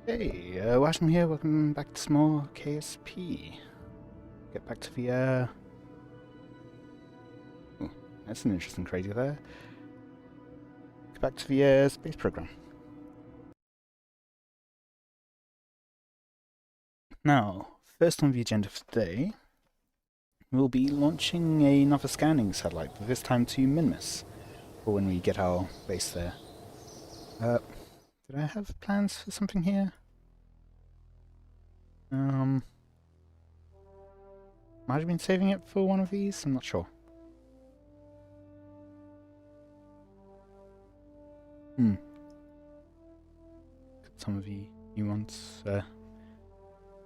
Hey, Washington here, welcome back to some more KSP. Get back to the, ooh, that's an interesting crazy there. Get back to the, space program. Now, first on the agenda for today, we'll be launching another scanning satellite, but this time to Minmus, for when we get our base there. Did I have plans for something here? Might have been saving it for one of these, I'm not sure. Got some of the new ones.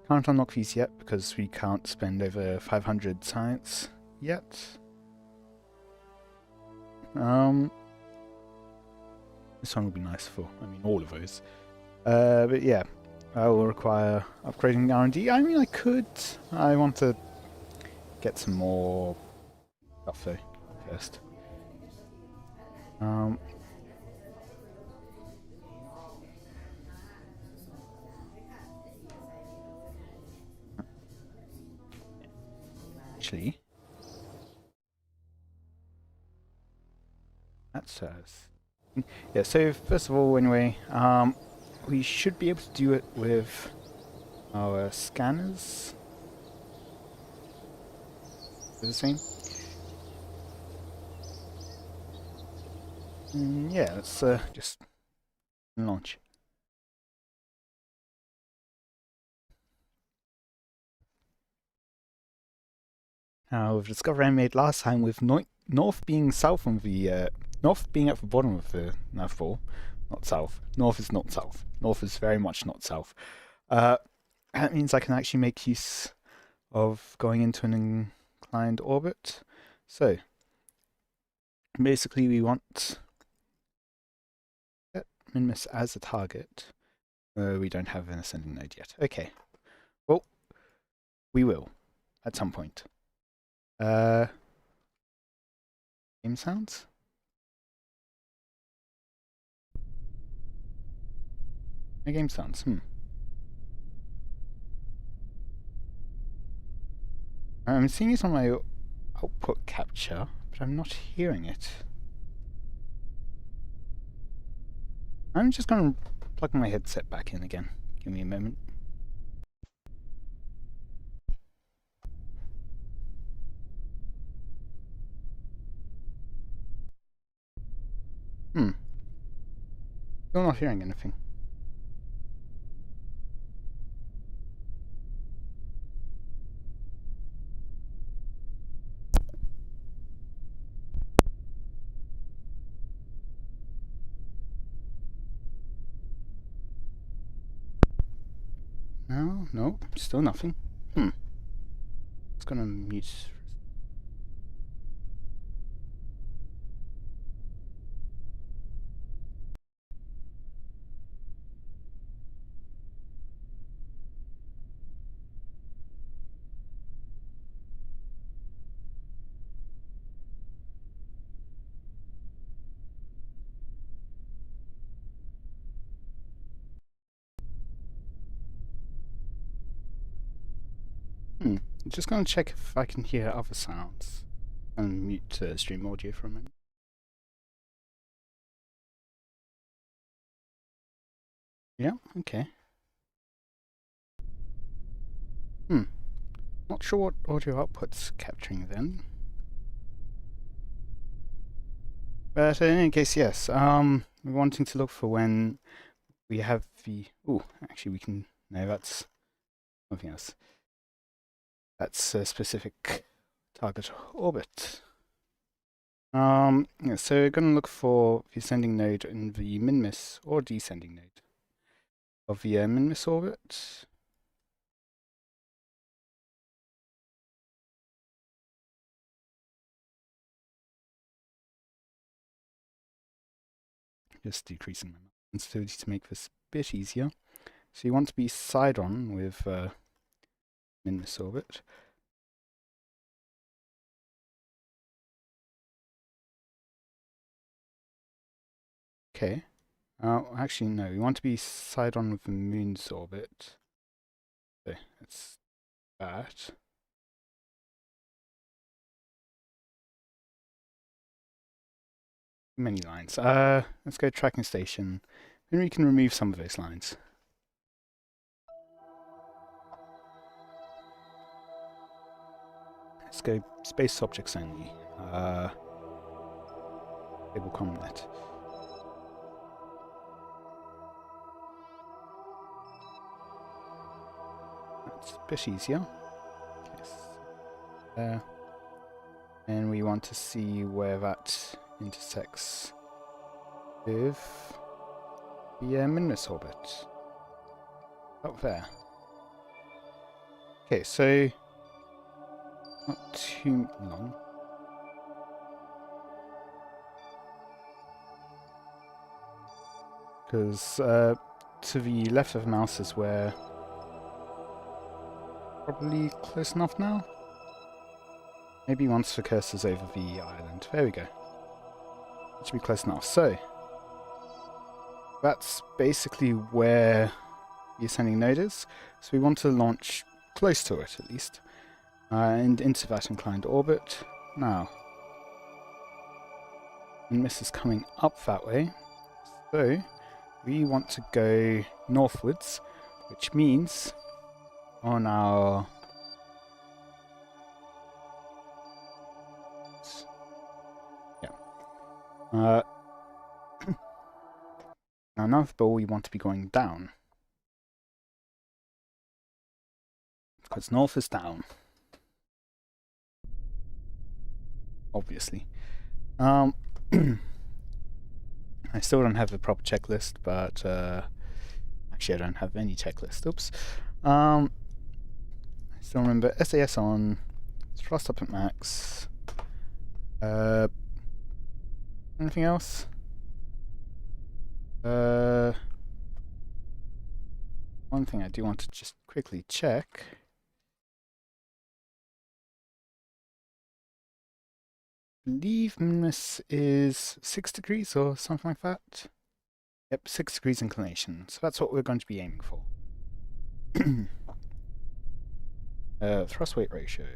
Can't unlock these yet because we can't spend over 500 science yet. This one would be nice for, all of those. But yeah, I will require upgrading R&D. I mean, I could. I want to get some more stuff though first. Actually, that's yeah. So first of all, anyway, we should be able to do it with our scanners. Is it the same? Yeah, let's just launch. Now, the discovery I made last time with north being south on the north being at the bottom of the North Pole, not south. North is not south. North is very much not south. That means I can actually make use of going into an inclined orbit. So, basically, we want Minmus as a target. We don't have an ascending node yet. Okay. Well, we will at some point. Game sounds? No game sounds, I'm seeing it on my output capture, but I'm not hearing it. I'm just going to plug my headset back in again. Give me a moment. Still not hearing anything. No, still nothing. It's gonna mute. I'm just gonna check if I can hear other sounds. And mute stream audio for a minute. Yeah, okay. Not sure what audio output's capturing then. But in any case, yes. We're wanting to look for when we have the... Ooh, actually we can... No, that's something else. That's a specific target orbit. Yeah, so we're going to look for the ascending node in the Minmus or descending node of the Minmus orbit. Just decreasing my sensitivity to make this a bit easier. So you want to be side on with Minmus orbit. Okay. Actually, no. We want to be side on with the moon's orbit. So that's that. Many lines. Let's go tracking station. Then we can remove some of those lines. Let's go space objects only. Stable ComNet. That's a bit easier. Yes. And we want to see where that intersects with the Minmus orbit. Up there. Okay, so not too long. Because to the left of the mouse is where probably close enough now. Maybe once the cursor's over the island. There we go. That should be close enough. So that's basically where the ascending node is. So we want to launch close to it at least. And into that inclined orbit. Now, Minmus is coming up that way. So we want to go northwards, which means on our now North Pole we want to be going down. Because north is down. Obviously. I still don't have a proper checklist, but actually I don't have any checklist. Oops. I still remember SAS on, thrust up at max. Anything else? One thing I do want to just quickly check. I believe Minmus is 6 degrees or something like that. Yep, 6 degrees inclination. So that's what we're going to be aiming for. Thrust weight ratio.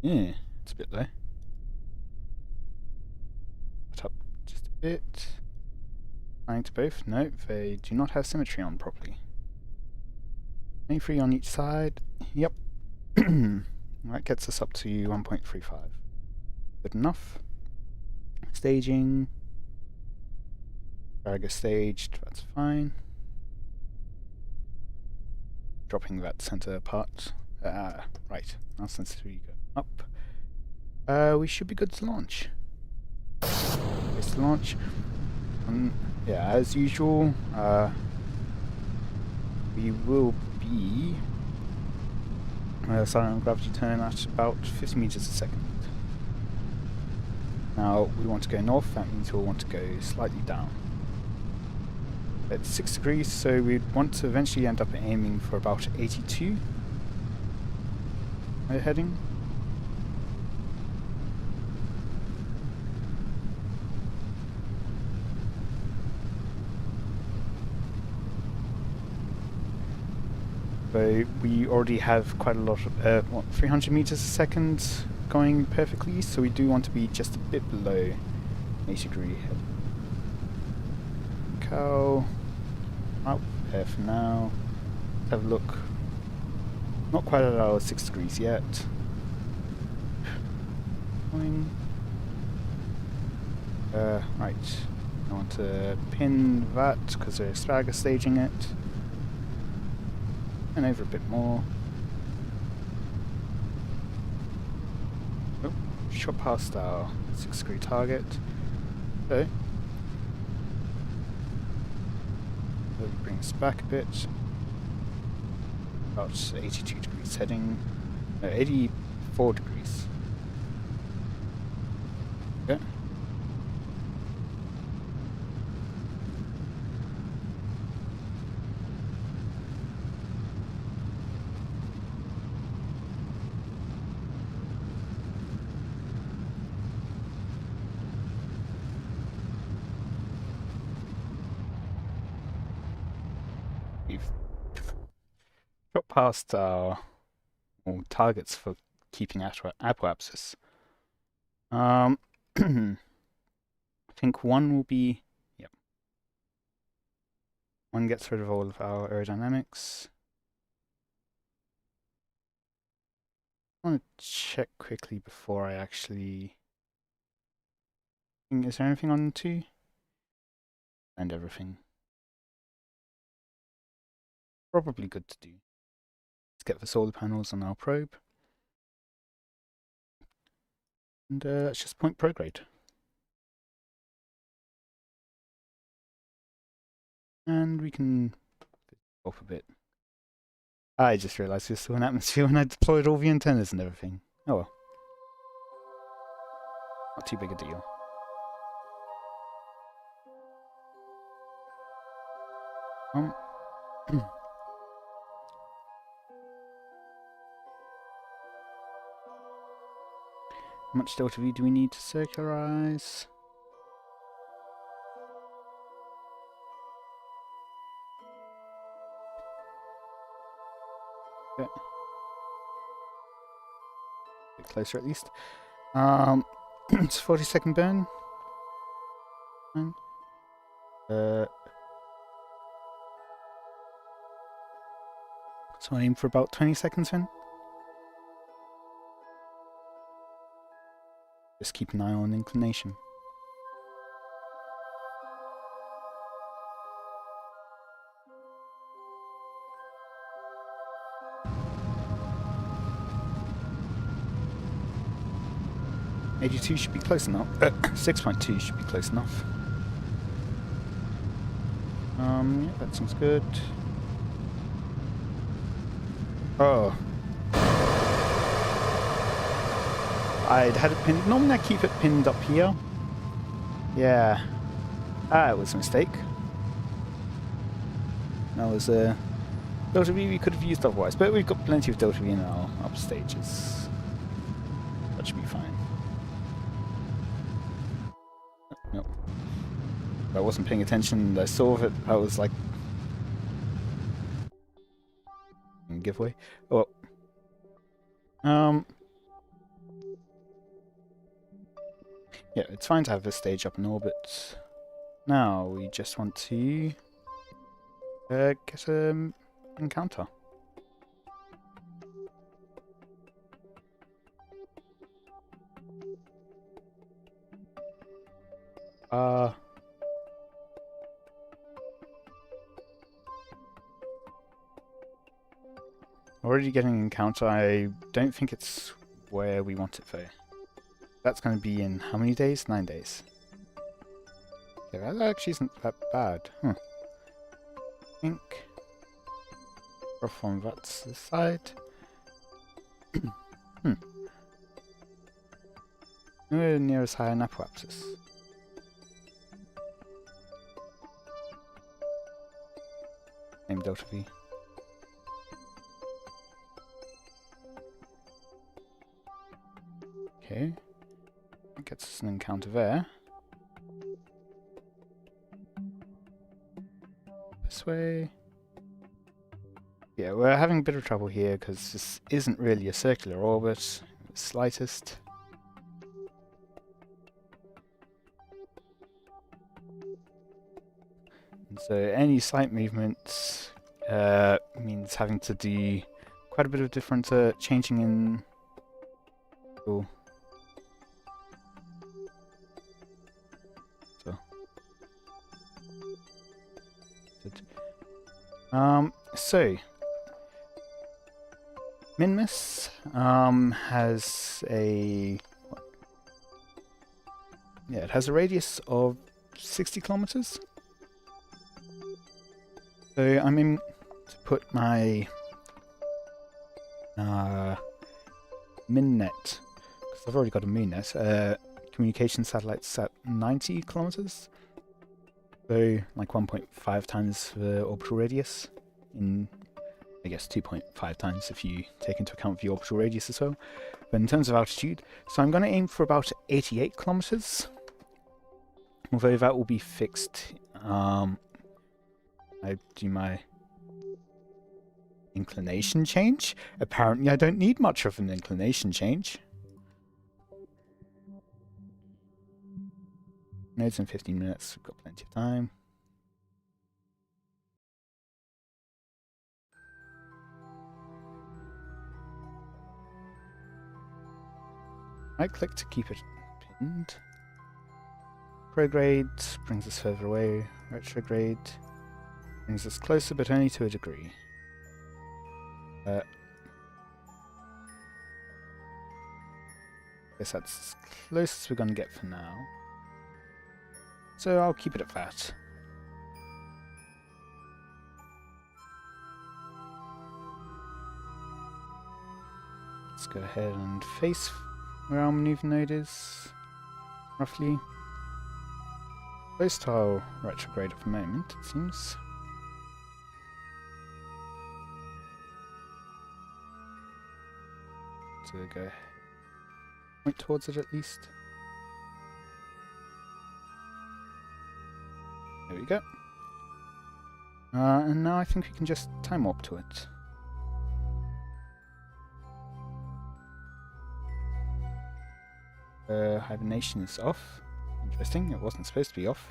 Yeah, it's a bit low. Put up just a bit. Flying to both. No, they do not have symmetry on properly. 23 on each side. Yep. That gets us up to 1.35. Good enough. Staging. Cargo staged, that's fine. Dropping that center part. Right, now sensitivity go up. We should be good to launch. Place to launch. Yeah, as usual, we will be silent gravity turn at about 50 meters a second. Now we want to go north, that means we'll want to go slightly down. It's 6 degrees, so we want to eventually end up aiming for about 82. We're heading. So we already have quite a lot of, 300 meters a second going perfectly, so we do want to be just a bit below 80 degree head. Cow up there for now. Let's have a look. Not quite at our 6 degrees yet. Right. I want to pin that because we're stagger staging it. And over a bit more. Oh, shot past our 6 degree target. So we'll bring us back a bit. About 82 degrees heading. No, 84 degrees. Okay. we've got past our targets for keeping apoapsis. I think one will be, yep. One gets rid of all of our aerodynamics. I want to check quickly before I actually... Is there anything on 2? And everything. Probably good to do. Let's get the solar panels on our probe. And let's just point prograde. And we can off a bit. I just realised there's still an atmosphere when I deployed all the antennas and everything. Oh well. Not too big a deal. How much delta V do we need to circularize? Okay. A bit closer at least. It's 40-second burn. So I aim for about 20 seconds then. Just keep an eye on inclination. $82 should be close enough. 6.2 should be close enough. Yeah, that sounds good. Oh. I'd had it pinned. Normally I keep it pinned up here. Yeah. It was a mistake. That was a Delta V we could have used otherwise, but we've got plenty of Delta V in our upper stages. That should be fine. Nope. I wasn't paying attention. I saw that I was like giveaway. Oh. Yeah, it's fine to have this stage up in orbit. Now we just want to get an encounter. Already getting an encounter. I don't think it's where we want it though. That's going to be in how many days? 9 days. Yeah, that actually isn't that bad. I think rough on that's the side. Nowhere near as high an apoapsis. Same Delta V. Okay. That gets us an encounter there. This way. Yeah, we're having a bit of trouble here because this isn't really a circular orbit. The slightest. And so any slight movement means having to do quite a bit of different changing in. Cool. So Minmus has a it has a radius of 60 kilometers. So I'm aiming to put my MinNet, because I've already got a MinNet, communication satellites at 90 kilometers. So, like 1.5 times the orbital radius, in, I guess, 2.5 times if you take into account the orbital radius as well. But in terms of altitude, so I'm going to aim for about 88 kilometers. Although that will be fixed. I do my Inclination change? Apparently I don't need much of an inclination change. Nodes in 15 minutes, we've got plenty of time. Right click to keep it pinned. Prograde brings us further away. Retrograde brings us closer, but only to a degree. Guess that's as close as we're going to get for now. So I'll keep it at that. Let's go ahead and face where our maneuver node is, roughly. Close to our retrograde at the moment, it seems. So go point towards it at least. There we go. And now I think we can just time warp to it. Hibernation is off. Interesting, it wasn't supposed to be off.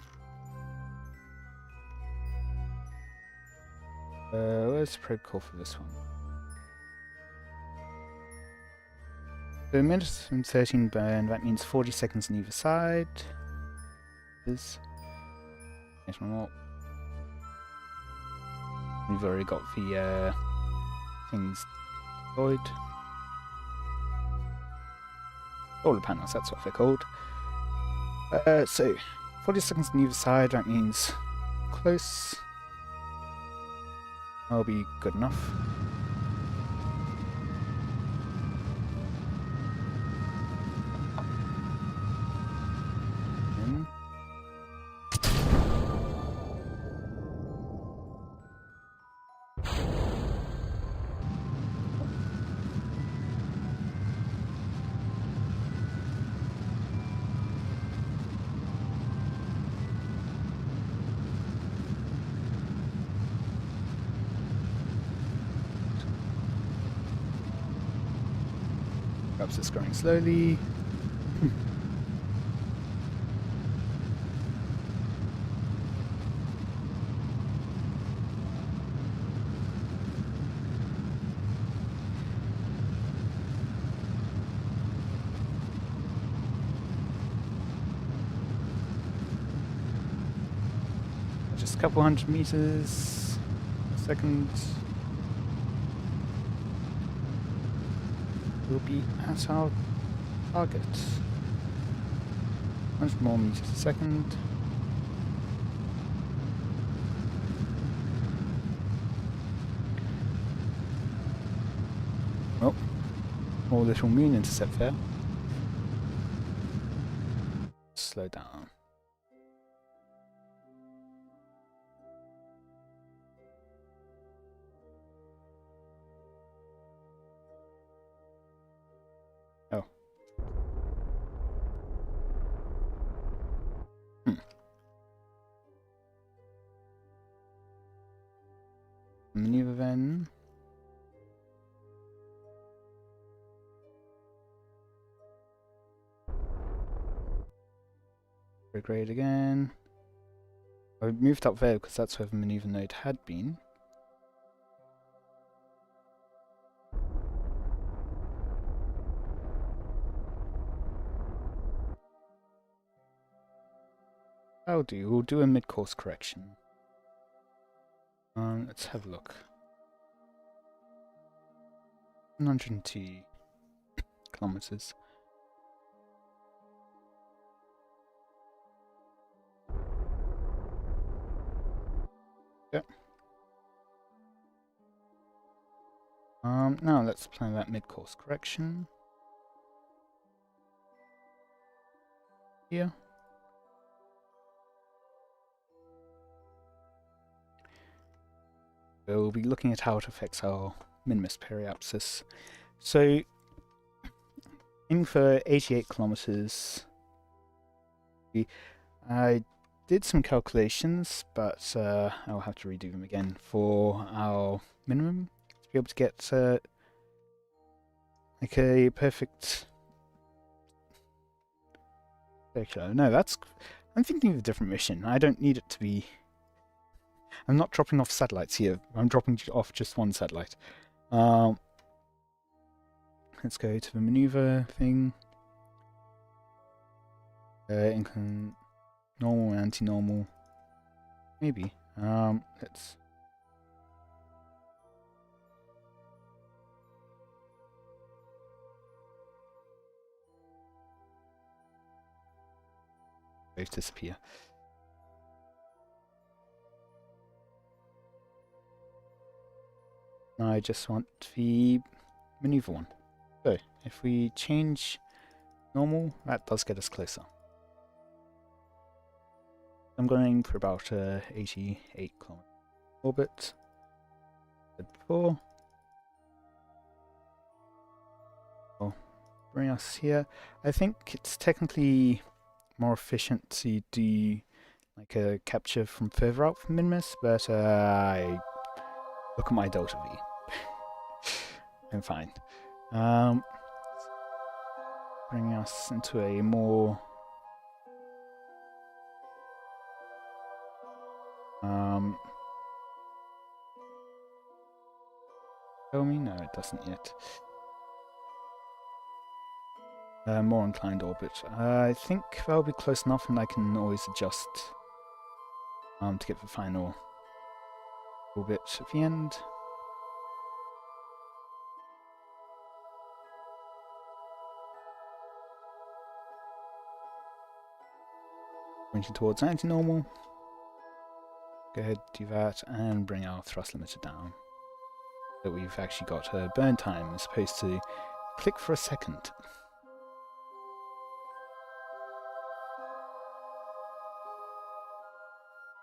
Where's the protocol for this one? So minutes and 13 burn, that means 40 seconds on either side. There's one more. We've already got the things deployed. Solar panels, that's what they're called. So 40 seconds on either side, that means close. That'll be good enough. Perhaps it's going slowly. Just a couple hundred meters a second. We'll be at our target. 100 more meters a second. Oh, more little moon intercept there. Slow down. Oh. Maneuver then. Retrograde again. I moved up there because that's where the maneuver node had been. That'll do. We'll do a mid-course correction. Let's have a look. 102 kilometers. Yep. Now let's plan that mid-course correction. Here. We'll be looking at how it affects our Minmus periapsis. So, aiming for 88 kilometers. I did some calculations, but I'll have to redo them again for our minimum be able to get like a perfect circular. No, that's... I'm thinking of a different mission. I don't need it to be... I'm not dropping off satellites here. I'm dropping off just one satellite. Let's go to the maneuver thing. Normal, anti-normal. Maybe. Let's... Both disappear. I just want the maneuver one. So, if we change normal, that does get us closer. I'm going for about 88 kilometer orbit. Said before. Well, bring us here. I think it's technically more efficient to do like a capture from further out from Minmus, but I look at my delta V. I'm fine. Bring us into a more tell me? No, it doesn't yet. More inclined orbit. I think that'll be close enough, and I can always adjust to get the final orbit at the end. Pointing towards anti-normal. Go ahead, do that, and bring our thrust limiter down. So we've actually got burn time as opposed to click for a second.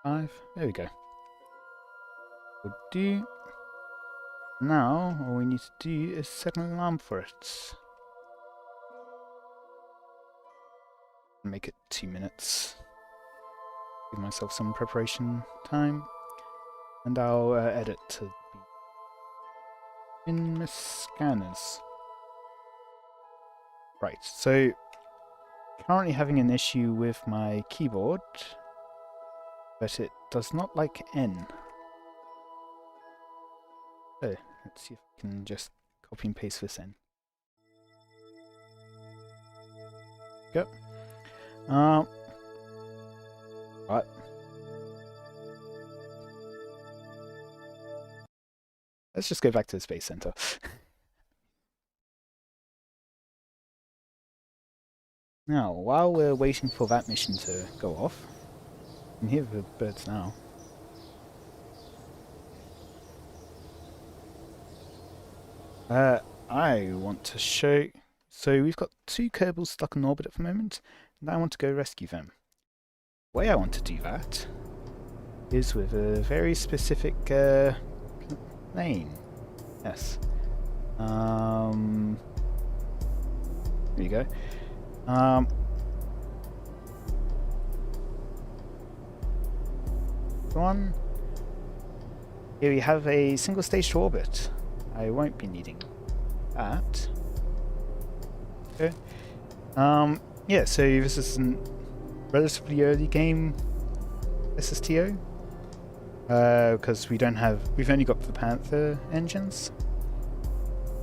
5. There we go. Will do. Now, all we need to do is set an alarm for it. Make it 2 minutes. Give myself some preparation time. And I'll edit to be Minmus scanners. Right, so currently having an issue with my keyboard, but it does not like N. So let's see if I can just copy and paste this in. Go. Right. Let's just go back to the Space Center. Now, while we're waiting for that mission to go off, you can hear the birds now. I want to show... So we've got 2 Kerbals stuck in orbit at the moment, and I want to go rescue them. The way I want to do that is with a very specific plane. Yes. There you go. One. Here we have a single stage to orbit. I won't be needing that. Okay. Yeah, so this is a relatively early game SSTO. Because we've only got the Panther engines.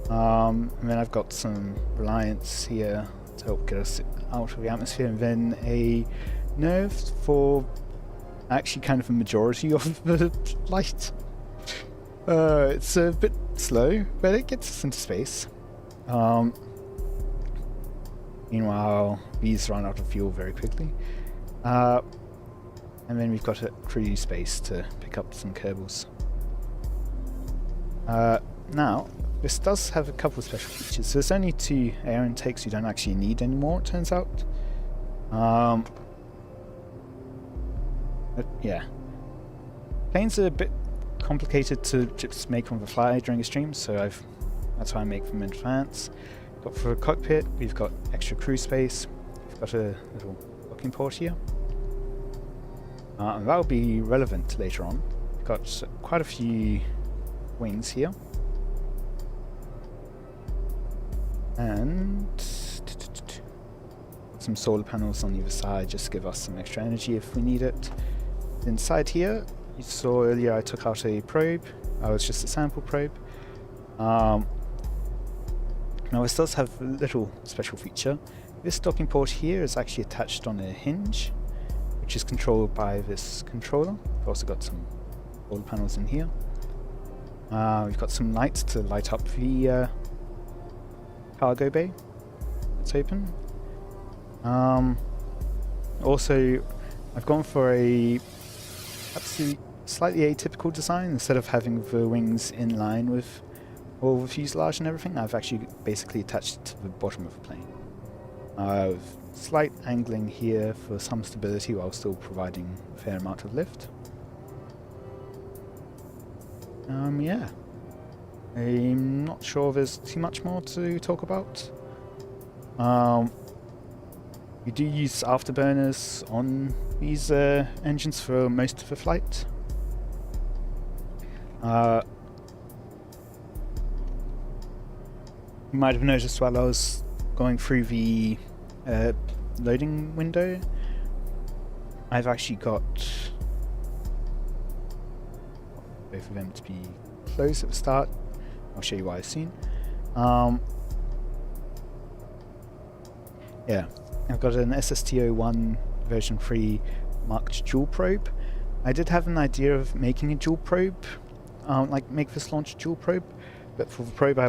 And then I've got some Reliance here to help get us out of the atmosphere, and then a nerve for actually kind of a majority of the light. It's a bit slow, but it gets us into space. Meanwhile, these run out of fuel very quickly. And then we've got a crew space to pick up some Kerbals. Now, this does have a couple of special features. There's only 2 air intakes you don't actually need anymore, it turns out. But yeah. Planes are a bit complicated to just make on the fly during a stream, so that's why I make them in advance. For a cockpit, we've got extra crew space. We've got a little docking port here. And that will be relevant later on. We've got quite a few wings here. And some solar panels on either side just to give us some extra energy if we need it. Inside here, you saw earlier I took out a probe. Oh, it's just a sample probe. Now it does have a little special feature. This docking port here is actually attached on a hinge, which is controlled by this controller. We've also got some solar panels in here. We've got some lights to light up the cargo bay. It's open. Also, I've gone for a slightly atypical design. Instead of having the wings in line with all the fuselage and everything, I've actually basically attached it to the bottom of the plane. With slight angling here for some stability while still providing a fair amount of lift. Yeah. I'm not sure there's too much more to talk about. We do use afterburners on these engines for most of the flight. You might have noticed while I was going through the loading window, I've actually got both of them to be closed at the start. I'll show you why soon. Yeah, I've got an SSTO1 version 3 marked Jool probe. I did have an idea of making a Jool probe, like make this launch a Jool probe, but for the probe I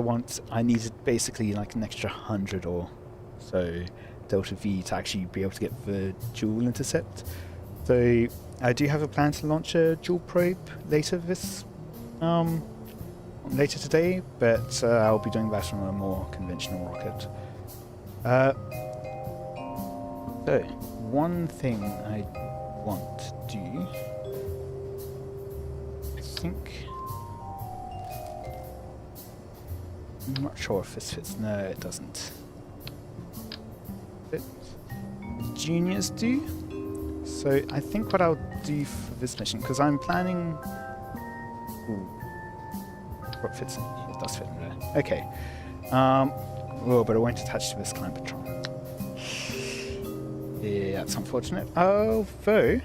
needed basically like an extra 100 or so delta V to actually be able to get the Jool intercept. So I do have a plan to launch a Jool probe later today, but I'll be doing that on a more conventional rocket. So one thing I want to do, I think, I'm not sure if this fits. No, it doesn't fit. The juniors do. So I think what I'll do for this mission, because I'm planning. Ooh, what fits in? It does fit in there. Okay. Oh, but it won't attach to this Climbotron. Yeah, that's unfortunate. Although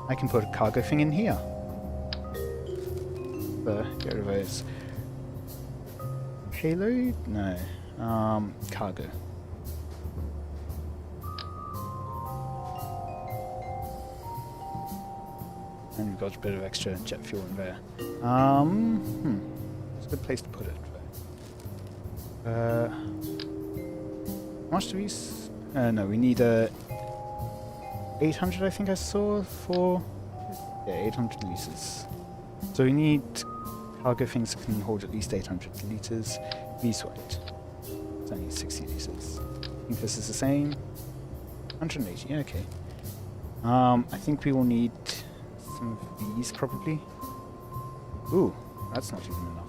I can put a cargo thing in here. Get rid of those. Payload? No. Cargo. And we've got a bit of extra jet fuel in there. It's a good place to put it. How much do we no, we need 800 I think I saw for... Yeah, 800 litres. So we need cargo things that can hold at least 800 litres. These won't. It's only 60 litres. I think this is the same. 180, yeah, okay. I think we will need some of these probably. Ooh, that's not even enough.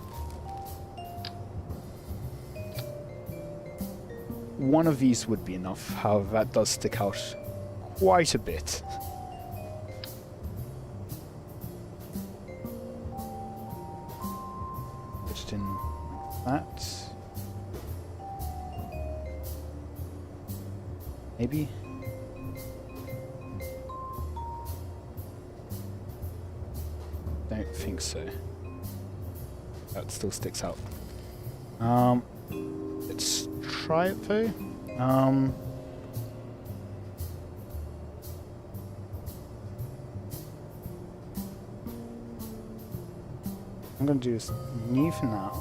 One of these would be enough, however that does stick out quite a bit. Put it in like that. Maybe? Don't think so. That still sticks out. Let's try it though. I'm going to do this new for now.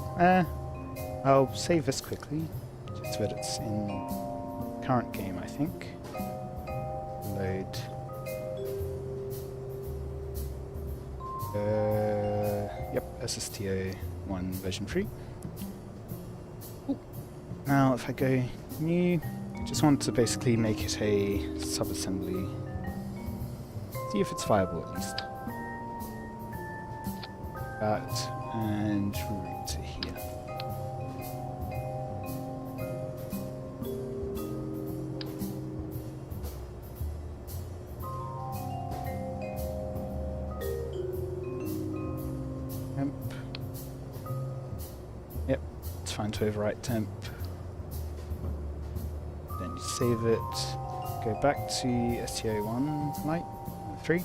I'll save this quickly, just so that it's in current game, I think. Load. Yep, SSTO1 version 3. Ooh. Now if I go new, just want to basically make it a sub-assembly. See if it's viable at least. That and route to here. Temp. Yep, it's fine to overwrite temp. save it, go back to STO1 flight 3.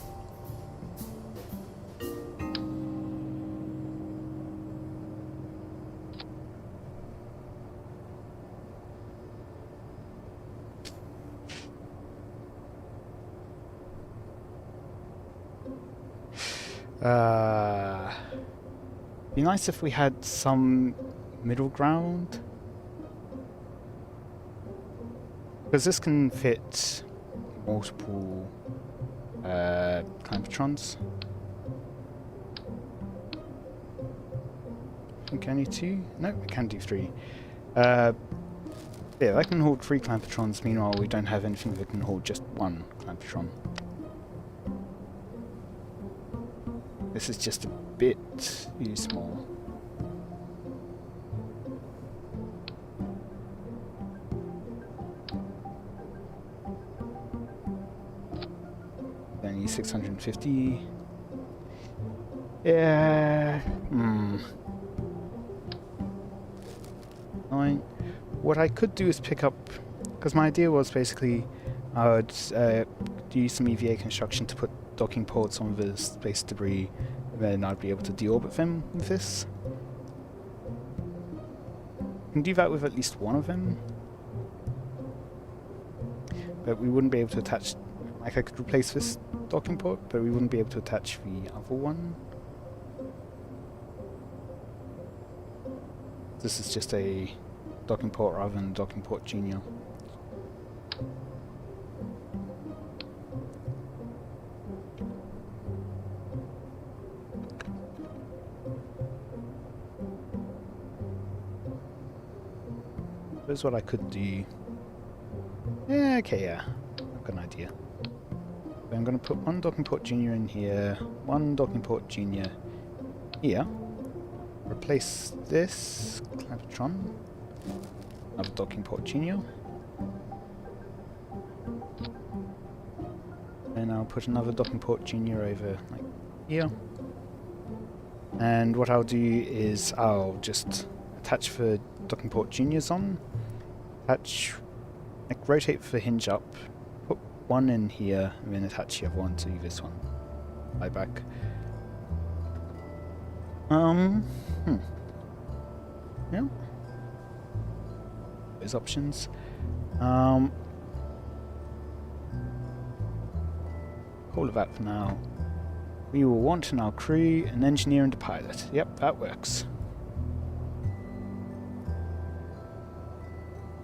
Be nice if we had some middle ground, because this can fit multiple Climbertrons. I think only 2? No, we can do 3. Yeah, that can hold 3 Climbertrons, meanwhile we don't have anything that can hold just 1 Climbertron. This is just a bit too small. Only 650. Yeah. Fine. What I could do is pick up, because my idea was basically I would do some EVA construction to put docking ports on the space debris, and then I'd be able to deorbit them with this. I can do that with at least one of them, but we wouldn't be able to attach, like I could replace this docking port, but we wouldn't be able to attach the other one. This is just a docking port rather than docking port junior. Here's what I could do. Yeah, okay, yeah. I've got an idea. So I'm going to put one docking port junior in here, one docking port junior here. Replace this Climbertron. Another docking port junior. And I'll put another docking port junior over like here. And what I'll do is I'll just attach the docking port juniors on. Attach, like rotate the hinge up, put one in here, and then attach the other one to this one. Fly back. Yeah. Those options. All of that for now. We will want in our crew an engineer and a pilot. Yep, that works.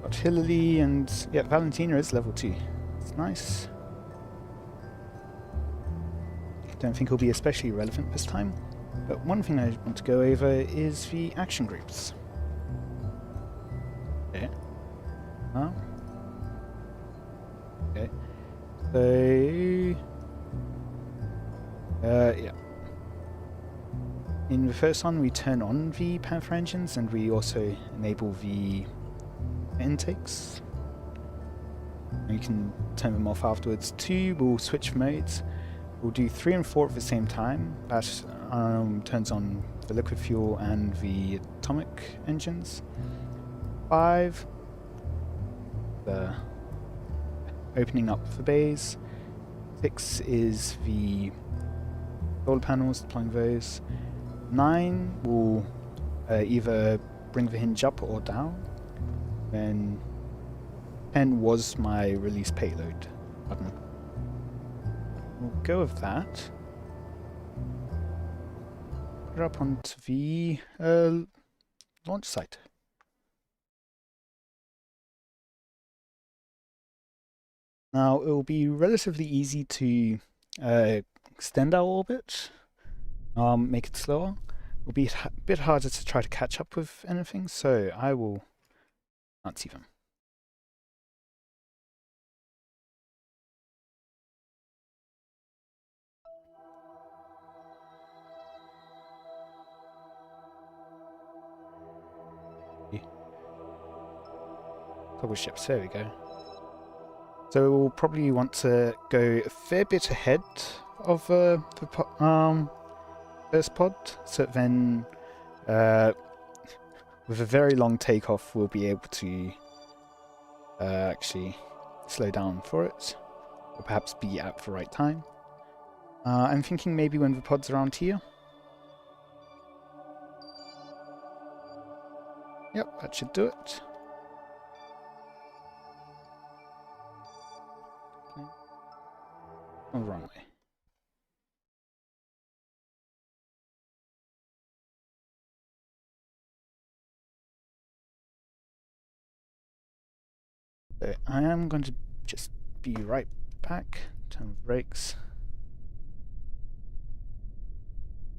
Got Hillary and yeah, Valentina is level 2. It's nice. Don't think it'll be especially relevant this time. But one thing I want to go over is the action groups. Okay. Oh. Okay. So yeah. In the first one we turn on the Panther engines and we also enable the intakes. You can turn them off afterwards. 2, we'll switch modes. We'll do 3 and 4 at the same time. That turns on the liquid fuel and the atomic engines. 5, the opening up the bays. 6 is the solar panels, deploying those. 9 will either bring the hinge up or down. Then 10 was my release payload button. We'll go with that. Put it up onto the launch site. Now it will be relatively easy to extend our orbit, make it slower. It will be a bit harder to try to catch up with anything, so I will not see them. Toggle ships, there we go. So we'll probably want to go a fair bit ahead of the first pod, so then with a very long takeoff we'll be able to actually slow down for it, or perhaps be at the right time. I'm thinking maybe when the pod's around here. Yep, that should do it. Okay. Oh, wrong way. So I am going to just be right back. Turn the brakes.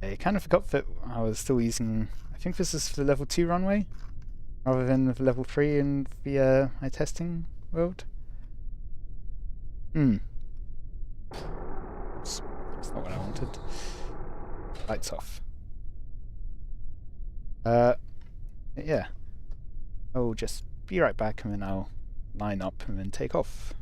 I kind of forgot that I was still using, I think this is the level 2 runway, rather than the level 3 in the my testing world. That's not what I wanted. Lights off. Yeah. I'll just be right back and then I'll line up and then take off.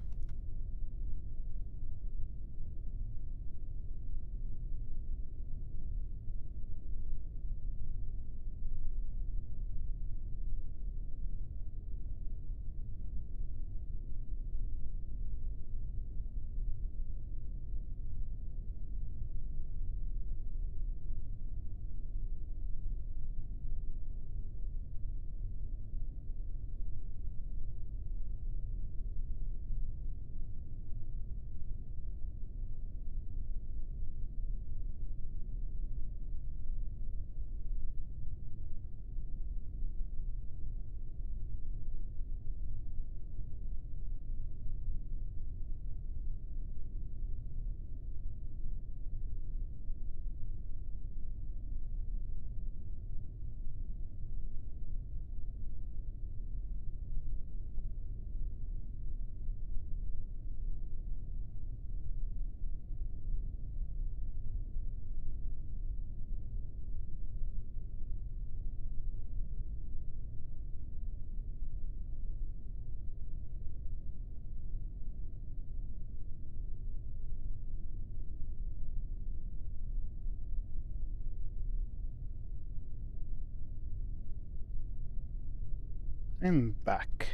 I'm back.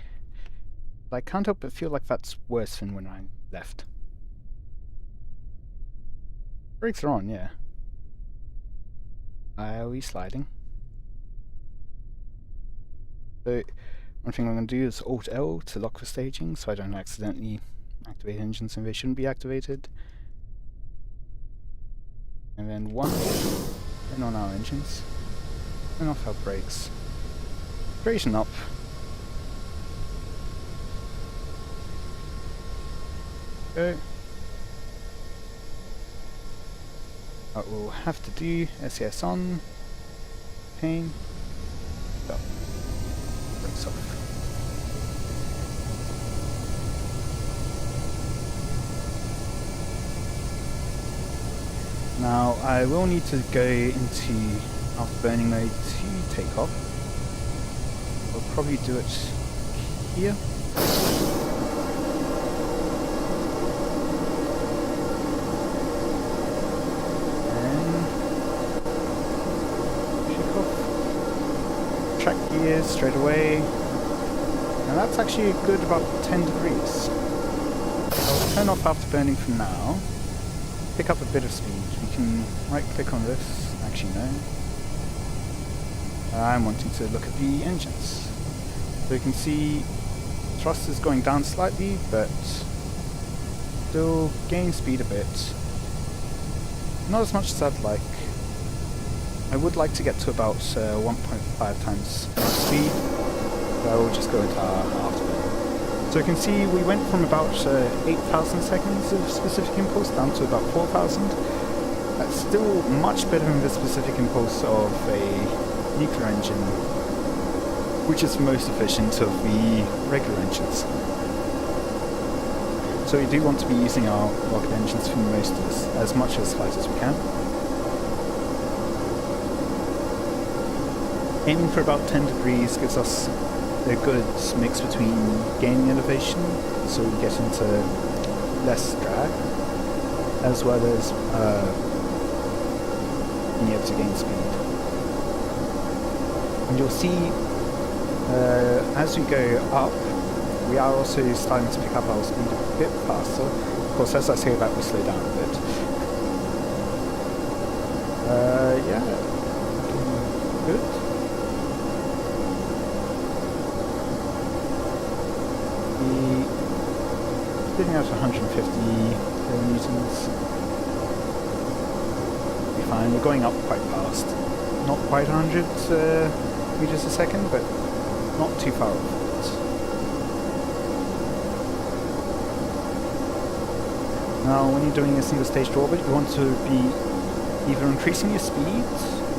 But I can't help but feel like that's worse than when I left. Brakes are on, yeah. Are we sliding? So, one thing I'm going to do is Alt-L to lock the staging so I don't accidentally activate engines when they shouldn't be activated. And then 1, turn on our engines, turn off our brakes, straighten up. Go. What we'll have to do, SES on, pain, stop, brakes off. Now I will need to go into afterburning mode to take off. I'll probably do it here. Track gears straight away, and that's actually a good about 10 degrees. I'll turn off afterburning for now, pick up a bit of speed. We can right click on this, actually no. I'm wanting to look at the engines. So you can see thrust is going down slightly, but still gaining speed a bit. Not as much as I'd like. I would like to get to about 1.5 times speed, so I will just go into our afterburning. So you can see we went from about 8,000 seconds of specific impulse down to about 4,000. That's still much better than the specific impulse of a nuclear engine, which is the most efficient of the regular engines. So we do want to be using our rocket engines for most of this, as much as flight as we can. Aiming for about 10 degrees gives us a good mix between gaining elevation, so we get into less drag, as well as being able to gain speed. And you'll see as we go up, we are also starting to pick up our speed a bit faster. Of course, as I say that, we slow down a bit. Yeah, looking good. Getting out to 150 kilonewtons. Be fine. We're going up quite fast. Not quite 100 meters a second, but not too far off. Now, when you're doing a single staged orbit, you want to be either increasing your speed,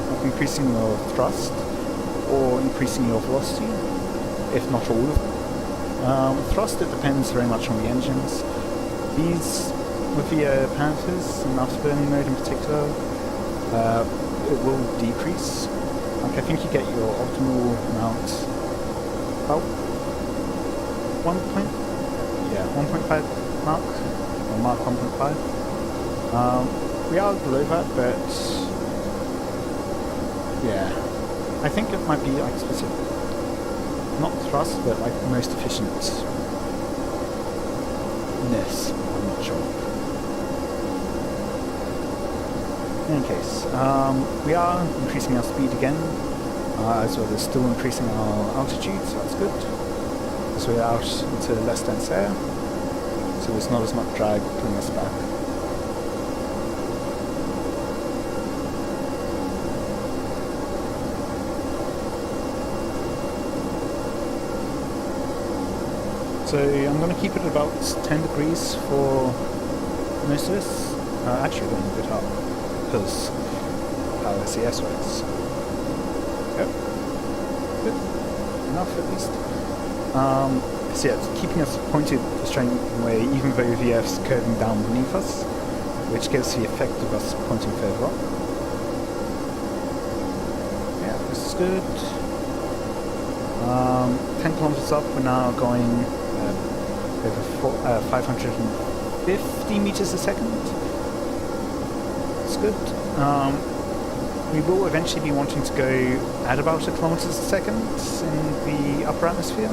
or increasing your thrust, or increasing your velocity, if not all of them. Thrust, it depends very much on the engines. These, with the Panthers and afterburning mode in particular, it will decrease. Like, I think you get your optimal amount about 1.5 mark, or Mark 1.5. We are below that, but yeah, I think it might be like specific. Not thrust, but like most efficientness. I'm not sure. In any case, we are increasing our speed again, as well as still increasing our altitude, so that's good. As we're out into less dense air, so there's not as much drag pulling us back. So I'm going to keep it at about 10 degrees for most of this. Actually going a bit up, because how SES works. Yep. Good. Enough at least. So yeah, it's keeping us pointed the straight way, even though the Earth's curving down beneath us, which gives the effect of us pointing further up. Yeah, this is good. 10 kilometers up, we're now going over 550 meters a second. That's good. We will eventually be wanting to go at about 1 kilometers a second in the upper atmosphere.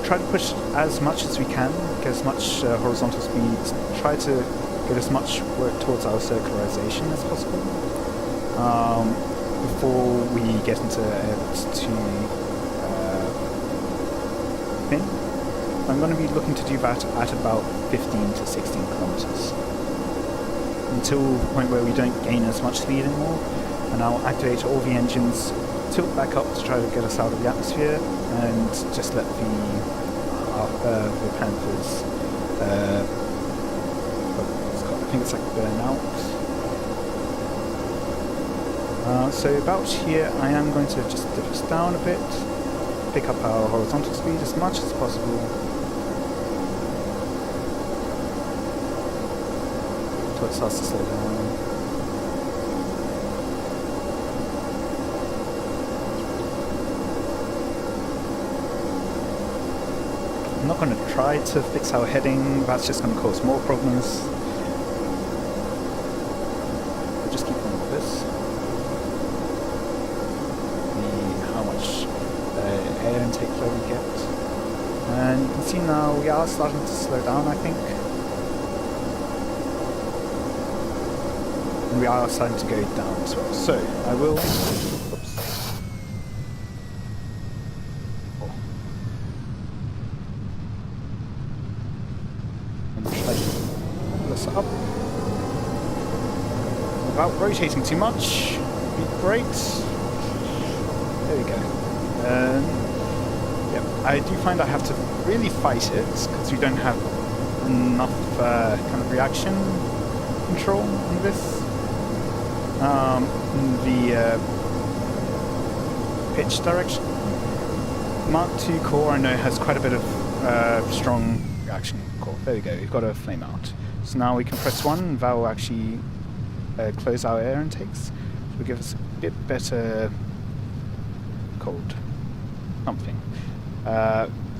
Try to push as much as we can, get as much horizontal speed, try to get as much work towards our circularization as possible before we get into orbit to spin. I'm going to be looking to do that at about 15 to 16 kilometers until the point where we don't gain as much speed anymore, and I'll activate all the engines, tilt back up to try to get us out of the atmosphere, and just let the Panthers, I think it's like burn out. So about here I am going to just dip us down a bit, pick up our horizontal speed as much as possible, until it starts to slow down. I'm not going to try to fix our heading, that's just going to cause more problems. I'll just keep on with this. How much air intake flow we get. And you can see now we are starting to slow down, I think. And we are starting to go down as well. So I will... Oops. Up without rotating too much. Be great. There we go. Yep. I do find I have to really fight it because we don't have enough kind of reaction control in this. In the pitch direction. Mark II core I know has quite a bit of strong reaction core. There we go. We've got a flame out. So now we can press 1 and that will actually close our air intakes. So it'll give us a bit better cold something.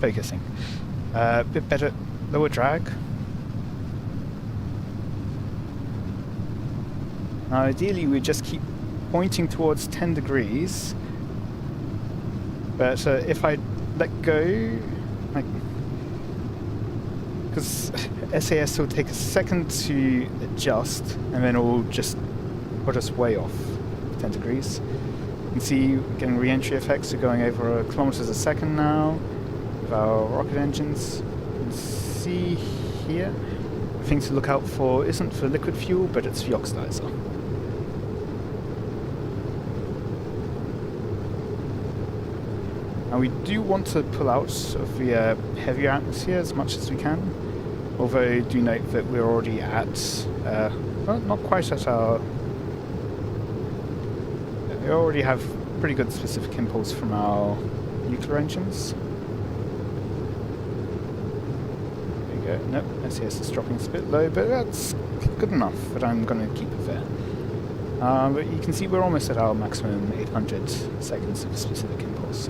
Focusing. A bit better lower drag. Now ideally we just keep pointing towards 10 degrees, but if I let go because SAS will take a second to adjust, and then it will just put us way off 10 degrees. You can see we're getting re-entry effects. We're going over kilometers a second now with our rocket engines. You can see here, the thing to look out for isn't for liquid fuel, but it's the oxidizer. Now we do want to pull out of the heavier atmosphere as much as we can, although do note that we're already at, well, not quite at our, we already have pretty good specific impulse from our nuclear engines. There you go, nope, SAS is dropping a bit low, but that's good enough that I'm going to keep it there. But you can see we're almost at our maximum 800 seconds of specific impulse,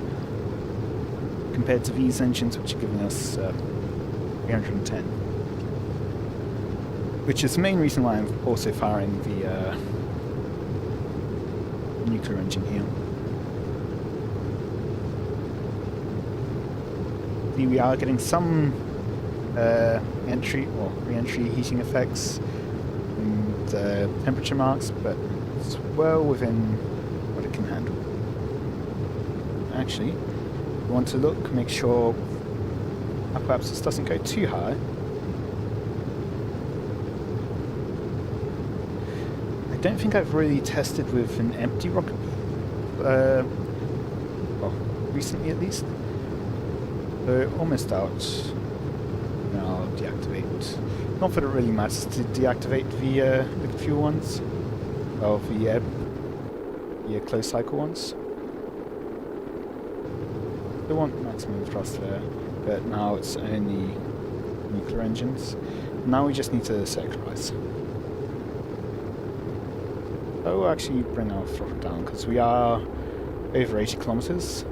compared to these engines, which are giving us 310. Which is the main reason why I'm also firing the nuclear engine here. See, we are getting some entry or re-entry heating effects and temperature marks, but it's well within what it can handle. Actually, we want to look, make sure apoapsis doesn't go too high. I don't think I've really tested with an empty rocket, well, recently at least. So almost out. Now I'll deactivate. Not that it really matters to deactivate the liquid fuel ones, well, the closed cycle ones. They want maximum thrust there, but now it's only nuclear engines. Now we just need to circularize. So we'll actually bring our throttle down because we are over 80 kilometers,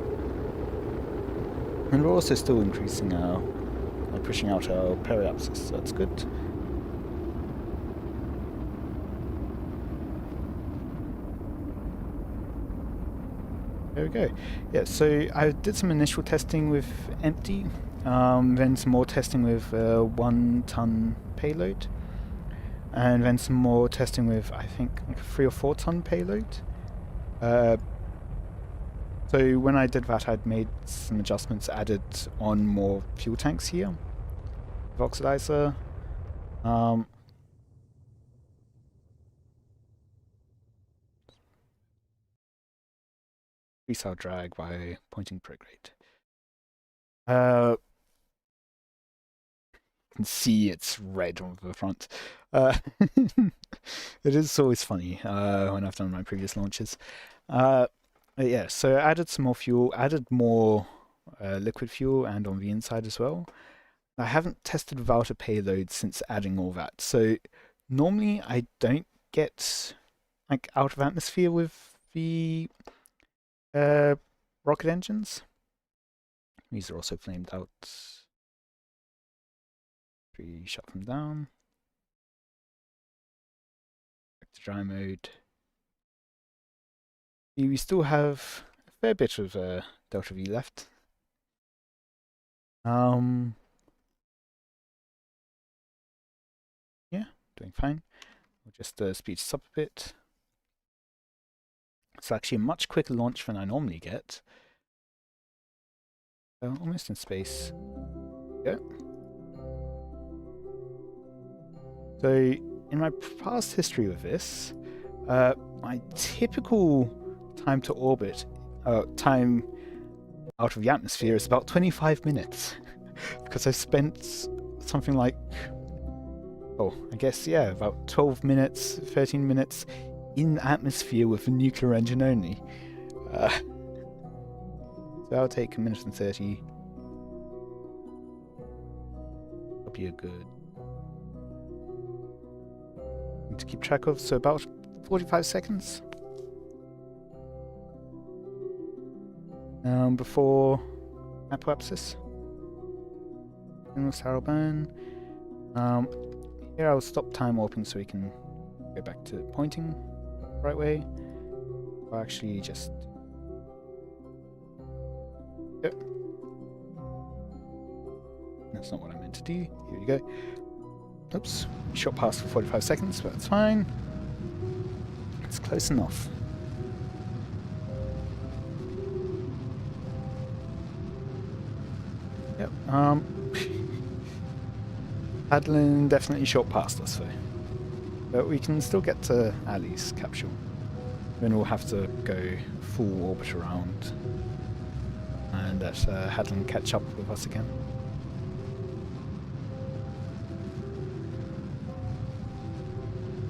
and we're also still increasing our, pushing out our periapsis, so that's good. There we go. Yeah, so I did some initial testing with empty, then some more testing with 1 ton payload, and then some more testing with, I think, like a 3 or 4 ton payload. So when I did that, I'd made some adjustments, added on more fuel tanks here, with oxidizer. Increase our drag by pointing prograde. You can see it's red on the front. It is always funny when I've done my previous launches. Yeah, so I added some more fuel, added more liquid fuel, and on the inside as well. I haven't tested without a payload since adding all that. So normally I don't get like out of atmosphere with the rocket engines. These are also flamed out. Shut them down. Back to dry mode. We still have a fair bit of delta V left. Yeah, doing fine. We'll just speed this up a bit. It's actually a much quicker launch than I normally get. Almost in space. Yeah. So, in my past history with this, my typical time to orbit, time out of the atmosphere is about 25 minutes. Because I spent something like, I guess, yeah, about 12 minutes, 13 minutes in atmosphere with a nuclear engine only. So that'll take 1 minute and 30. That'll be a good thing to keep track of. So about 45 seconds. Before apoapsis. Minmus arrow burn. Here I'll stop time warping so we can go back to pointing the right way. Or actually just... Yep. that's not what I meant to do. Here we go. Oops, shot past for 45 seconds, but that's fine. It's close enough. Yep, Adlin definitely shot past us though. But we can still get to Ali's capsule. Then we'll have to go full orbit around and let Hadlin catch up with us again.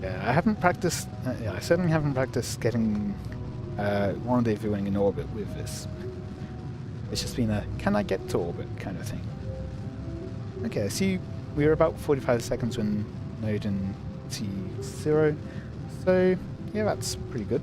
Yeah, I haven't practiced. Yeah, I certainly haven't practiced getting rendezvousing in orbit with this. It's just been a "can I get to orbit" kind of thing. Okay, I see we were about 45 seconds when node in T0, so yeah, that's pretty good.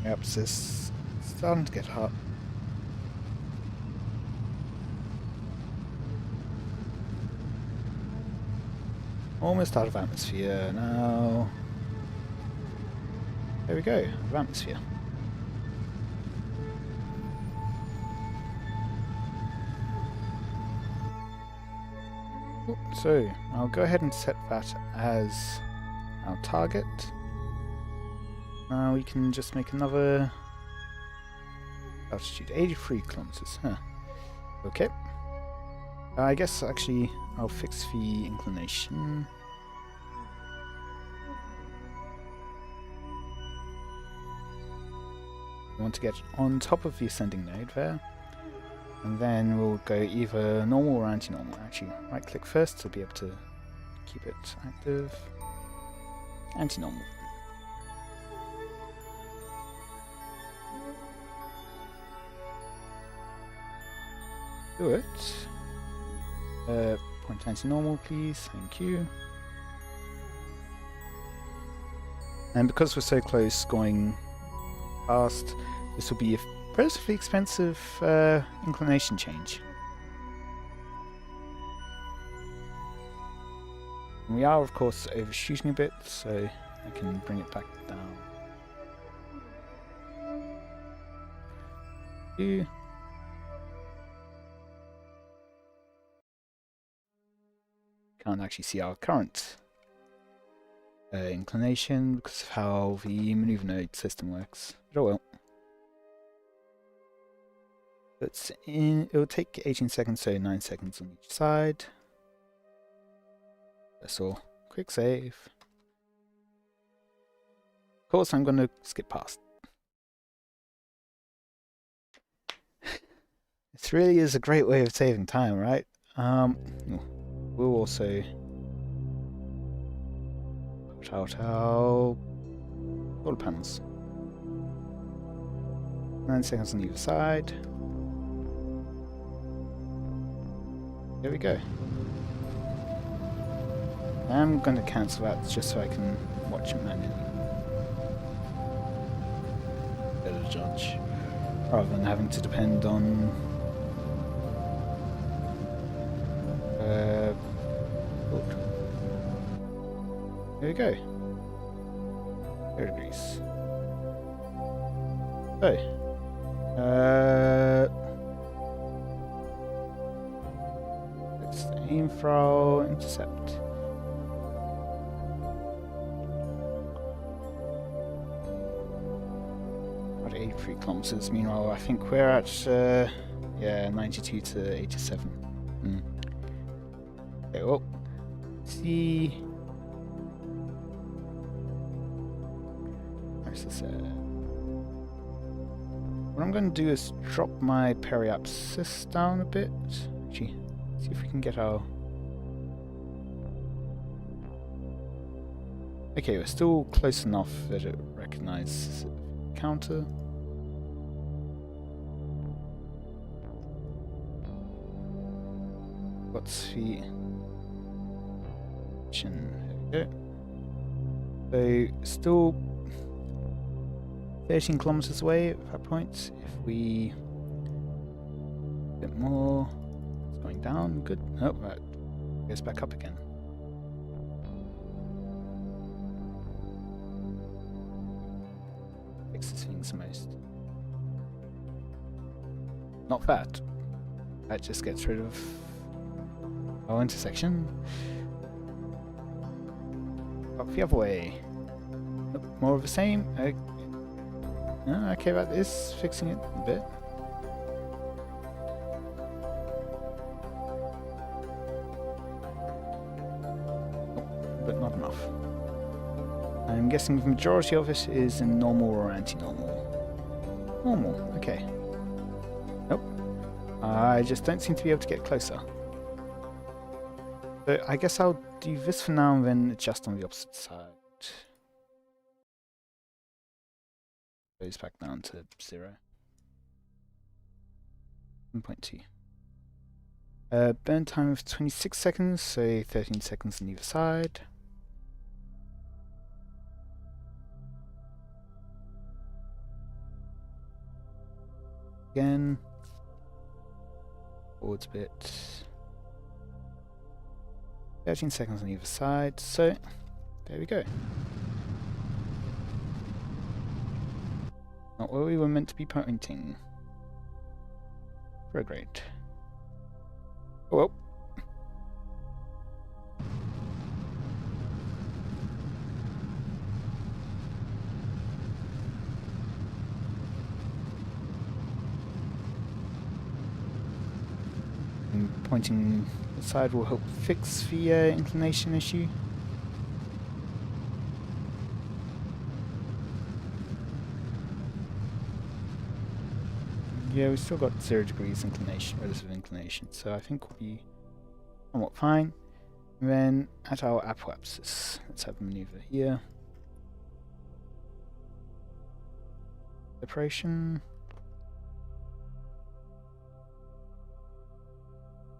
Yep, it's starting to get hot. Almost out of atmosphere now. There we go, out of atmosphere. So, I'll go ahead and set that as our target. Now we can just make another altitude, 83 kilometers, huh? Okay. I guess actually I'll fix the inclination. We want to get on top of the ascending node there. And then we'll go either normal or anti-normal. Actually, right click first to be able to keep it active. Anti-normal. Do it. Point anti-normal, please. Thank you. And because we're so close going past, this will be a relatively expensive inclination change. And we are, of course, overshooting a bit, so I can bring it back down. Can't actually see our current inclination because of how the maneuver node system works. But oh well. It'll take 18 seconds, so 9 seconds on each side. That's all. Quick save. Of course, I'm going to skip past. This really is a great way of saving time, right? We'll also put out our solar panels. 9 seconds on either side. There we go. I'm going to cancel that just so I can watch it manually. Better judge. Rather than having to depend on there we go. 0 degrees. So, let's aim for our intercept. About 83 kilometers. Meanwhile, I think we're at yeah, 92 to 87. Okay, well, let's see. What I'm going to do is drop my periapsis down a bit. Actually, see if we can get our... Okay, we're still close enough that it recognizes counter. What's the... There we go. So, still 13 kilometers away at that point. If we bit more. It's going down. Good. Oh, that goes back up again. Fixes things the most. Not bad. That just gets rid of our intersection. Up the other way. Nope, more of the same. Okay, that is fixing it a bit. But not enough. I'm guessing the majority of it is in normal or anti-normal. Normal, okay. Nope. I just don't seem to be able to get closer. So I guess I'll do this for now and then adjust on the opposite side. Goes back down to 0. 1.2. Burn time of 26 seconds, so 13 seconds on either side. Again. Forwards a bit. 13 seconds on either side, so there we go. Not where we were meant to be pointing. Prograde. Oh well. And pointing the side will help fix the inclination issue. Yeah, we've still got 0 degrees inclination, relative inclination, so I think we'll be somewhat fine. And then at our apoapsis, let's have a maneuver here. Separation.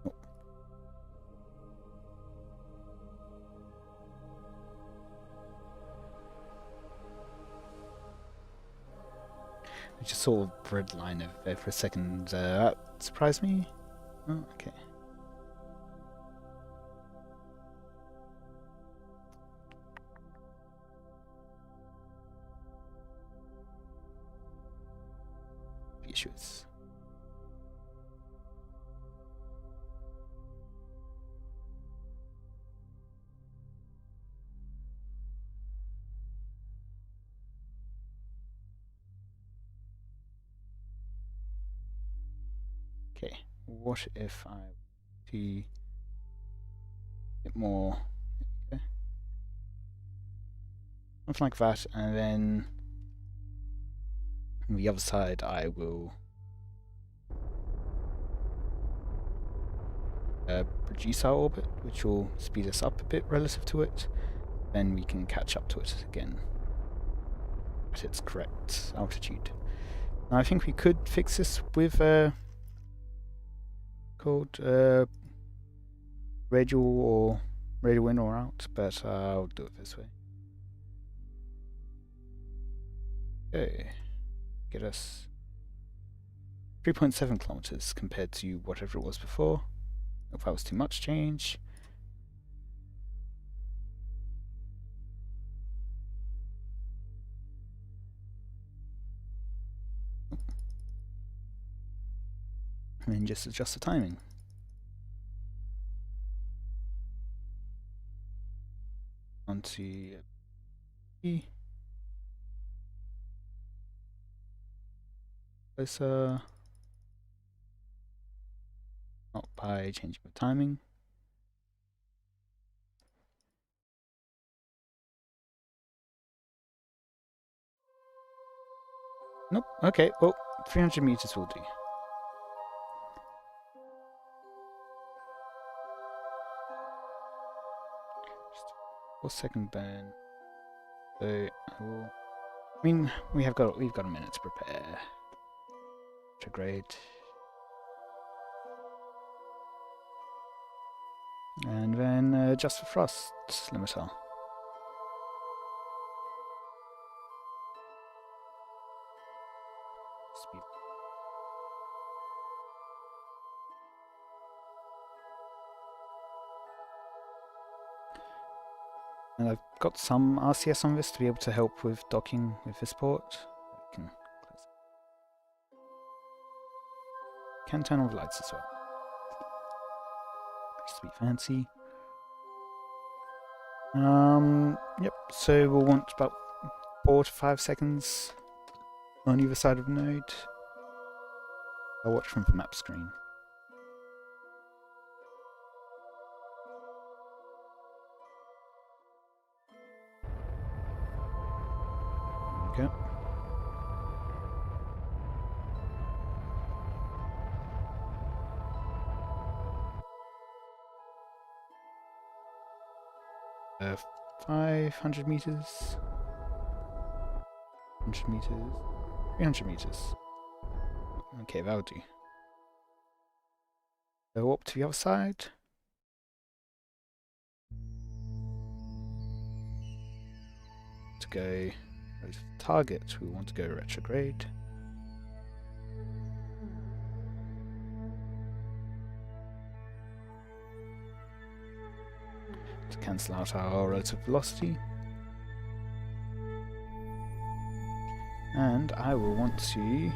Oh. I just saw a red line over there for a second. That surprised me. Oh, okay. Issues. Okay, what if I do get more? Okay. Something like that, and then on the other side I will reduce our orbit, which will speed us up a bit relative to it. Then we can catch up to it again at its correct altitude. Now I think we could fix this with called radial or radial in or out, but I'll do it this way. Okay, get us 3.7 kilometers compared to whatever it was before. If that was too much change. And then just adjust the timing. Onto E. Closer. Not by changing the timing. Nope. Okay, well, 300 meters will do. Just 4-second burn. So I will. I mean, we've got a minute to prepare. Retrograde. And then adjust the thrust limiter. Speed. And I've got some RCS on this to be able to help with docking with this port. Can turn on the lights as well. Just to be fancy. Yep, so we'll want about 4 to 5 seconds on either side of the node. I'll watch from the map screen. There we go. Uh, 500 meters. 100 meters. 300 meters. Okay, that'll do. Go up to the other side. To go target, we want to go retrograde. To cancel out our relative velocity. And I will want to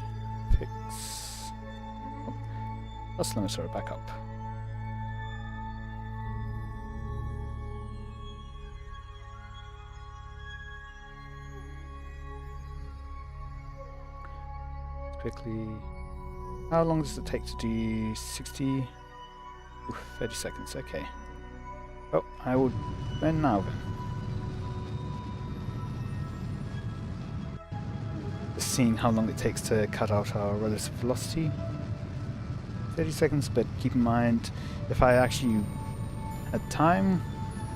fix bus limiter back up. Quickly, how long does it take to do 60? Ooh, 30 seconds, okay. Oh, I will then now then. Just seeing how long it takes to cut out our relative velocity. 30 seconds, but keep in mind, if I actually had time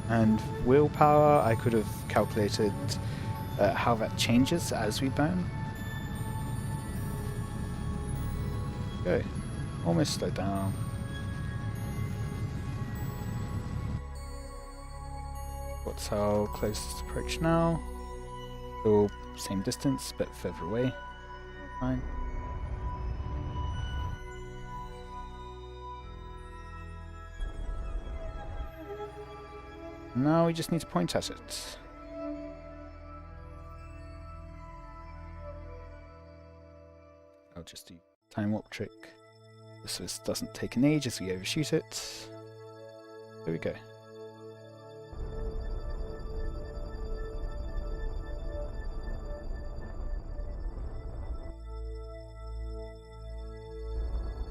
and willpower, I could have calculated how that changes as we burn. Okay, almost slowed down. What's our closest approach now? Still same distance, but further away. Fine. Now we just need to point at it. I'll just do time warp trick. This doesn't take an age as we overshoot it. There we go.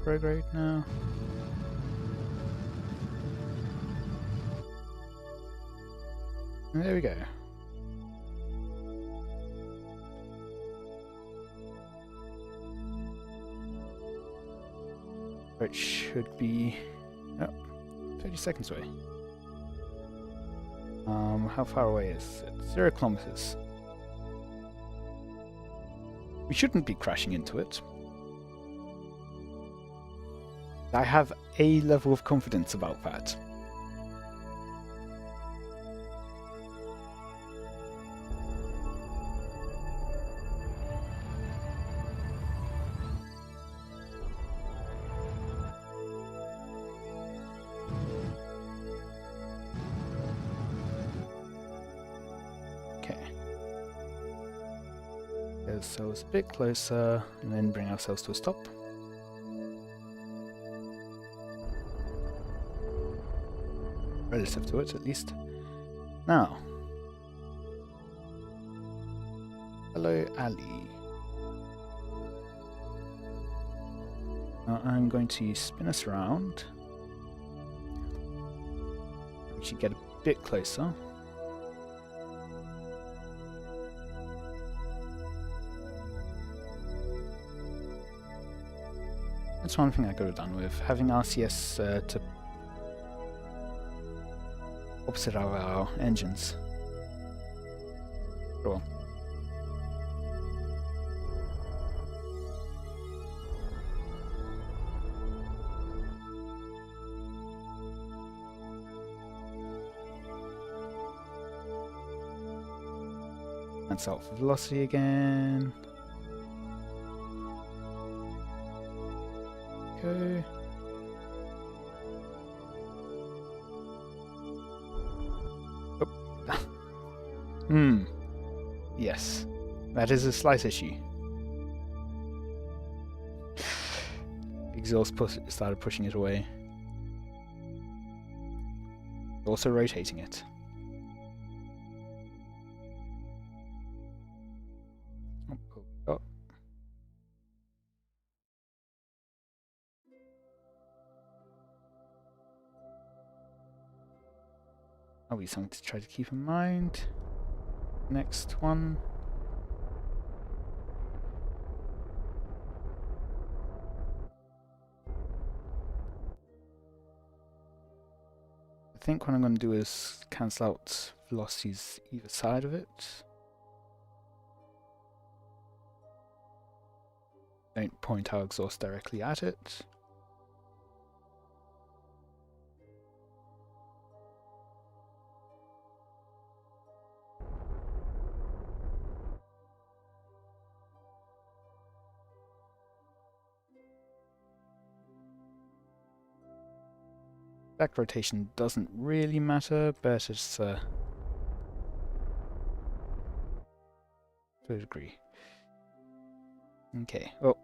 Prograde now. And there we go. It should be 30 seconds away. How far away is it? 0 kilometers. We shouldn't be crashing into it. I have a level of confidence about that. Get ourselves a bit closer and then bring ourselves to a stop. Relative to it, at least. Now. Hello, Ali. Now I'm going to spin us around. We should get a bit closer. That's one thing I could have done with having RCS to opposite of our engines. Cool. That's out for velocity again. Okay. Yes. That is a slight issue. Exhaust started pushing it away. Also rotating it. Oh. That'll be something to try to keep in mind. Next one. I think what I'm going to do is cancel out velocities either side of it. Don't point our exhaust directly at it. Back rotation doesn't really matter, but it's to a degree. Okay. Oh.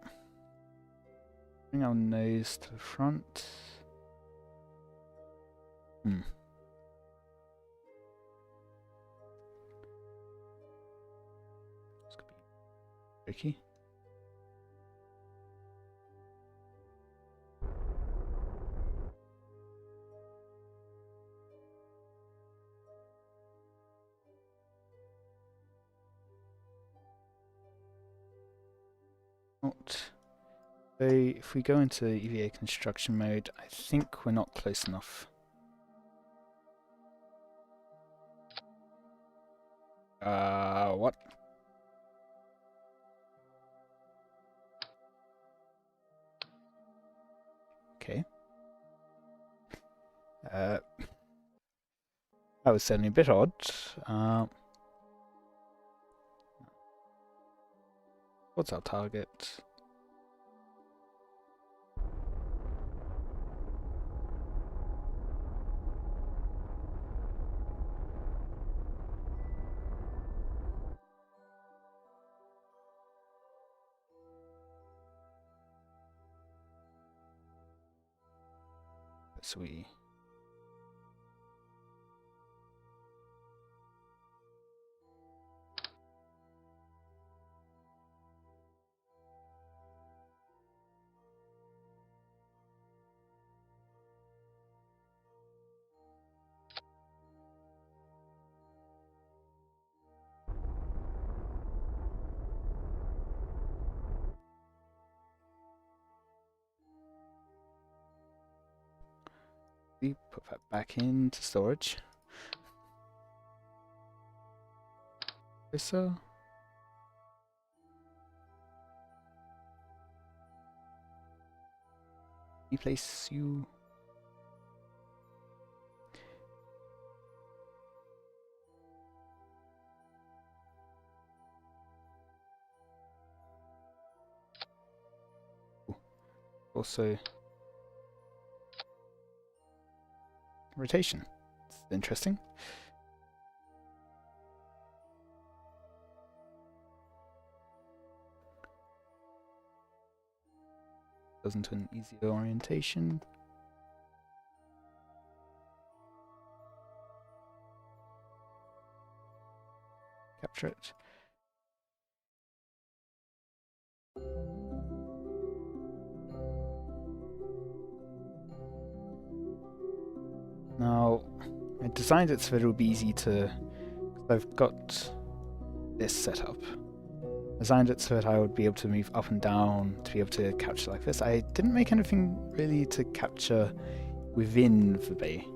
Bring our nose to the front. This could be tricky. So if we go into EVA construction mode, I think we're not close enough. What? Okay. That was certainly a bit odd. What's our target? So we put that back into storage. So replace you. Ooh. Also rotation. It's interesting. Goes into an easier orientation. Capture it. Now, I designed it so that it would be easy to... I've got this set up. Designed it so that I would be able to move up and down to be able to capture like this. I didn't make anything really to capture within the bay.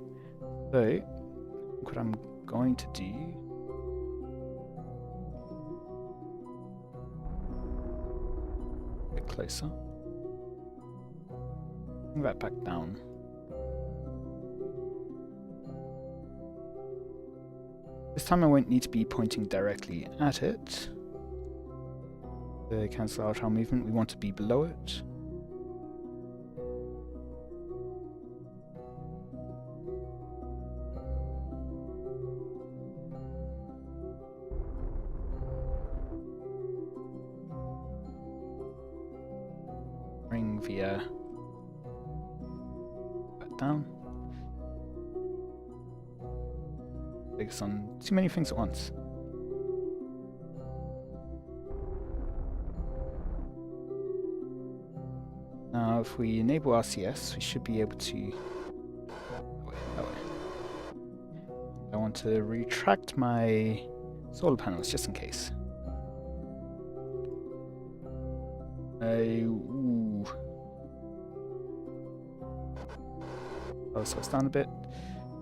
So, what I'm going to do... a bit closer. Bring that back down. This time I won't need to be pointing directly at it. To cancel out our movement, we want to be below it. the back down. Focus on too many things at once. Now, if we enable RCS, we should be able to. That way. I want to retract my solar panels just in case. Ooh. Oh, so it's down a bit.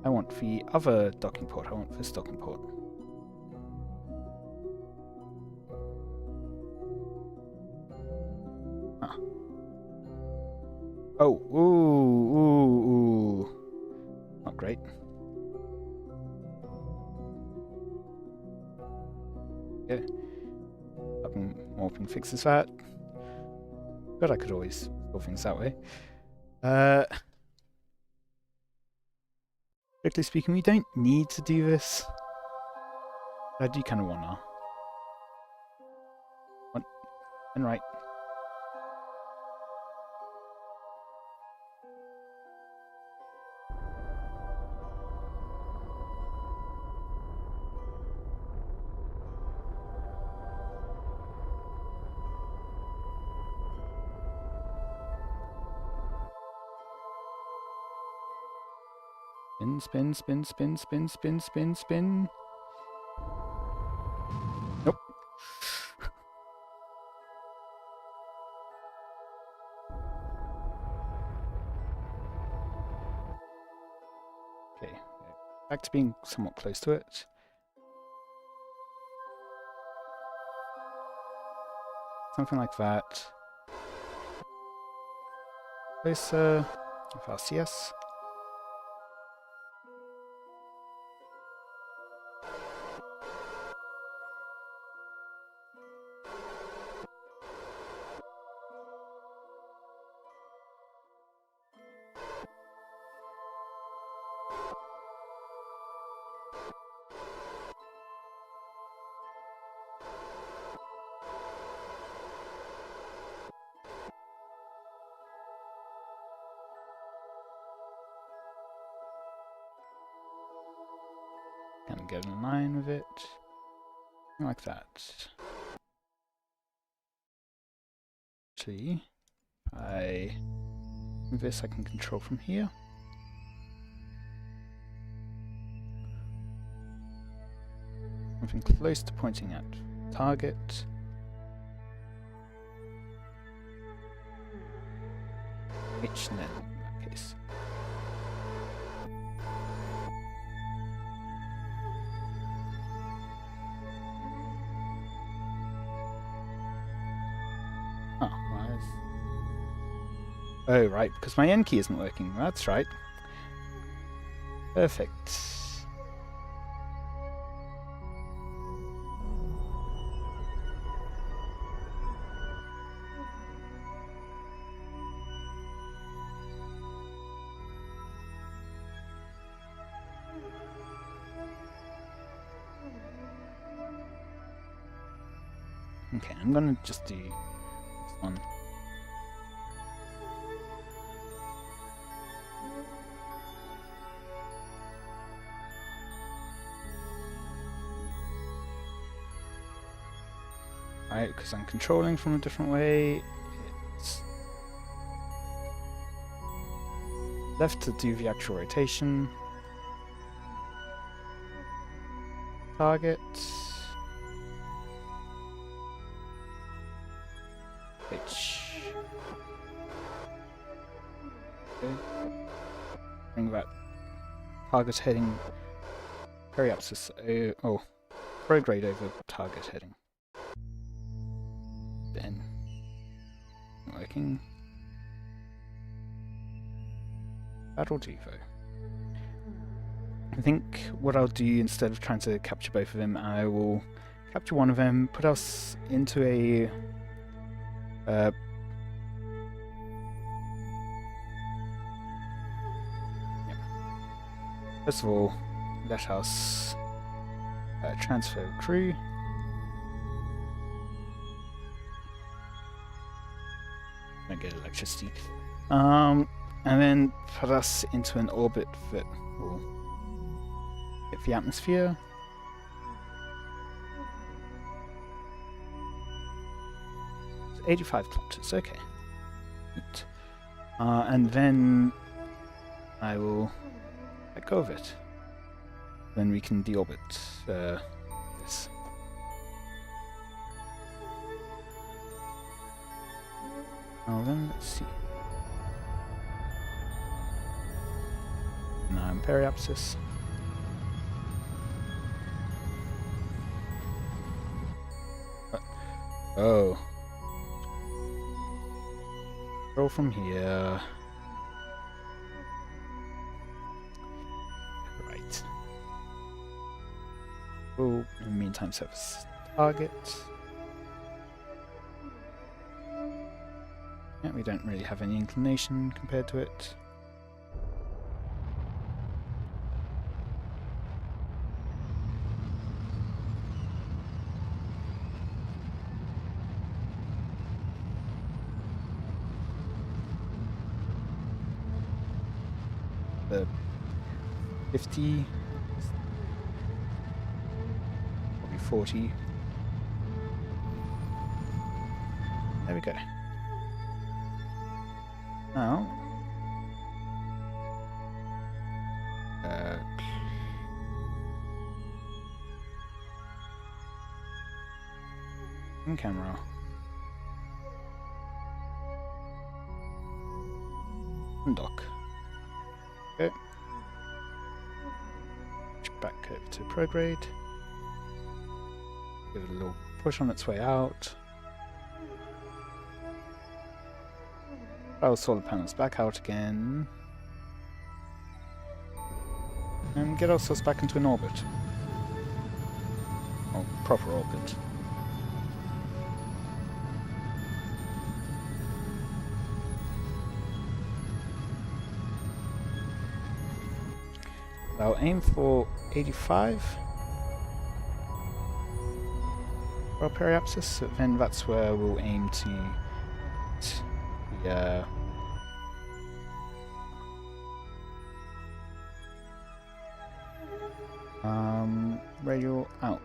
I want the other docking port. I want this docking port. Ah. Oh, ooh. Not great. Yeah. Morphing fixes that. But I could always do things that way. Strictly speaking, we don't need to do this. I do kind of wanna. What? And right. Spin. Nope. Okay. Back to being somewhat close to it. Something like that. Closer. With RCS. Kind of get in line with it. Like that. Actually, I move this I can control from here. Something close to pointing at target. H then in that case. Oh, right, because my N key isn't working. That's right. Perfect. Okay, I'm gonna just do this one. Right, because I'm controlling from a different way. It's left to do the actual rotation. Target. H. Okay. Bring that target heading very up to prograde over target heading. Then working. That'll do though. I think what I'll do instead of trying to capture both of them, I will capture one of them, put us into a First of all, let us transfer crew. get electricity. And then put us into an orbit that will hit the atmosphere. It's 85 kilometers, okay. Neat. And then I will let go of it. Then we can deorbit this. Now then, let's see. Now Periapsis. Oh. Roll from here. Right. Oh, in the meantime, service target. Yeah, we don't really have any inclination compared to it. The 50, probably 40. There we go. Now, in camera. Undock. Okay. Back over to prograde. Give it a little push on its way out. Power solar panels back out again. And get ourselves back into an orbit. Or proper orbit. I'll aim for 85 for our periapsis, then that's where we'll aim to the radial out.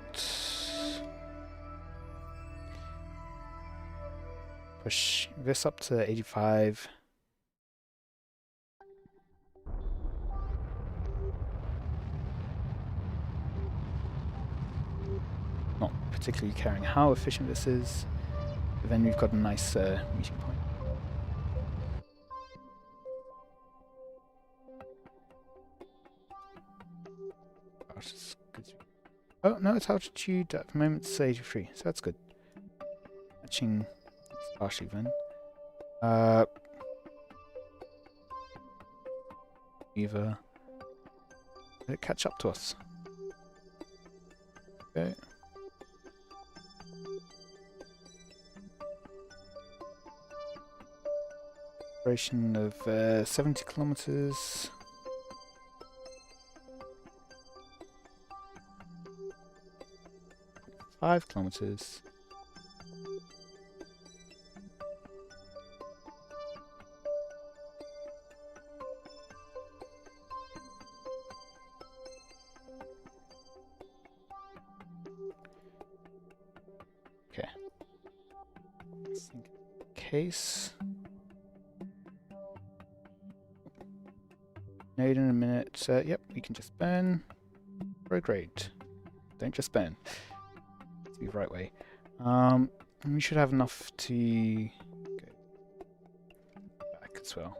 Push this up to 85. Not particularly caring how efficient this is, but then we've got a nice meeting point. Oh no, its altitude at the moment is 83, so that's good. Matching partially then. Either let it catch up to us. Okay. Duration of 70 kilometers. Five kilometers. Okay. Let's think. Case. Node in a minute. Yep, we can just burn. Prograde. Don't just burn. It's the right way. And we should have enough to go back as well.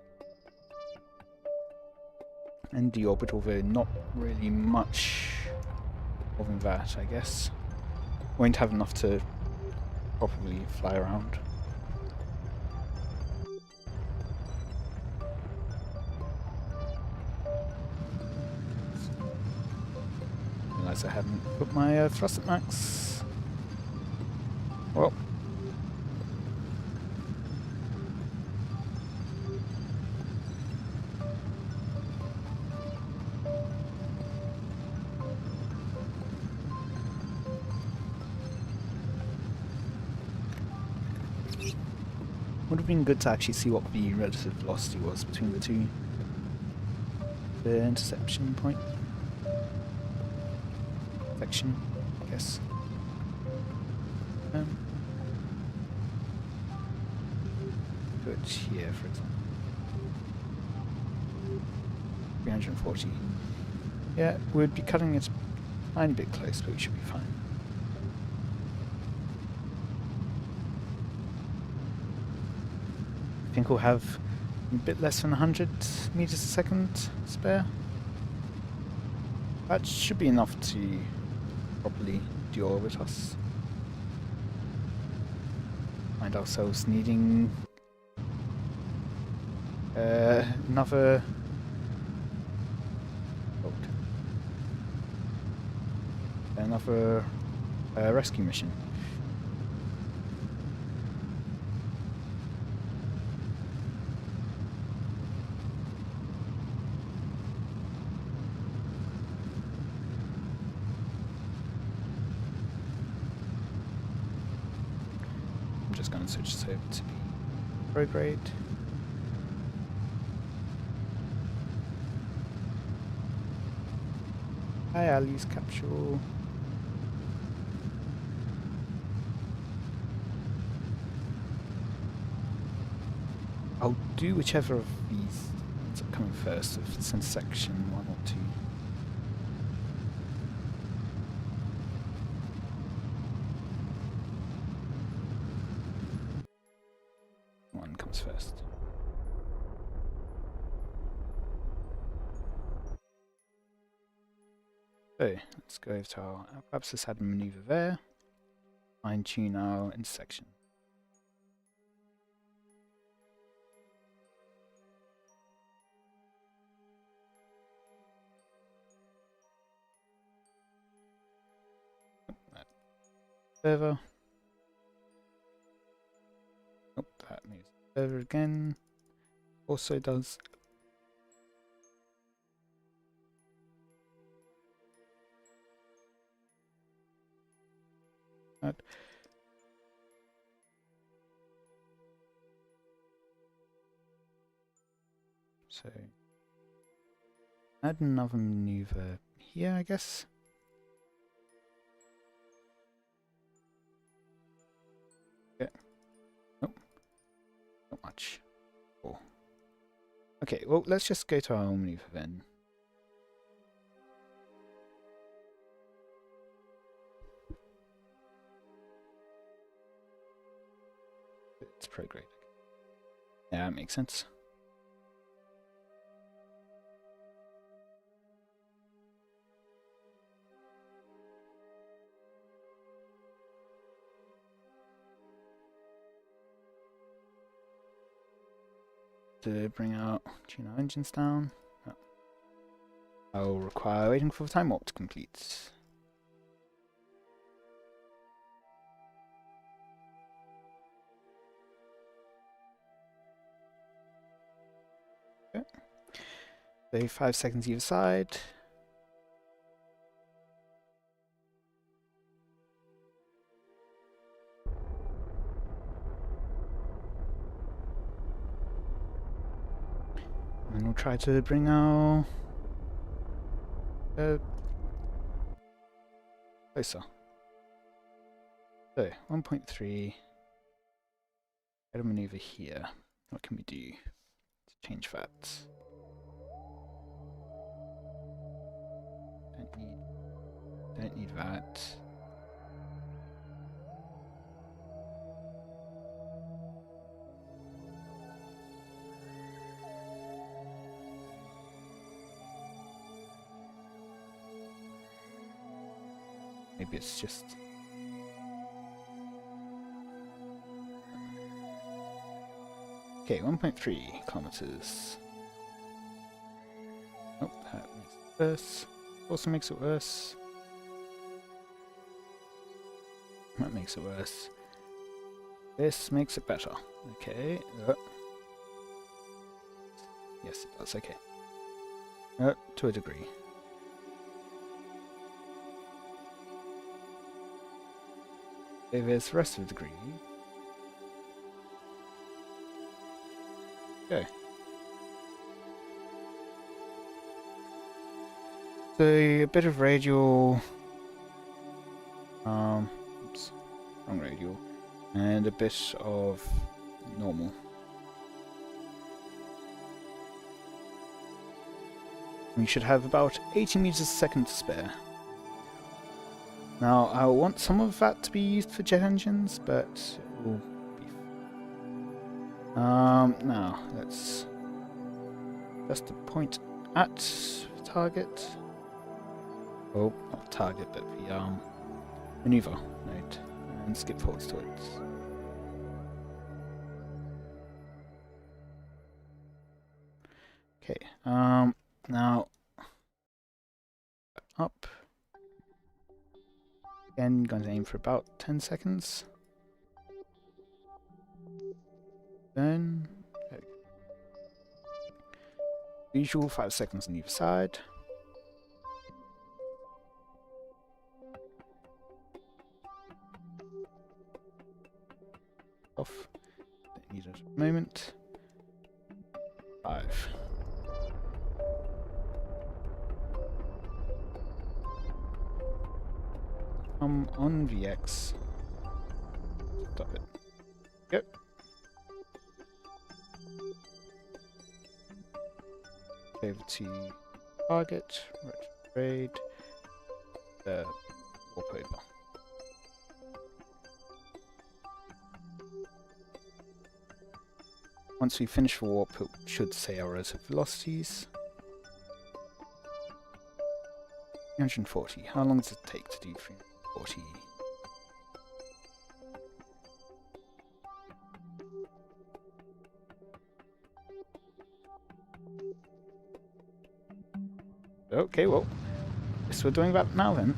And deorbit, although not really much more than that, I guess. Won't have enough to properly fly around. Realize I haven't put my thrust at max. Well. Would have been good to actually see what the relative velocity was between the two. The interception point. Section, I guess. Do it here, for example. 340. Yeah, we'd be cutting it a tiny bit close, but we should be fine. I think we'll have a bit less than 100 meters a second spare. That should be enough to properly deorbit us. Find ourselves needing another rescue mission. I'm just going to switch this over to the pro grade. Hi, Ali's capsule. I'll do whichever of these ends up coming first, if it's in section 1 or 2. One comes first. So, let's go over to our perhaps this had a maneuver there. Fine tune our intersection. Further. Oh, that moves further again. Also does. That. So add another maneuver here, I guess. Okay. Nope. Not much. Cool. Okay, well, let's just go to our own maneuver then. It's pro grade. Yeah, that makes sense. To bring out, tune our engines down. Oh. I'll require waiting for the time warp to complete. Okay. So 5 seconds either side. And we'll try to bring our closer. So 1.3. Get a maneuver here. What can we do to change that? Don't need that. Maybe it's just... Okay, 1.3 kilometers. Oh, that makes it worse. Also makes it worse. That makes it worse. This makes it better. Okay. Yes, it does. Okay. To a degree. Okay, there's the rest of the degree. Okay. So a bit of radial, oops, wrong radial, and a bit of normal. We should have about 80 meters a second to spare. Now, I want some of that to be used for jet engines, but it will be. Now let's just the point at target. Oh, not target, but the maneuver node, and skip forwards to it. Okay. Now up. Again, going to aim for about 10 seconds. Then usual 5 seconds on either side. Off. Don't need it at the moment. 5. Come on VX. Stop it. Yep. Over to target. Retrograde. Warp over. Once we finish the warp, it should say our relative velocities. 340. How long does it take to do 340? Okay, well, guess we're doing that now then.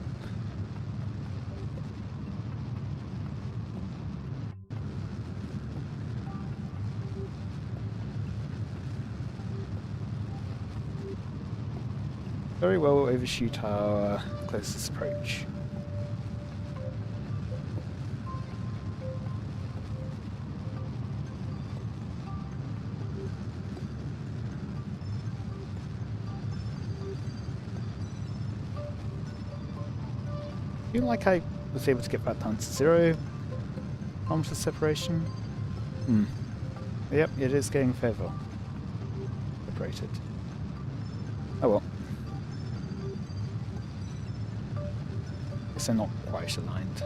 Very well, we'll overshoot our closest approach. I feel like I was able to get that down to 0 kilometer separation. Yep, it is getting further separated. Oh well. Guess they're not quite aligned.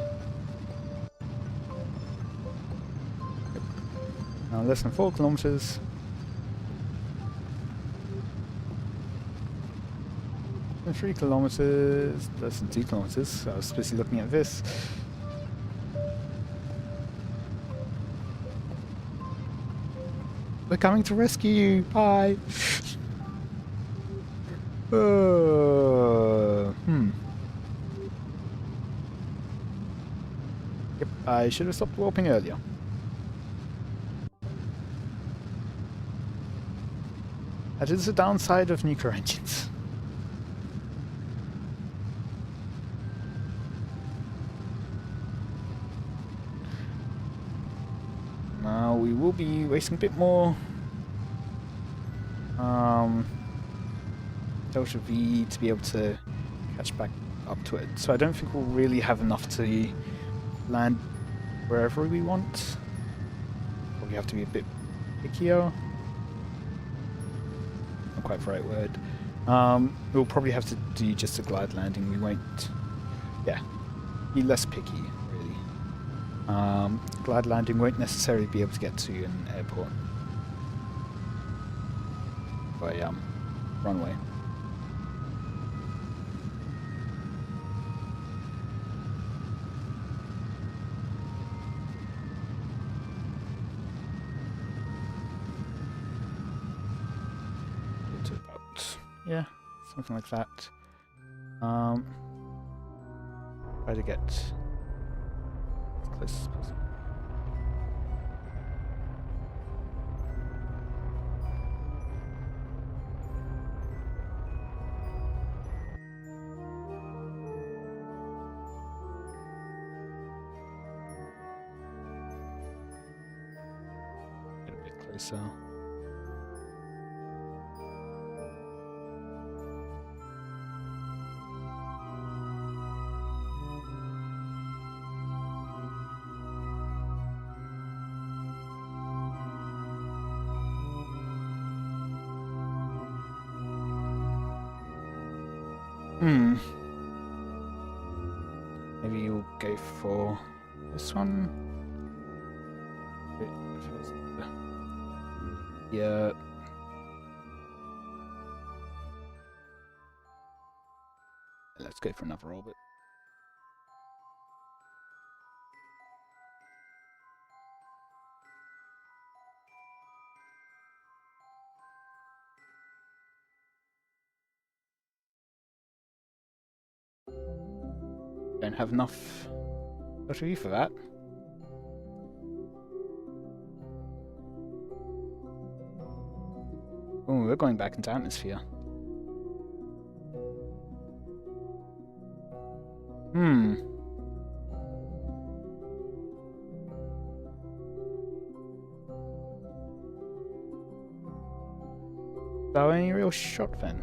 Yep. Now less than 4 kilometers. And 3 kilometers, less than 2 kilometers. I was supposed to be looking at this. We're coming to rescue you. Bye. Yep, I should have stopped warping earlier. That is the downside of nuclear engines. Now we will be wasting a bit more Delta V to be able to catch back up to it. So I don't think we'll really have enough to land wherever we want. Probably have to be a bit pickier. Not quite the right word. We'll probably have to do just a glide landing. We won't, yeah, be less picky, really. Glide landing won't necessarily be able to get to an airport by runway. Get to about, yeah, something like that. Try to get as close as possible. Get a bit closer. Maybe you'll go for this one. Yeah. Let's go for another orbit. Don't have enough battery for that. Oh, we're going back into atmosphere. Is that any real shot then?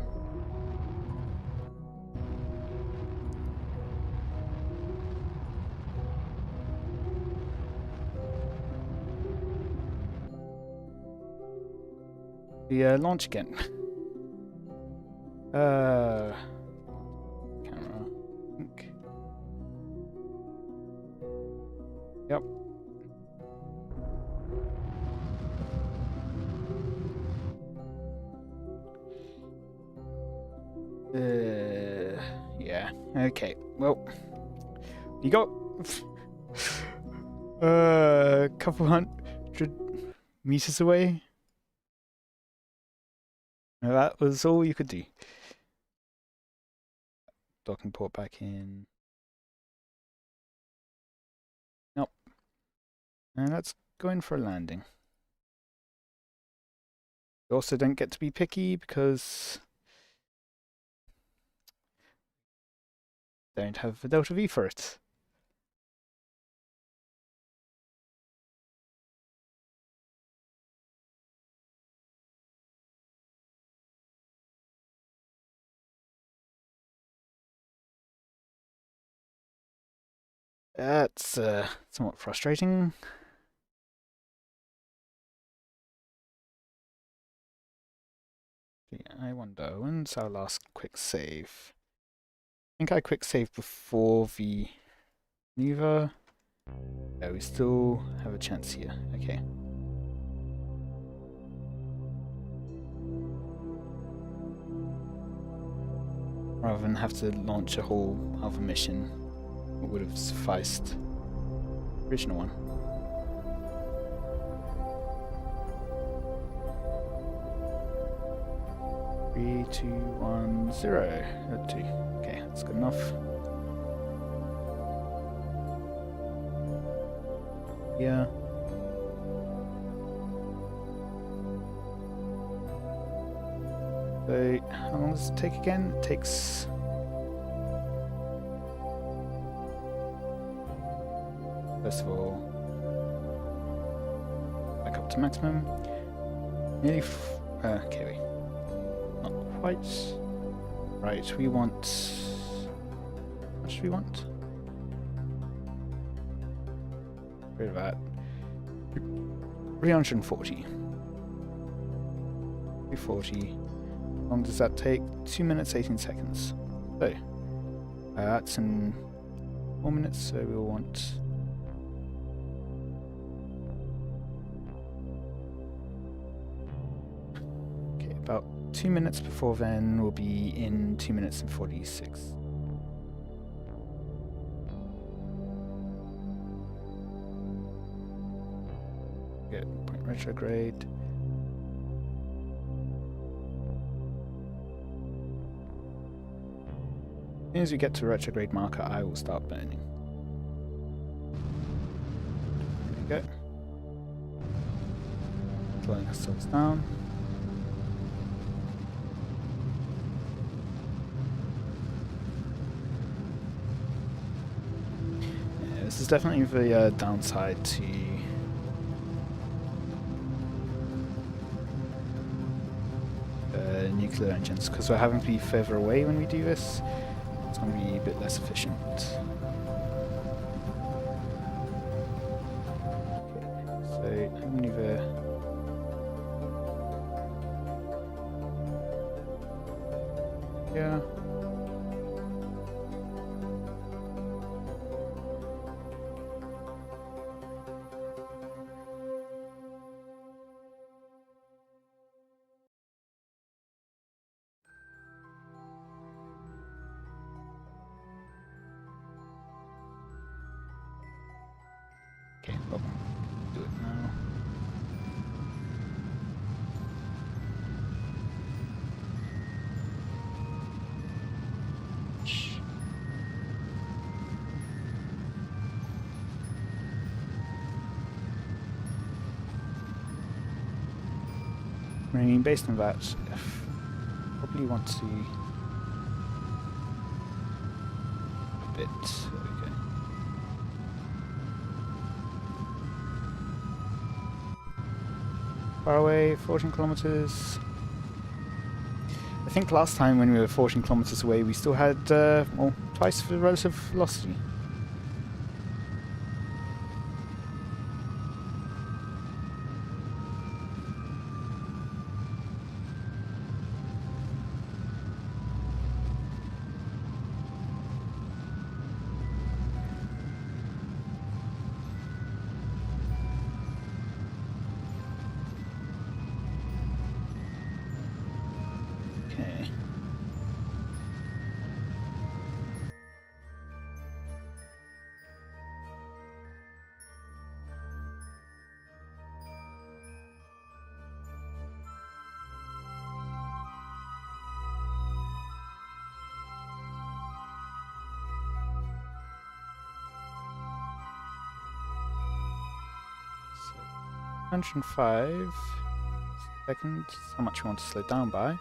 The launch again. Camera. I think. Yep. Yeah. Okay. Well, you got a couple hundred meters away. That was all you could do. Docking port back in. Nope. And let's go in for a landing. You also don't get to be picky because don't have a Delta V for it. That's somewhat frustrating. I wonder, when's our last quick save? I think I quick saved before the maneuver. Yeah, we still have a chance here. Okay. Rather than have to launch a whole other mission, it would have sufficed the original one. Three, 2, 1, 0. 2. Okay, that's good enough. Yeah. So, how long does it take again? It takes... First of all, back up to maximum. Nearly... okay, wait. Not quite. Right, we want... What should we want? Rid of that. 340. 340. How long does that take? 2 minutes, 18 seconds. So, that's in 4 minutes, so we'll want... Okay, about 2 minutes before then, we'll be in 2 minutes and 46. Get point retrograde. As soon as we get to retrograde marker, I will start burning. There we go. Slowing ourselves down. Yeah, this is definitely the downside to nuclear engines, because we're having to be further away when we do this. It's going to be a bit less efficient. Okay, so maneuver. Yeah. Okay, well, do it now. I mean, based on that, probably want to a bit. Okay. Far away, 14 kilometers. I think last time when we were 14 kilometers away, we still had well, twice the relative velocity. Okay. So 105 seconds. How much you want to slow down by?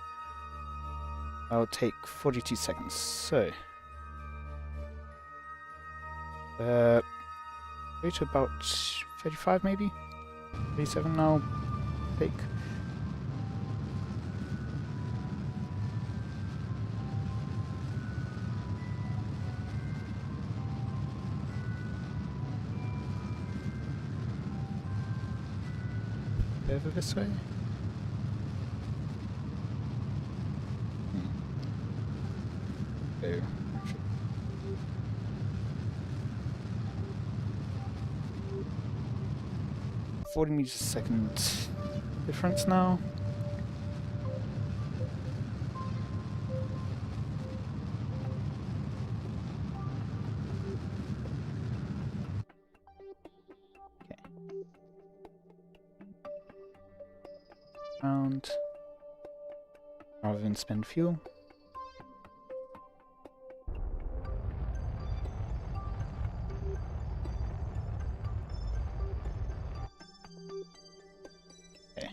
I'll take 42 seconds. So, go to about 35 maybe? 37 I'll take. Over this way? Oh, 40 meters a second difference now. Round rather than spend fuel. Okay.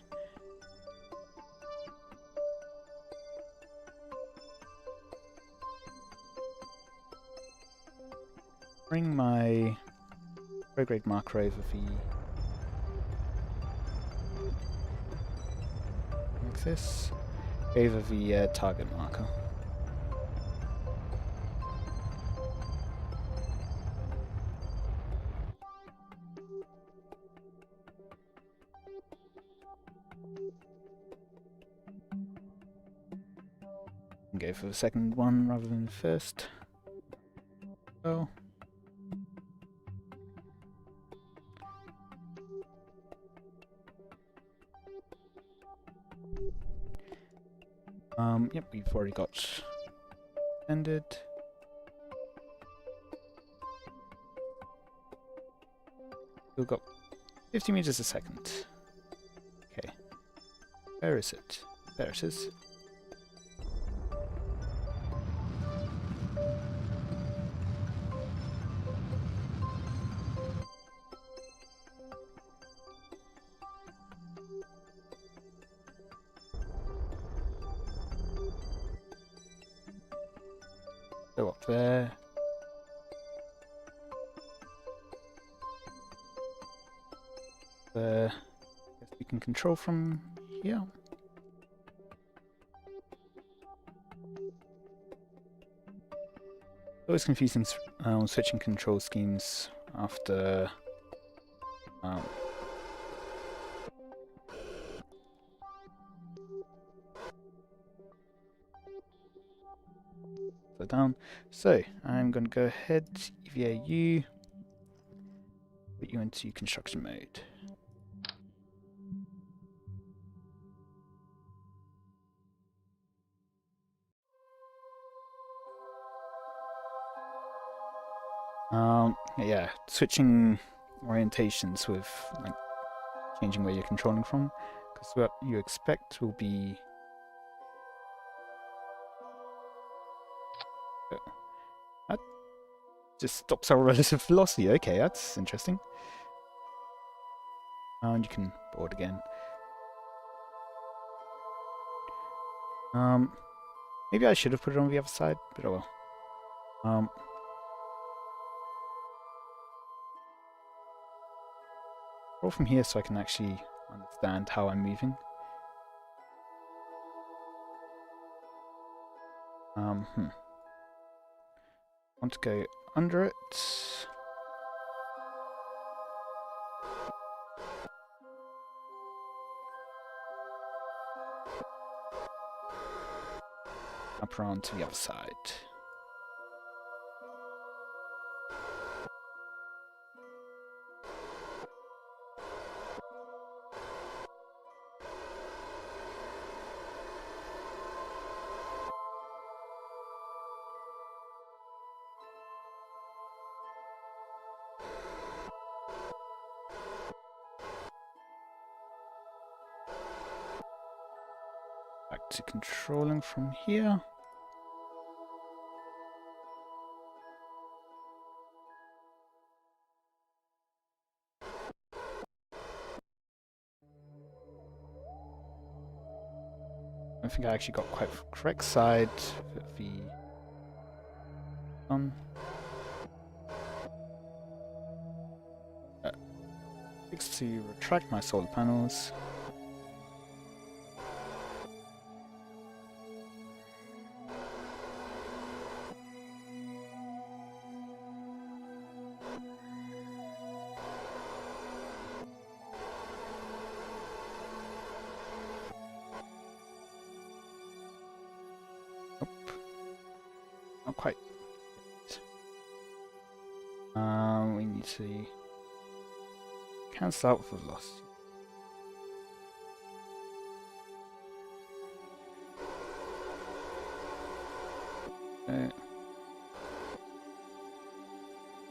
Bring my prograde marker over the like this, over the target marker. And go for the second one rather than the first. Oh. Yep, we've already got ended. We've got 50 meters a second. Okay. Where is it? There it is. Go up there. There. Guess we can control from here. Always confusing switching control schemes after slow down. So I'm going to go ahead, EVA-U, put you into construction mode. Yeah, switching orientations with like changing where you're controlling from, because what you expect will be that just stops our relative velocity. Okay, that's interesting. And you can board again. Maybe I should have put it on the other side, but oh well. Roll from here so I can actually understand how I'm moving. Want to go under it. Up around to the other side. Back to controlling from here. I think I actually got quite the correct side for the sun. Fix to retract my solar panels. Not quite. We need to cancel out the velocity.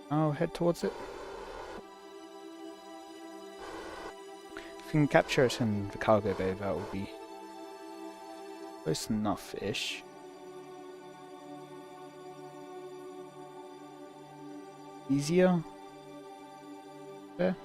I'll head towards it. If we can capture it in the cargo bay, that will be close enough-ish. Easier there.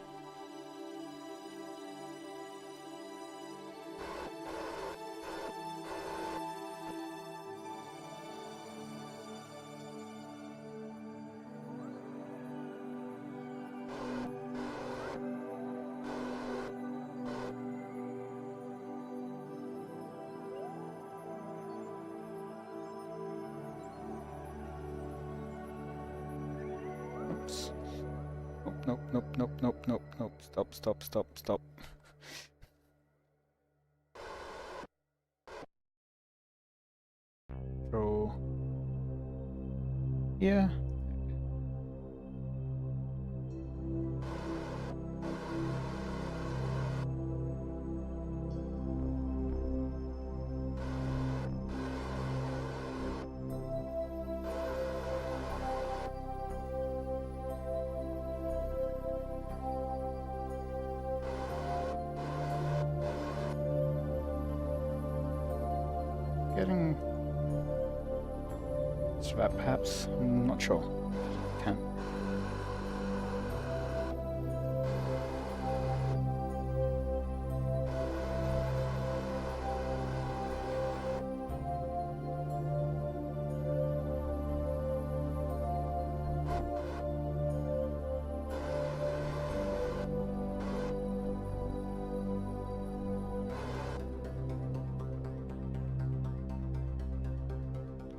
Nope. Stop. Throw. Yeah. Getting to that perhaps? I'm not sure. Can.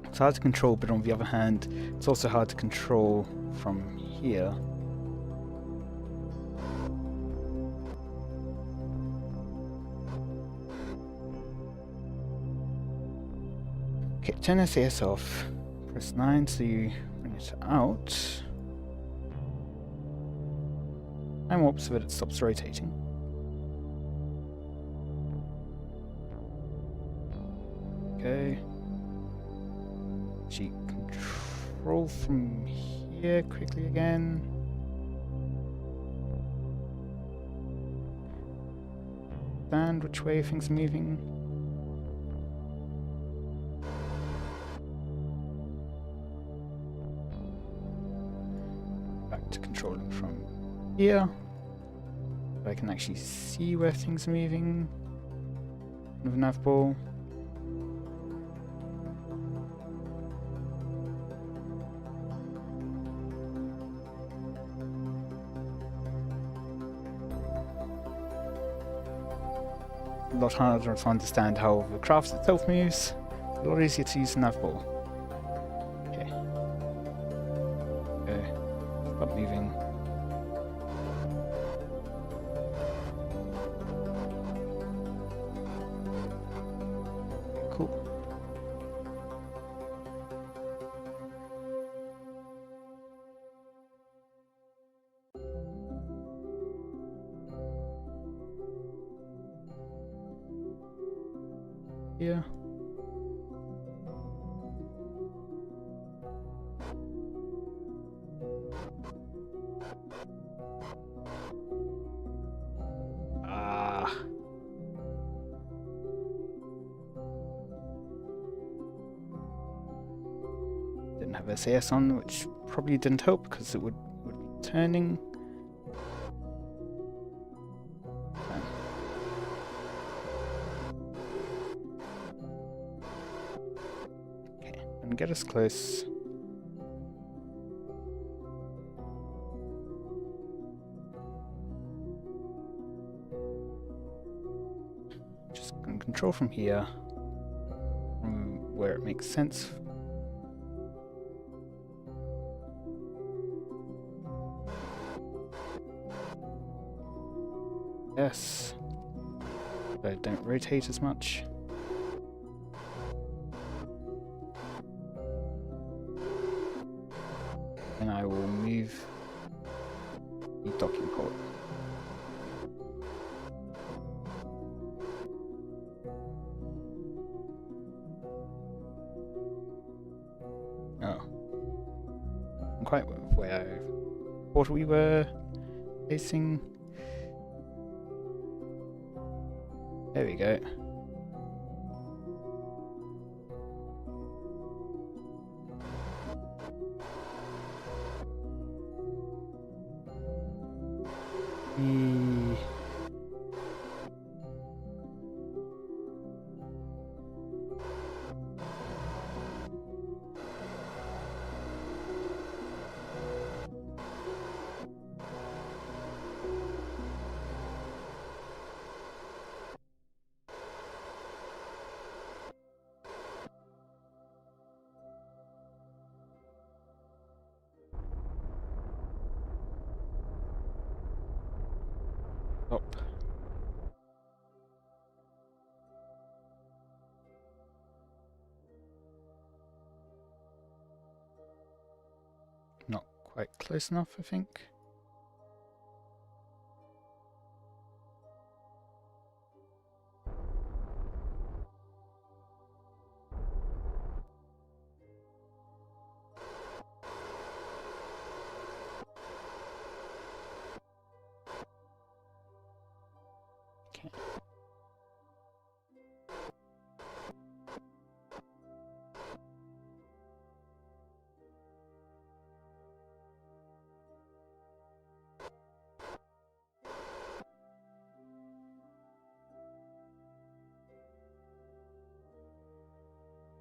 It's hard to control, but on the other hand, it's also hard to control from here. Okay, turn SAS off. Press 9 so you bring it out. Time warp so that it stops rotating. Okay. Actually, control from here quickly again. understand which way things are moving. Back to controlling from here. So I can actually see where things are moving with a nav ball. A lot harder to understand how the craft itself moves. A lot easier to use a nav ball. Okay. Stop moving. Cool. Yeah. Didn't have SAS on, which probably didn't help because it would be turning. Okay, and get us close. Just gonna control from here, from where it makes sense. Yes. But don't rotate as much. And I will move the docking port. Oh. I'm quite where I thought we were facing. There we go. Up. Not quite close enough, I think. Okay.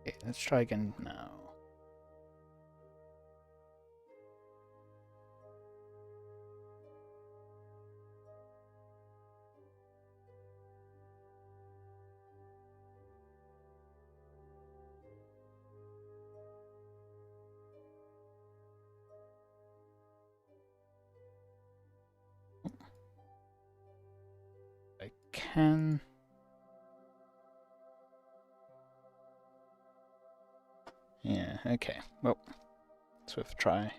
Okay, let's try again now. I can. Yeah, okay. Well, it's worth a try.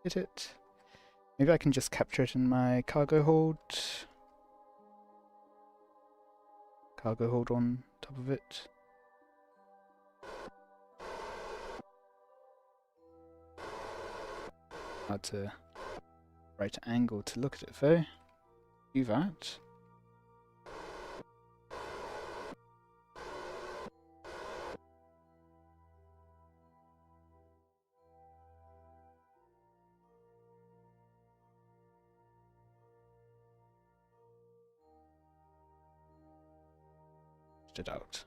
hit it. Maybe I can just capture it in my cargo hold. Cargo hold on top of it. That's a right angle to look at it though. Do that. It out.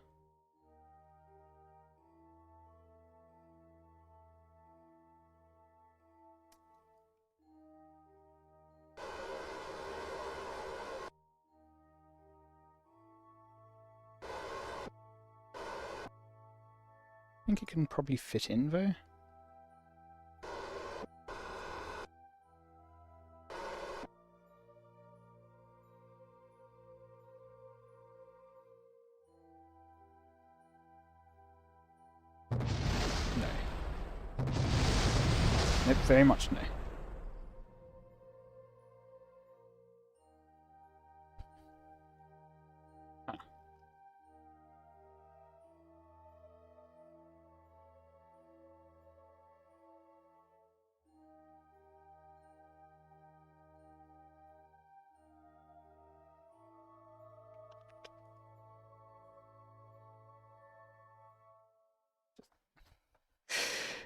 I think it can probably fit in though. No. Nope, very much no. Ah.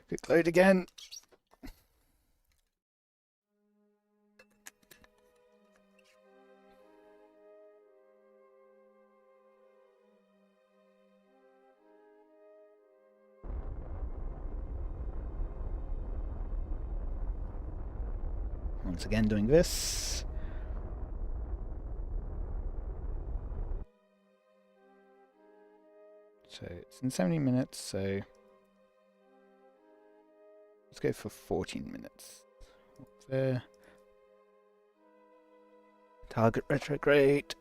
Quick load again. Once again doing this. So it's in 70 minutes, so let's go for 14 minutes. Up there. Target retrograde.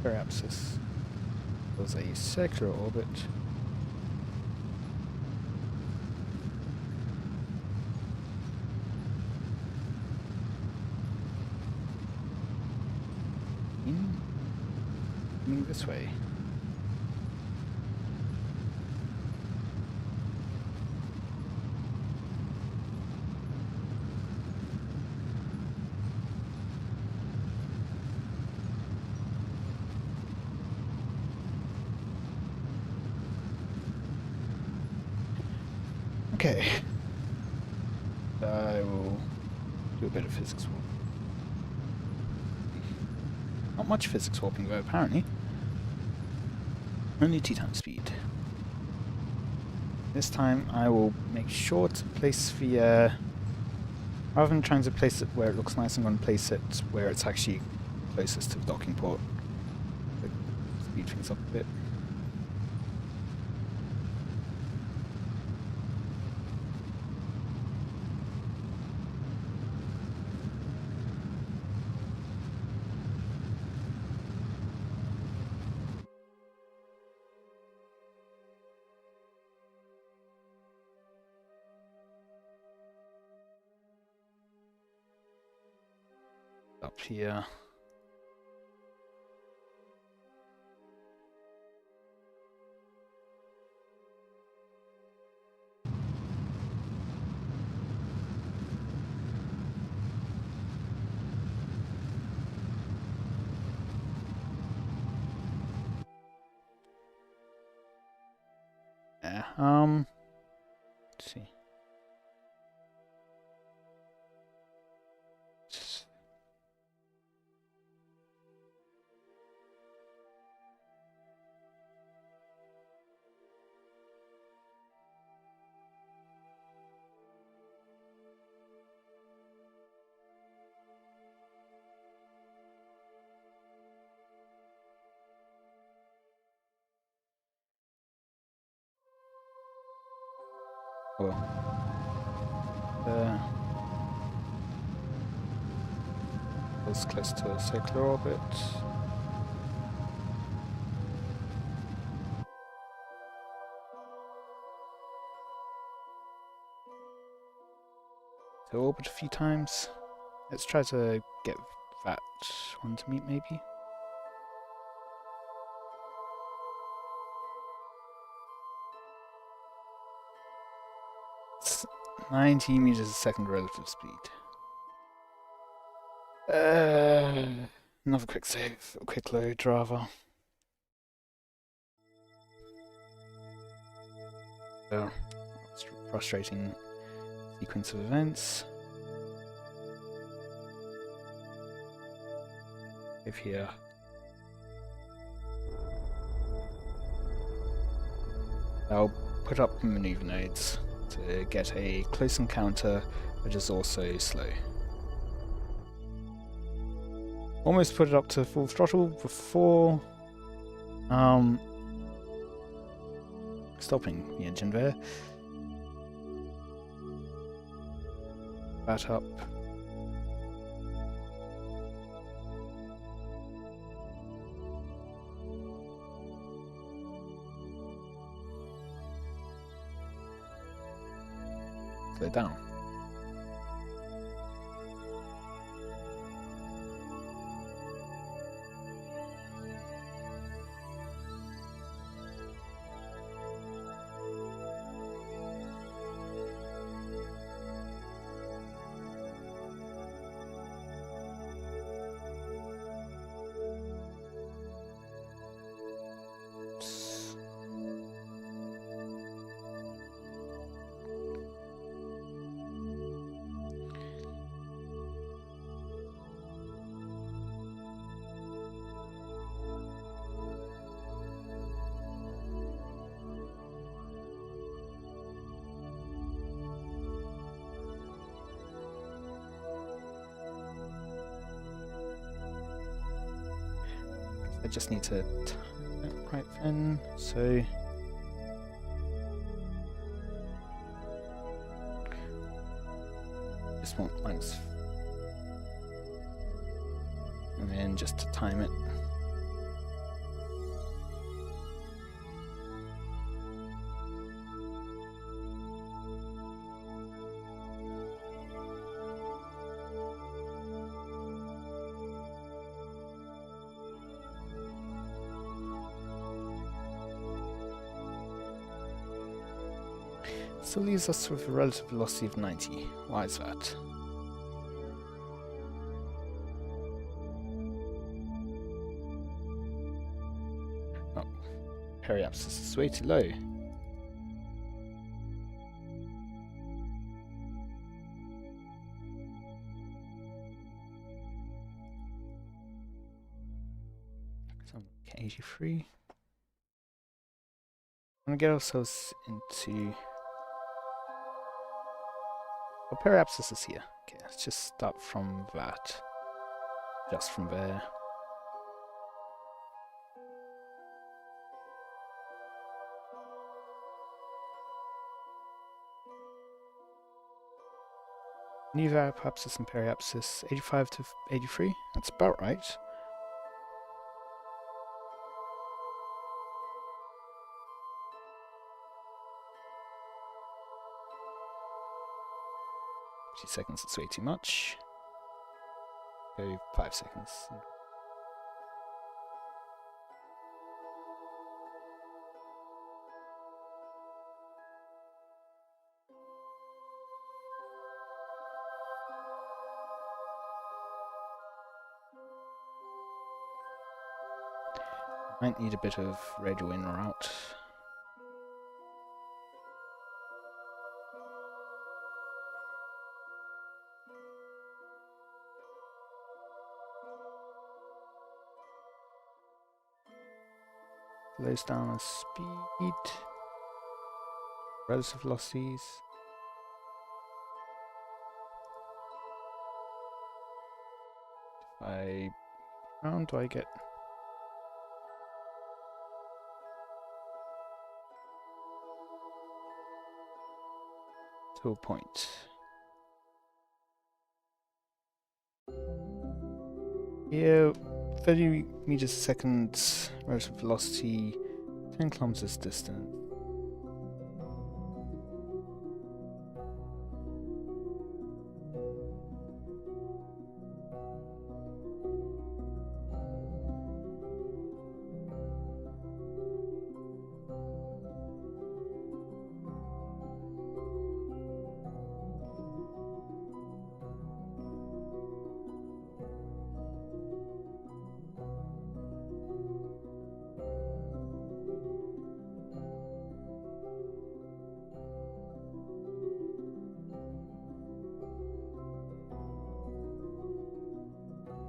Perhaps this was a circular orbit. Coming this way. Okay. I will do a bit of physics warp. Not much physics warping though, apparently. Only 2 times speed. This time I will make sure to place the... rather than trying to place it where it looks nice, I'm going to place it where it's actually closest to the docking port. So speed things up a bit. Up here. Yeah, let's see. well, was close to a circular orbit. To orbit a few times. Let's try to get that one to meet, maybe. It's 90 meters a second relative speed. Another quick save, a quick load rather. So, it's a frustrating sequence of events. If here. I'll put up maneuver nodes to get a close encounter, which is also slow. Almost put it up to full throttle before stopping the engine there. That up. Slow down. I just need to time it right then, so just want minus, and then just to time it. Still leaves us with a relative velocity of 90. Why is that? Oh, periapsis is way too low. So K83. I'm gonna get ourselves into. Well, periapsis is here. Okay, let's just start from that. Just from there. New periapsis and periapsis, 85 to 83. That's about right. Seconds, it's way too much. Go 5 seconds. Might need a bit of radio in or out. Slows down the speed, relative velocities. If I round, do I get? to a point. Here, 30 meters a second, relative velocity, 10 kilometers distant.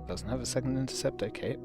Doesn't have a second intercept, okay.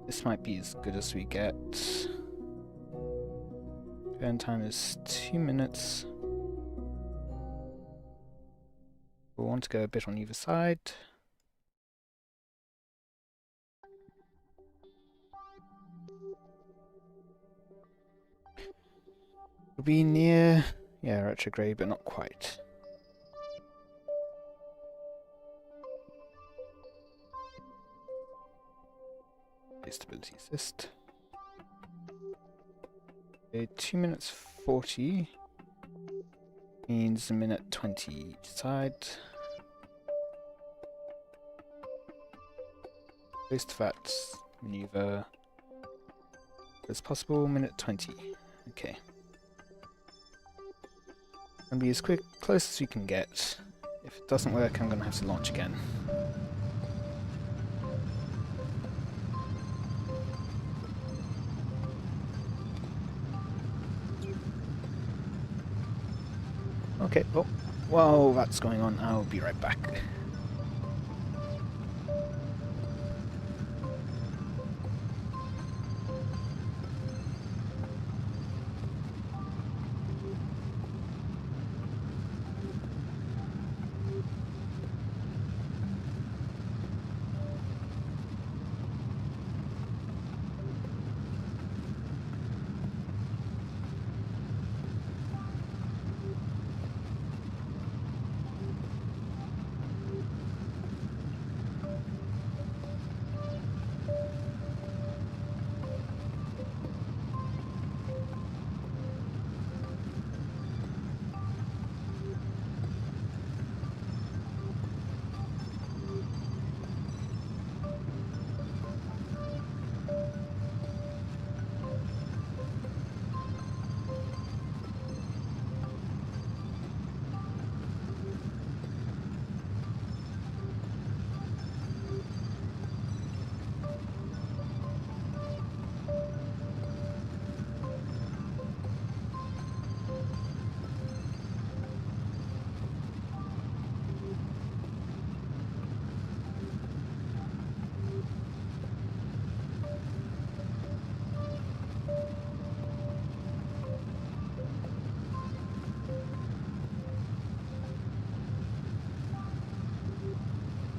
This might be as good as we get. Burn time is 2 minutes. We'll want to go a bit on either side. We'll be near, yeah, retrograde, but not quite. Stability assist. Okay, 2 minutes 40 means a minute 20 each side. Post that maneuver as possible, minute 20. Okay. And be as close as we can get. If it doesn't work, I'm going to have to launch again. Okay, well, while that's going on, I'll be right back.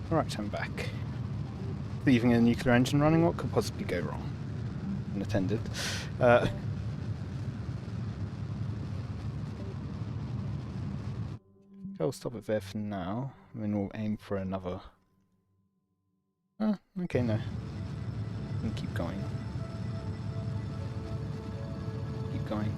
Alright, I'm back. Leaving a nuclear engine running, what could possibly go wrong? Unattended. I'll stop it there for now, and then we'll aim for another. Okay, no. We can keep going. going.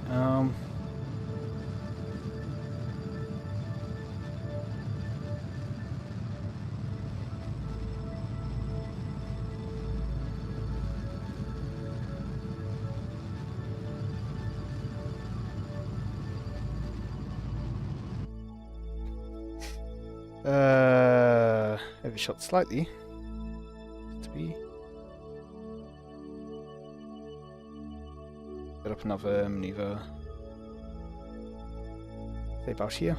Overshot slightly. To be. Set up another maneuver. Say about here.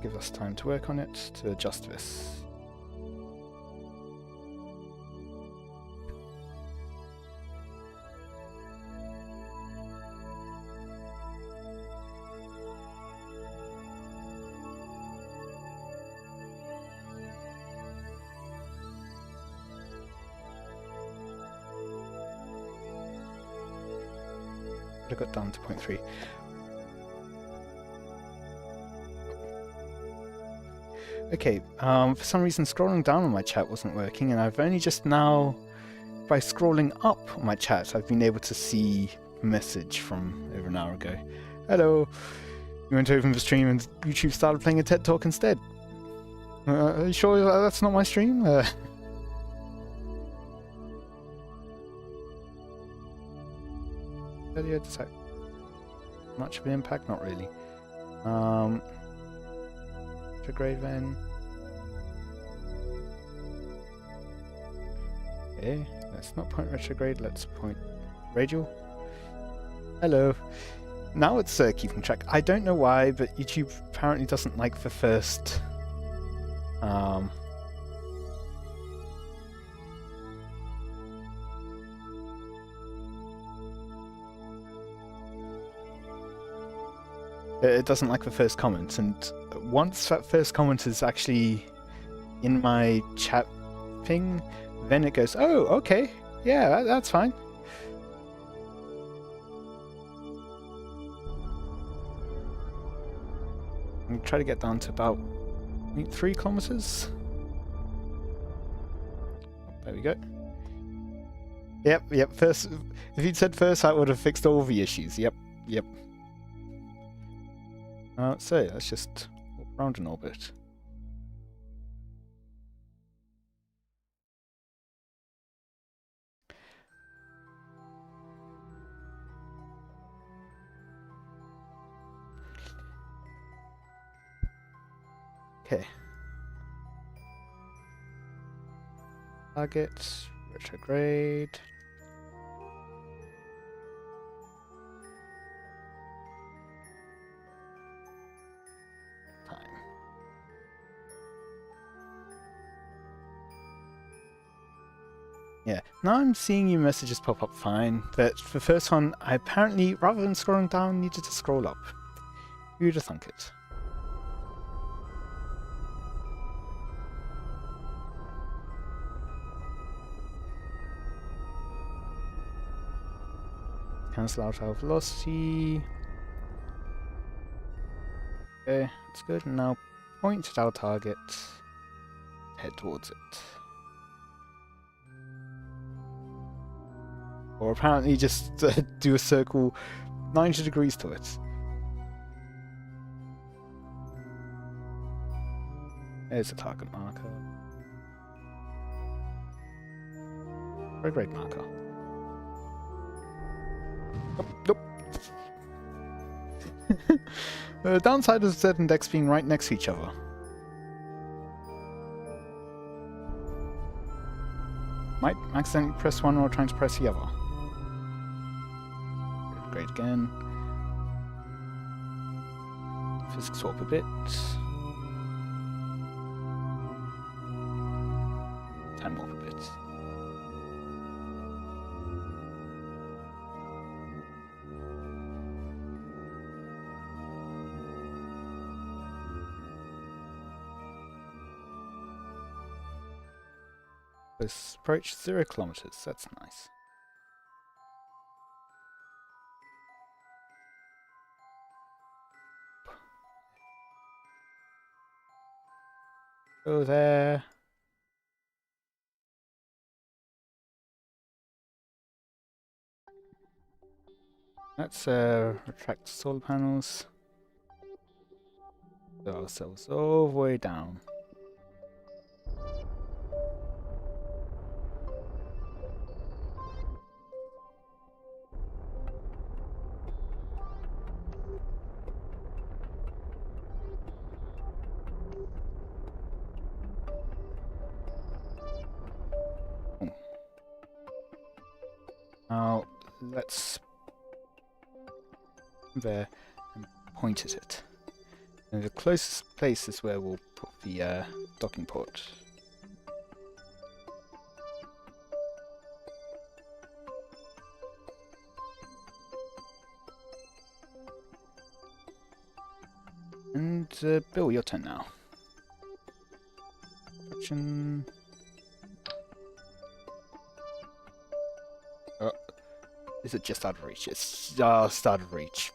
Give us time to work on it to adjust this. I got down to 0.3. Okay, for some reason scrolling down on my chat wasn't working, and I've only just now, by scrolling up on my chat, I've been able to see a message from over an hour ago. Hello! You went to open the stream and YouTube started playing a TED Talk instead. Are you sure that's not my stream? Yeah, does that much of an impact? Not really. Retrograde then. Okay, let's not point retrograde, let's point radial. Hello. Now it's keeping track. I don't know why, but YouTube apparently doesn't like the first it doesn't like the first comment, and once that first comment is actually in my chat ping, then it goes, oh, okay, yeah, that's fine. I'm gonna try to get down to about 3 kilometers. There we go. Yep, first, if you'd said first, that would have fixed all the issues. Yep. So let's just walk around in orbit. Okay. Target, retrograde. Yeah, now I'm seeing your messages pop up fine, but the first one, I apparently, rather than scrolling down, needed to scroll up. Who'd have thunk it? Cancel out our velocity. Okay, that's good. Now point at our target. Head towards it. Or apparently just do a circle 90 degrees to it. There's a target marker. Very great marker. Nope. The downside of Z and X being right next to each other. Might accidentally press one while trying to press the other. Great again. Physics swap a bit. Time warp a bit. Let's approach 0 kilometers. That's nice. Go there. Let's retract solar panels. Put ourselves all the way down. Now let's there and point at it. And the closest place is where we'll put the docking port. And Bill, your turn now. Action. Oh, is it just out of reach? It's just out of reach.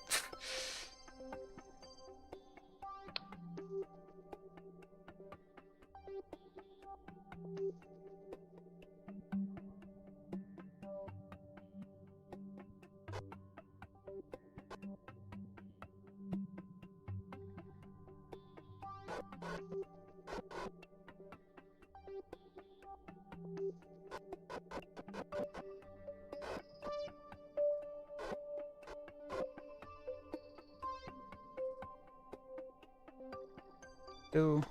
Bill.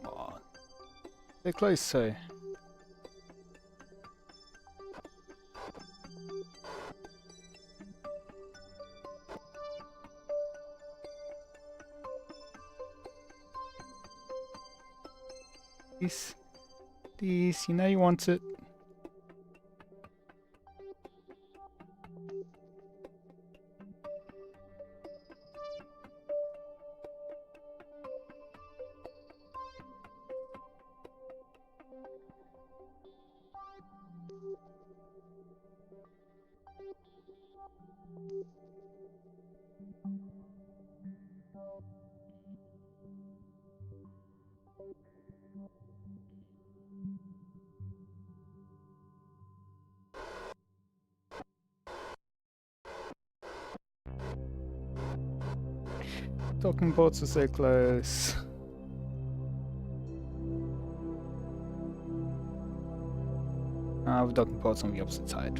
Come on. They're close, so. Please, you know you want it. Docking ports are so close. The docking port's on the opposite side.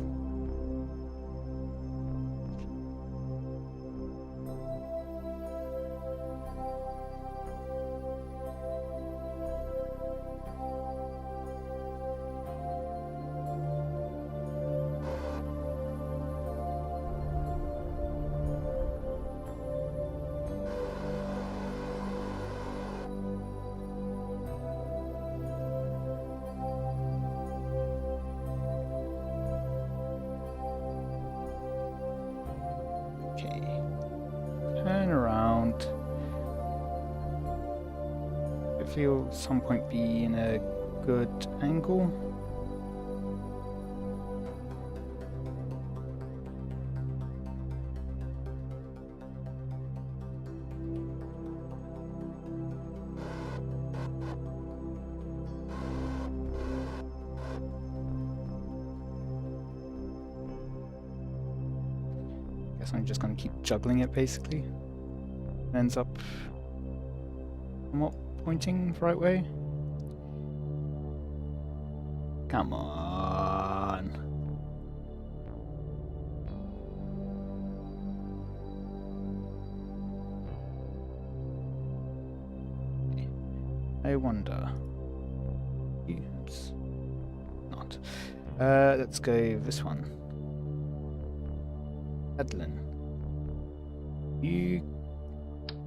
Okay. Turn around. Hopefully you'll at some point be in a good angle. Guess I'm just gonna keep juggling it basically. Ends up somewhat pointing the right way. Come on. I wonder. Oops. Not. Let's go this one. Adlin. You.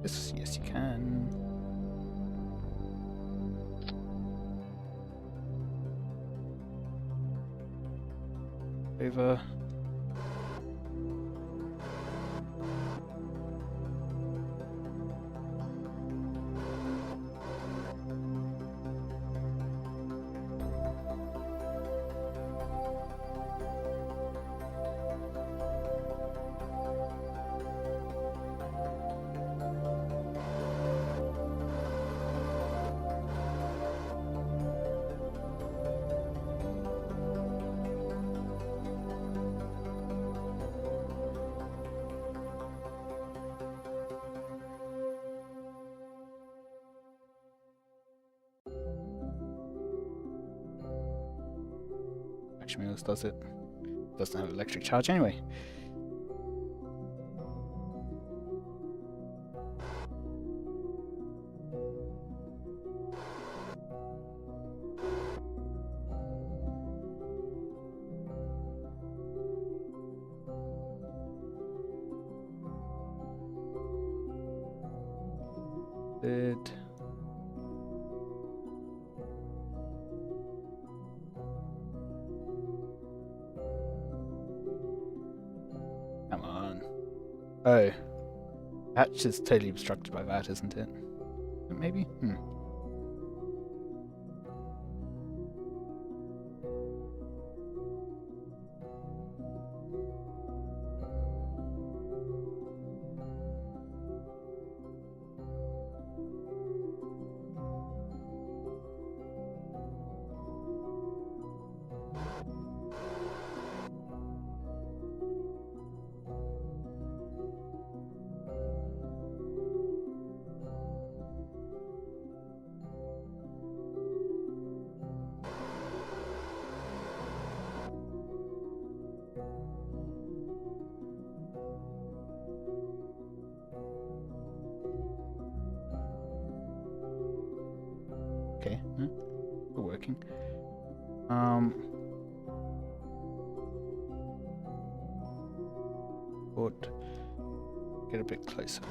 Yes, you can. Over. Action wheels does it. Doesn't have electric charge anyway. Good. Come on. Oh. Hatch is totally obstructed by that, isn't it? Maybe? Okay, we're working. Would get a bit closer.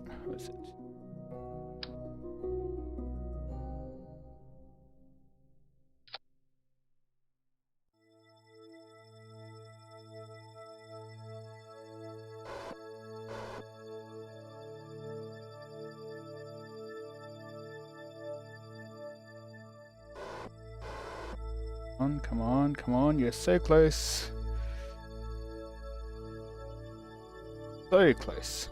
How is it? Come on, come on, you're so close. So close.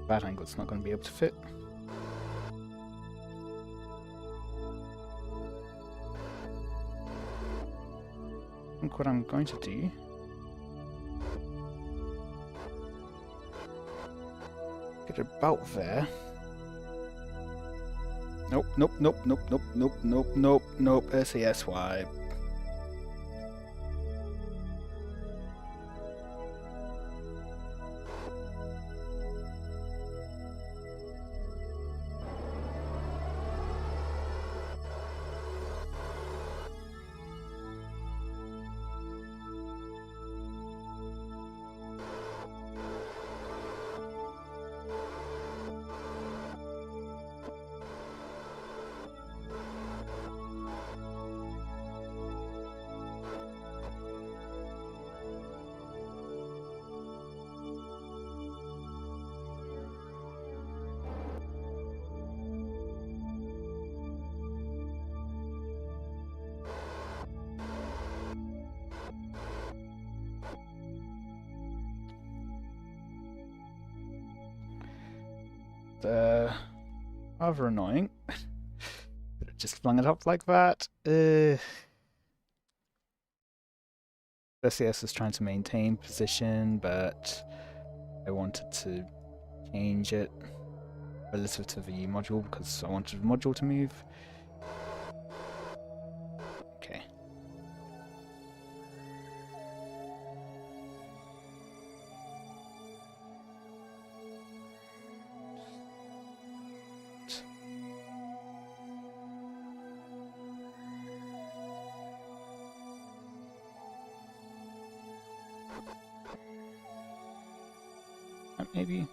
That angle's not going to be able to fit. I think what I'm going to do get about there. Nope, nope, nope, nope, nope, nope, nope, nope, nope, SASY. Rather annoying. Just flung it up like that. SCS is trying to maintain position, but I wanted to change it. relative to the module because I wanted the module to move. Okay. Maybe.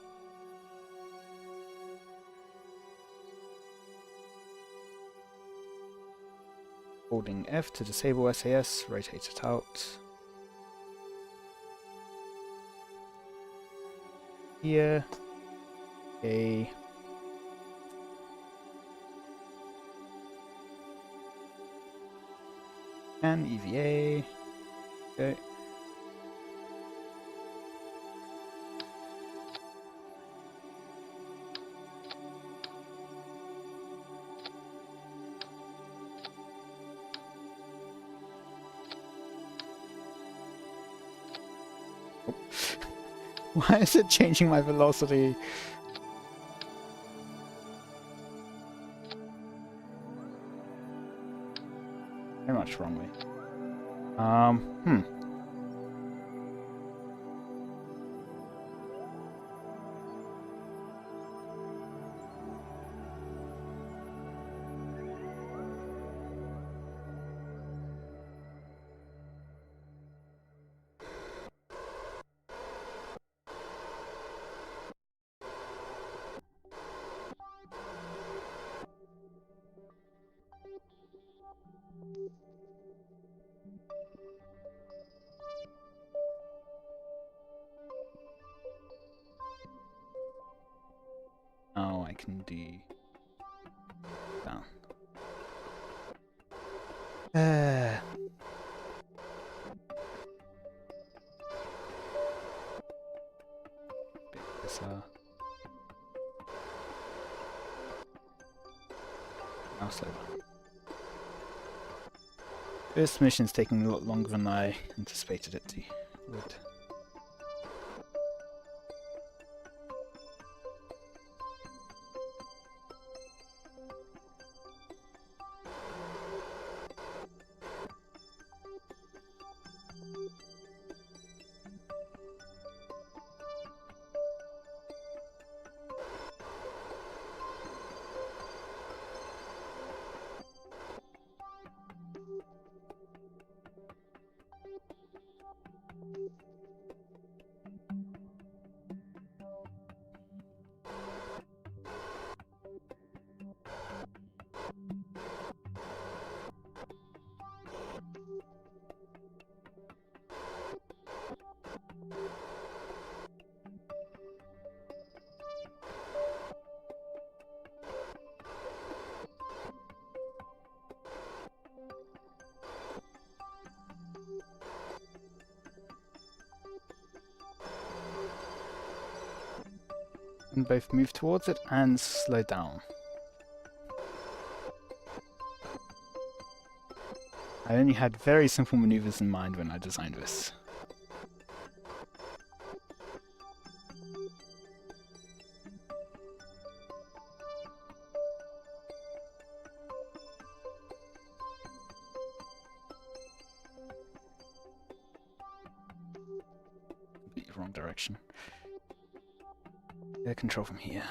Holding F to disable SAS, rotate it out. Here. A. And EVA. Okay. Why is it changing my velocity? Very much wrongly. Now I can do down. This, now slow down. This mission's taking a lot longer than I anticipated it to would. And both move towards it and slow down. I only had very simple maneuvers in mind when I designed this. Completely wrong direction. Air control from here.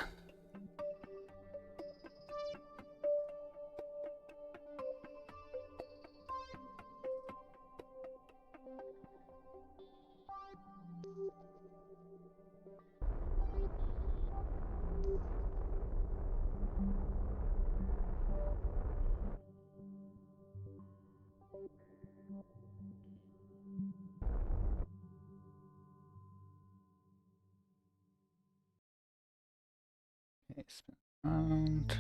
Okay, spin around.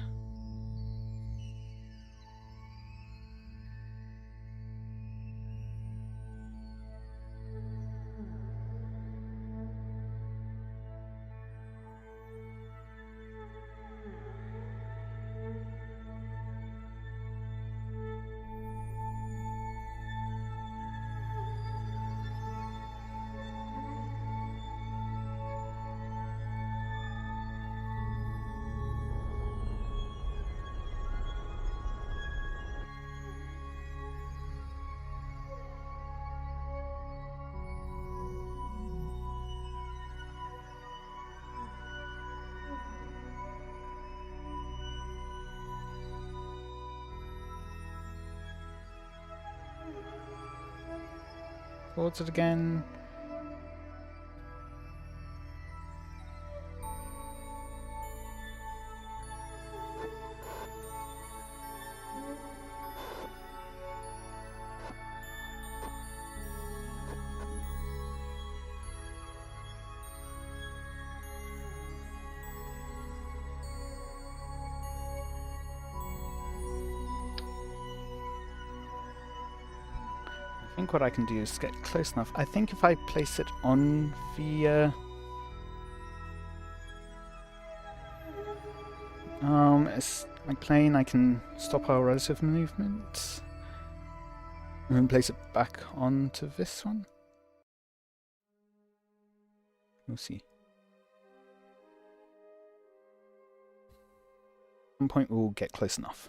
towards it again. I think what I can do is get close enough. I think if I place it on the my plane, I can stop our relative movement and then place it back onto this one. We'll see. At some point we'll get close enough.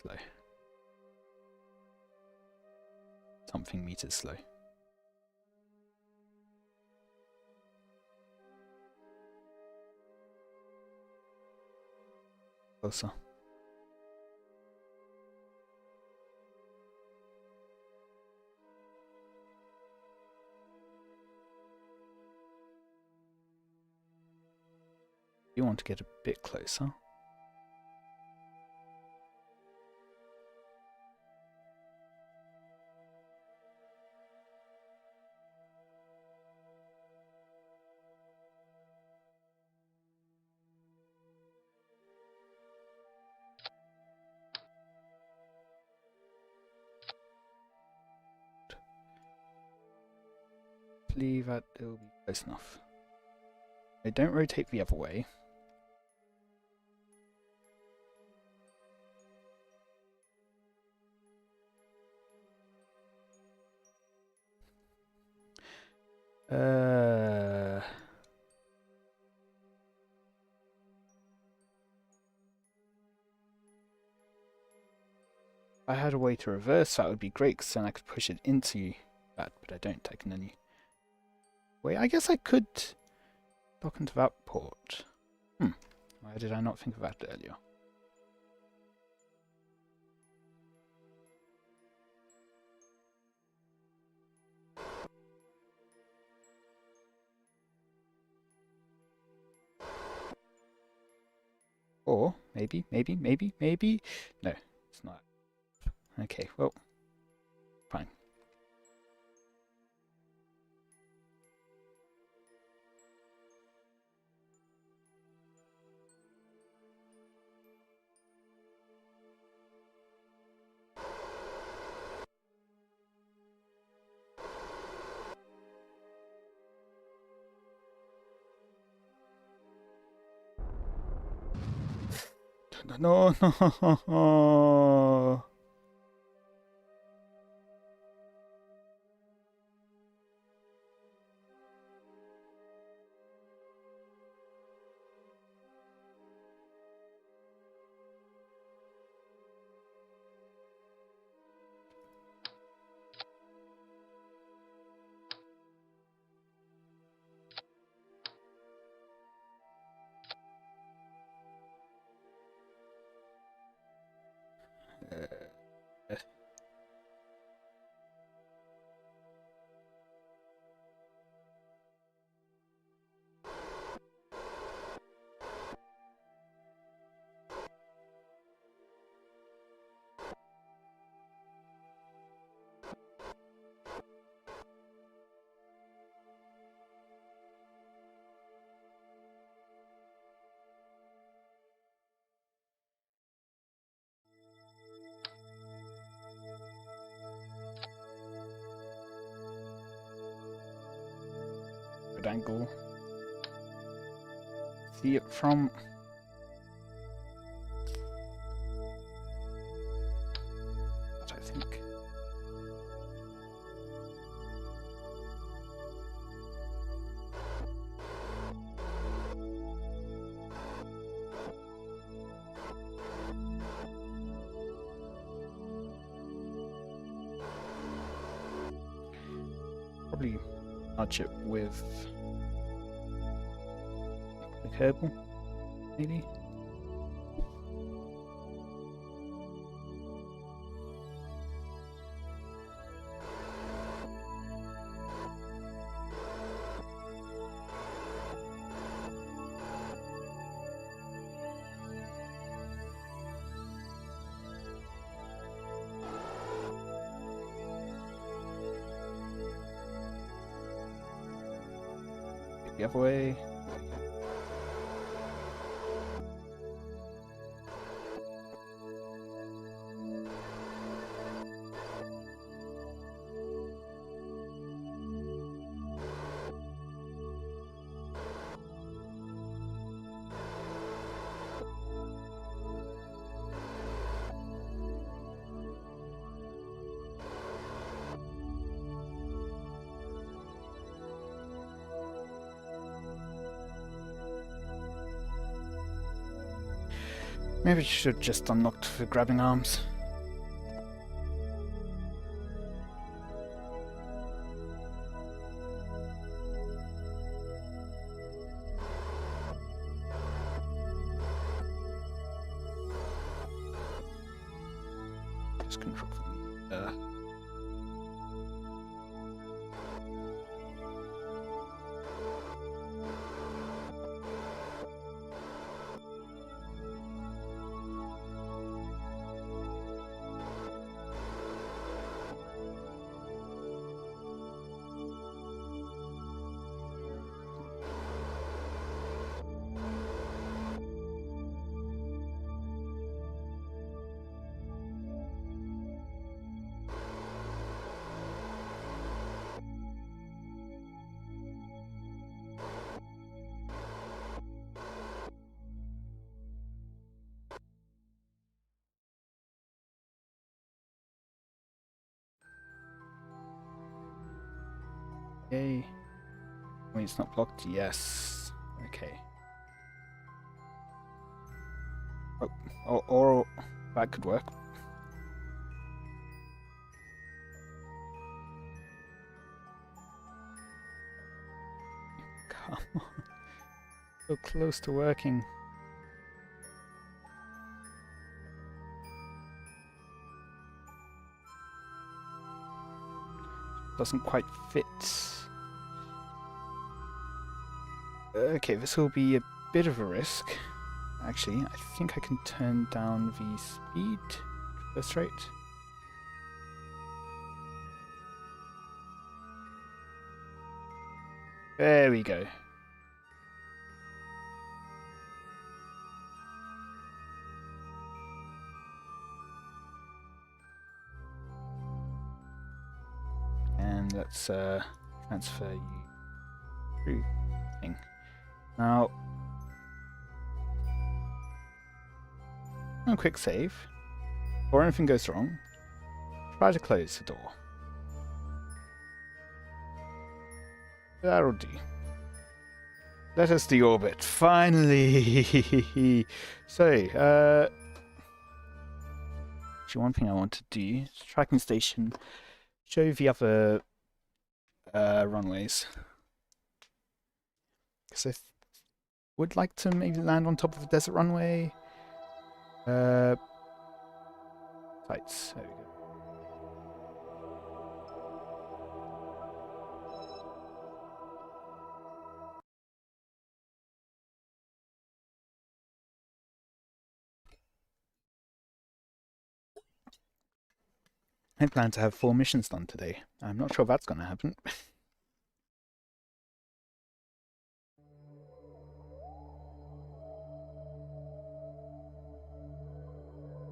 Slow. Something meters slow. Closer. You want to get a bit closer. Hopefully that will be close enough. I don't rotate the other way. If I had a way to reverse that would be great, because then I could push it into that, but I don't. I can only... Wait, I guess I could dock into that port. Why did I not think of that earlier? Or maybe. No, it's not. Okay, well, fine. No. Good angle. See it from... That I think. Probably nudge it with the Kerbal, maybe. The other way. Maybe I should just unlock the grabbing arms. Just control for me. Yay. Wait, it's not blocked? Yes. Okay. Oh, or that could work. Come on. So close to working. Doesn't quite fit. Okay, this will be a bit of a risk. Actually, I think I can turn down the speed just right. There we go. And let's transfer you through thing. Now, a quick save. Or anything goes wrong, try to close the door. That'll do. Let us deorbit. Finally! So, actually one thing I want to do is tracking station, show the other runways. Because I would like to maybe land on top of the desert runway. Sights, there we go. I plan to have 4 missions done today. I'm not sure that's going to happen.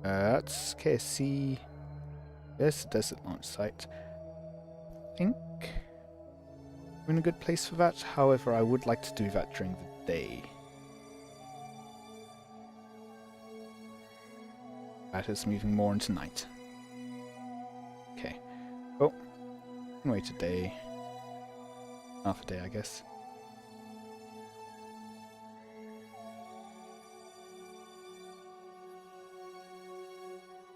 That's KSC. There's the desert launch site. I think we're in a good place for that. However, I would like to do that during the day. That is moving more into night. Okay. Oh, can wait a day. Half a day, I guess.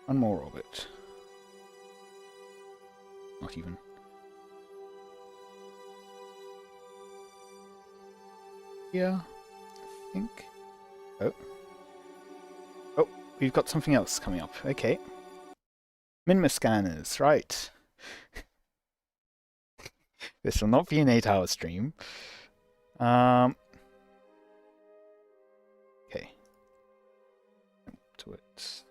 One more orbit. Not even. Yeah, I think. Oh. Oh, we've got something else coming up. Okay. Minmus scanners, right. This will not be an 8-hour stream. Okay. To it.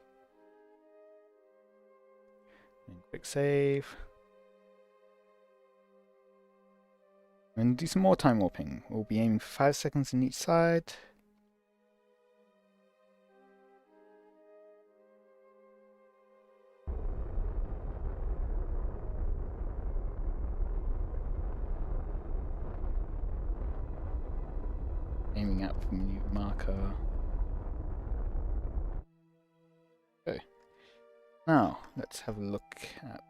And quick save. And do some more time warping. We'll be aiming for 5 seconds on each side. Aiming out from new marker. Okay. Now, let's have a look at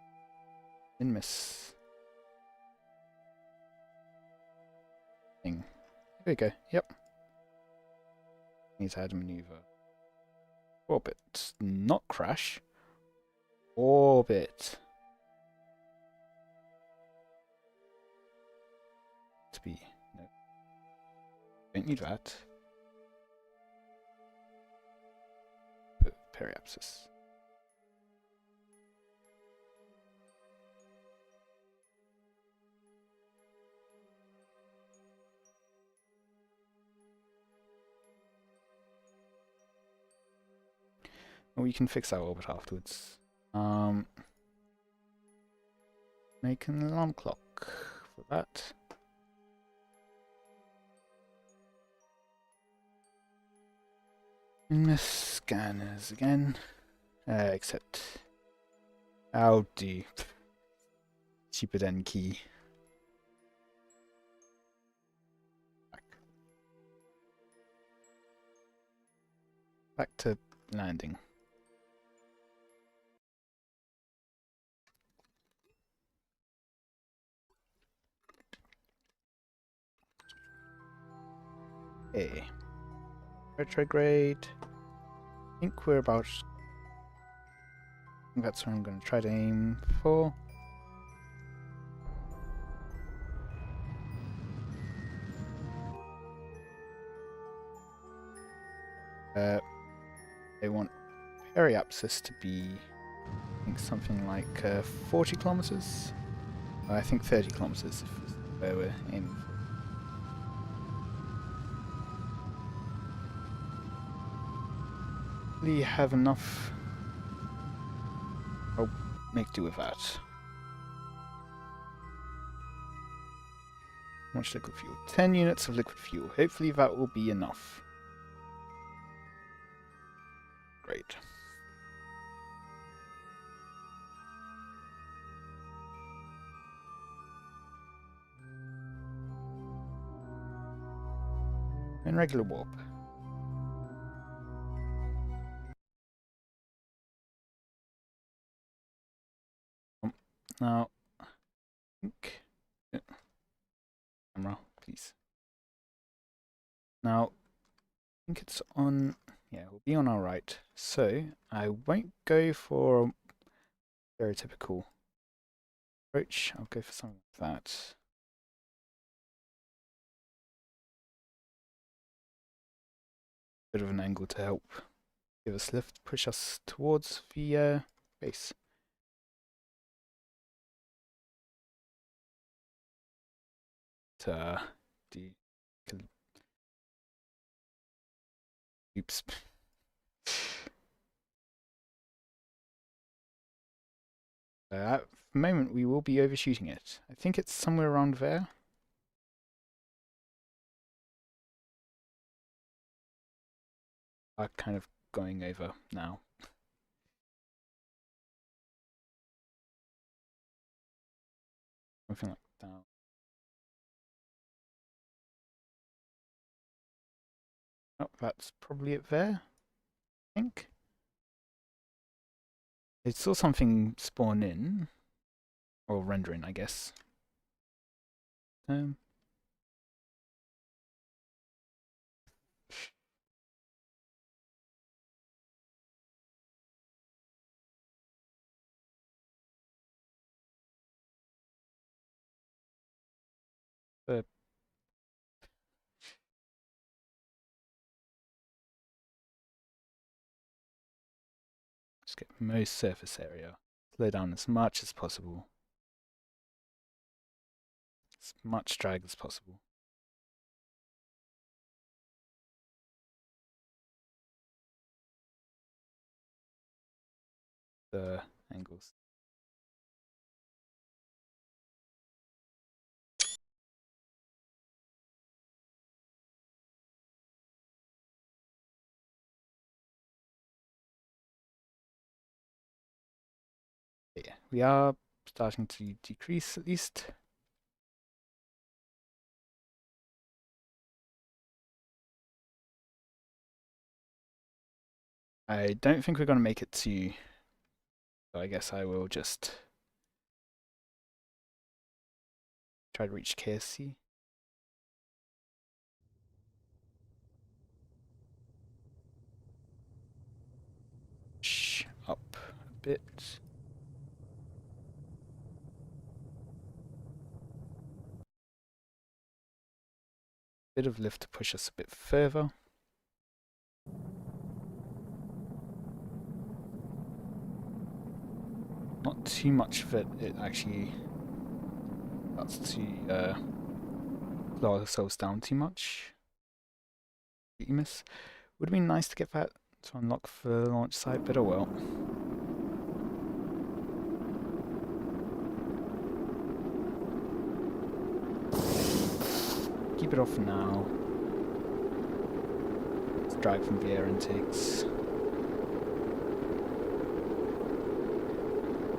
Minmus thing. There we go. Yep. Need to add a maneuver. Orbit. Not crash. Orbit. To be. No. Don't need that. Periapsis. Or we can fix our orbit afterwards. Make an alarm clock for that. Miss scanners again. Except I'll do stupid N key. Back to landing. Okay. Retrograde. I think we're about. I think that's what I'm going to try to aim for. They want periapsis to be, I think, something like 40 kilometers. I think 30 kilometers is where we're aiming for. We have enough. I'll make do with that. How much liquid fuel? 10 units of liquid fuel. Hopefully that will be enough. Great. And regular warp. Now, I think. Camera, please. Now, I think it's on. Yeah, it will be on our right. So I won't go for a stereotypical approach. I'll go for something like that. Bit of an angle to help give us lift, push us towards the base. To do. Oops. At the moment, we will be overshooting it. I think it's somewhere around there. I'm kind of going over now. Something like that. Oh, that's probably it there, I think. I saw something spawn in. Or render in, I guess. Let's get most surface area. Slow down as much as possible. As much drag as possible. The angles. Yeah, we are starting to decrease at least. I don't think we're going to make it to, so I guess I will just try to reach KSC. Up a bit. Bit of lift to push us a bit further. Not too much of it, it actually starts to slow ourselves down too much. Minmus. Would have been nice to get that to unlock the launch site, but oh well. Keep it off for now. Let's drag from the air intakes.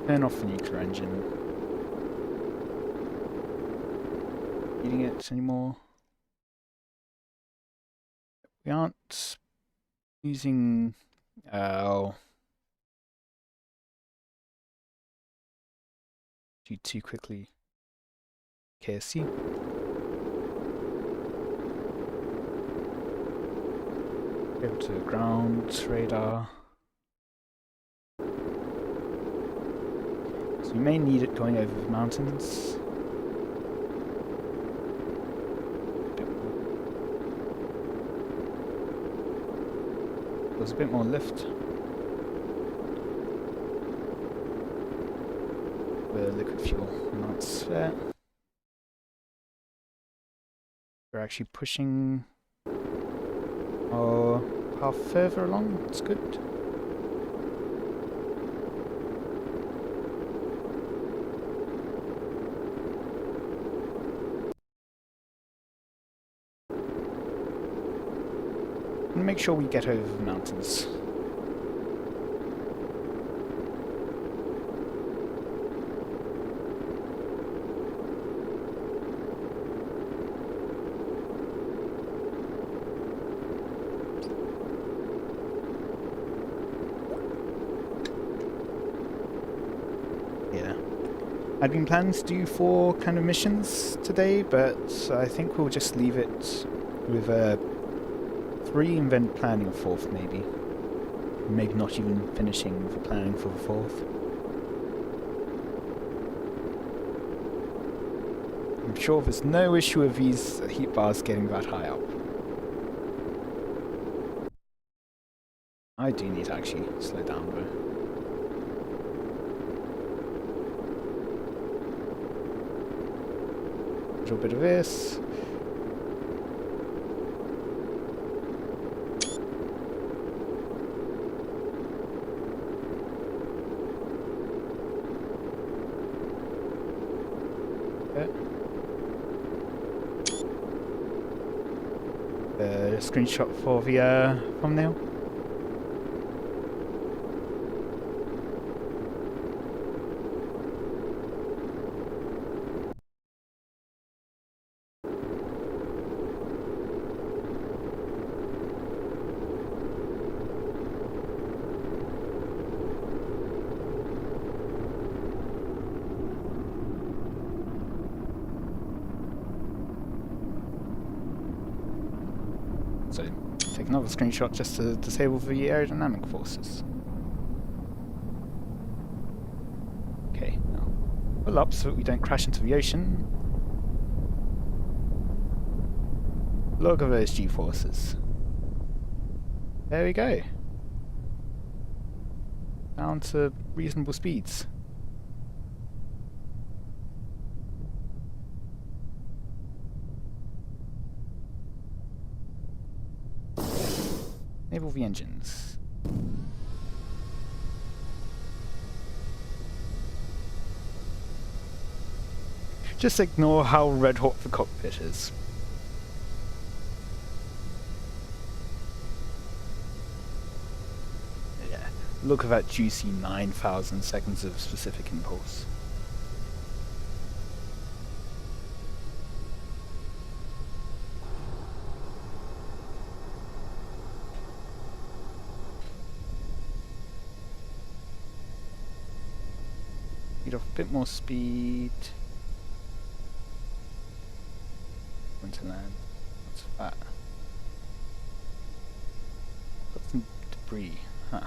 Turn off the nuclear engine. Needing it anymore. We aren't using too quickly. KSC. Go to ground radar. So we may need it going over the mountains. There's a bit more lift. The liquid fuel amounts there. We're actually pushing our path further along. That's good. And make sure we get over the mountains. Yeah. I'd been planning to do 4 kind of missions today, but I think we'll just leave it with 3 and then planning a 4th maybe. Maybe not even finishing the planning for the 4th. I'm sure there's no issue with these heat bars getting that high up. I do need to actually slow down though. A little bit of this. Screenshot for the thumbnail. So, take another screenshot just to disable the aerodynamic forces. Okay, now pull up so that we don't crash into the ocean. Look at those G-forces. There we go. Down to reasonable speeds. Enable the engines. Just ignore how red hot the cockpit is. Yeah, Look at that juicy 9,000 seconds of specific impulse. Need off a bit more speed. Into land. What's that? Got some debris, huh?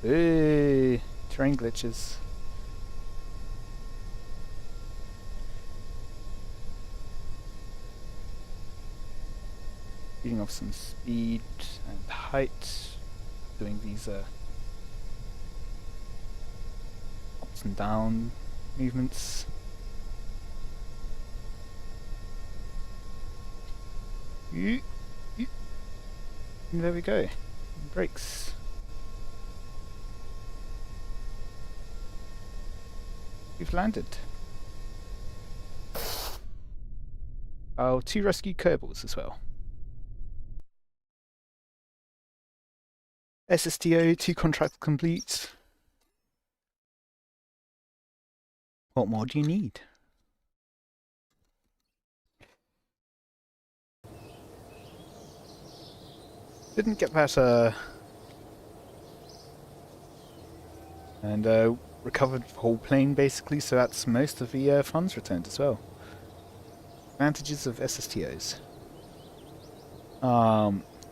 Hey, terrain glitches. Getting off some speed and height. Doing these ups and down movements. And there we go. Brakes. We've landed. Oh, 2 rescue Kerbals as well. SSTO, 2 contracts complete. What more do you need? Didn't get that, and recovered the whole plane basically, so that's most of the funds returned as well. Advantages of SSTOs.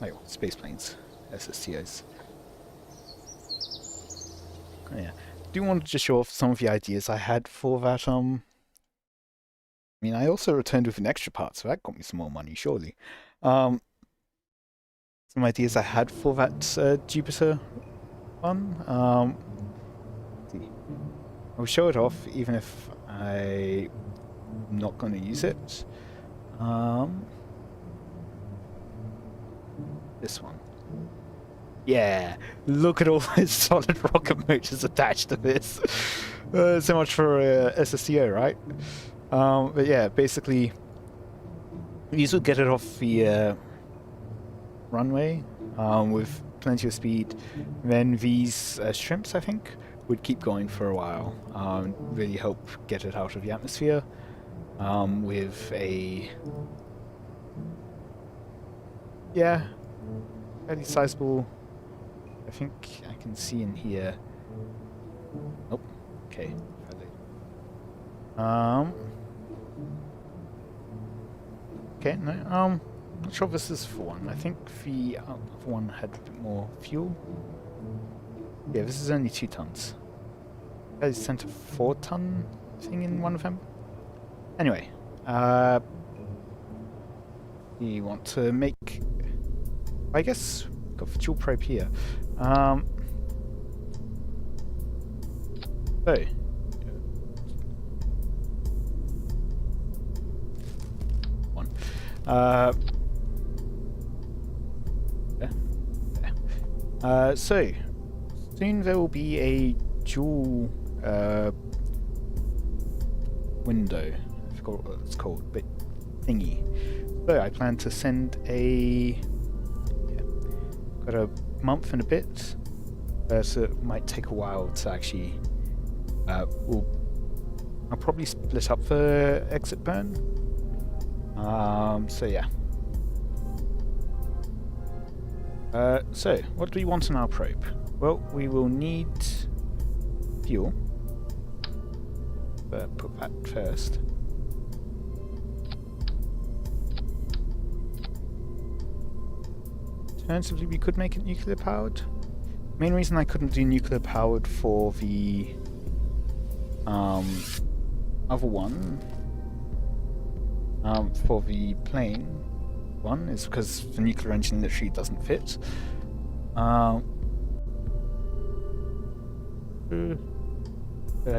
Like space planes, SSTOs. Oh, yeah. Do want to just show off some of the ideas I had for that. I mean, I also returned with an extra part, so that got me some more money, surely. Some ideas I had for that Jupiter one. I'll show it off, even if I'm not going to use it. This one. Yeah, look at all those solid rocket motors attached to this. So much for SSTO, right? But yeah, basically, these will get it off the runway with plenty of speed. Then these shrimps, I think, would keep going for a while. Really help get it out of the atmosphere with a fairly sizable. I think I can see in here. Oh, okay. Okay, no, not sure if this is for one. I think the other one had a bit more fuel. Yeah, this is only 2 tons. I sent a 4-ton thing in one of them. Anyway, we want to make, I guess, got the Jool probe here. So, one. So, soon there will be a Jool window. I forgot what it's called, but thingy. So I plan to send a. Got a month and a bit, so it might take a while to actually. I'll probably split up the exit burn. So yeah. So what do we want in our probe? Well, we will need fuel. But put that first. Alternatively, we could make it nuclear powered. Main reason I couldn't do nuclear powered for the other one, for the plane one, is because the nuclear engine literally doesn't fit. I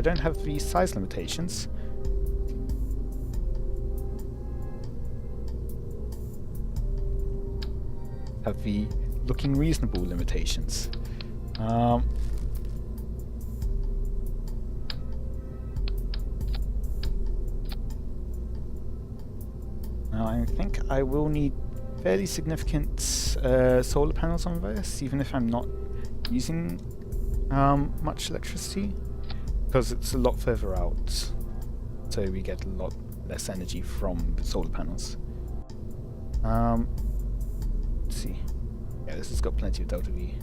don't have the size limitations. Have the looking reasonable limitations. Now I think I will need fairly significant solar panels on this, even if I'm not using much electricity, because it's a lot further out, so we get a lot less energy from the solar panels. Let's see. Yeah, this has got plenty of delta V.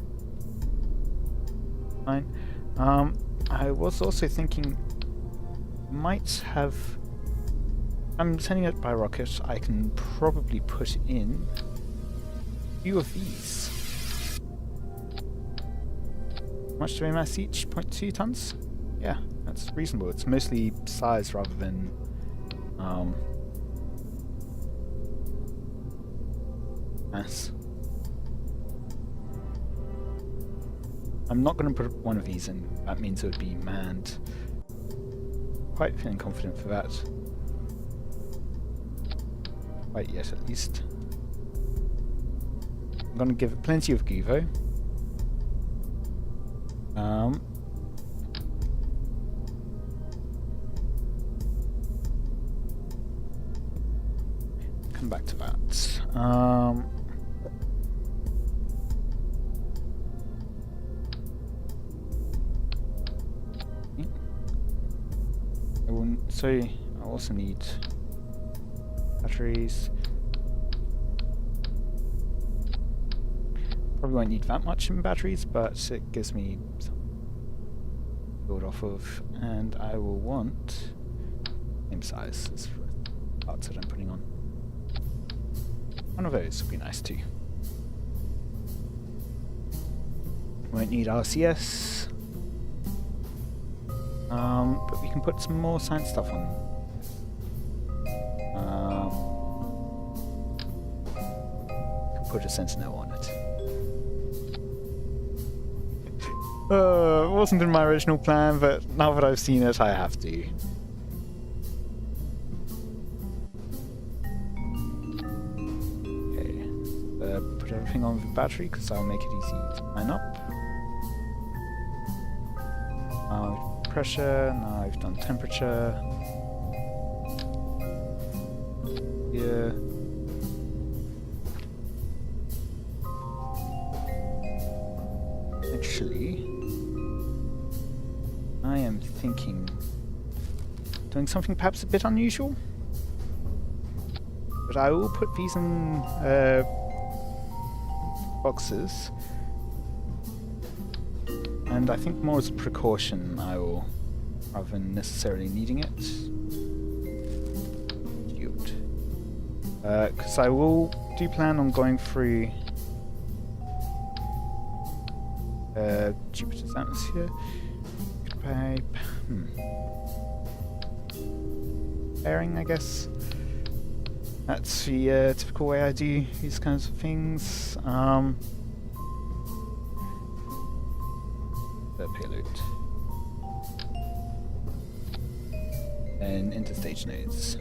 Fine. I was also thinking, might have. I'm sending it by rocket. I can probably put in a few of these. How much do they mass each? 0.2 tons? Yeah, that's reasonable. It's mostly size rather than mass. I'm not going to put one of these in. That means it would be manned. Quite feeling confident for that. Quite yet, at least. I'm going to give it plenty of Guvo. Come back to that. So I also need batteries. Probably won't need that much in batteries, but it gives me some to build off of, and I will want same size as for parts that I'm putting on. One of those would be nice too. Won't need RCS. But we can put some more science stuff on. Can put a Sentinel on it. It wasn't in my original plan, but now that I've seen it, I have to. Okay, put everything on the battery because I'll make it easy to line up. Pressure, now I've done temperature. Here. Actually, I am thinking doing something perhaps a bit unusual, but I will put these in boxes. And I think more as a precaution, I will, rather than necessarily needing it. Cute. Because I do plan on going through Jupiter's atmosphere. Pipe. Bearing, I guess. That's the typical way I do these kinds of things. The payload. And interstage nodes.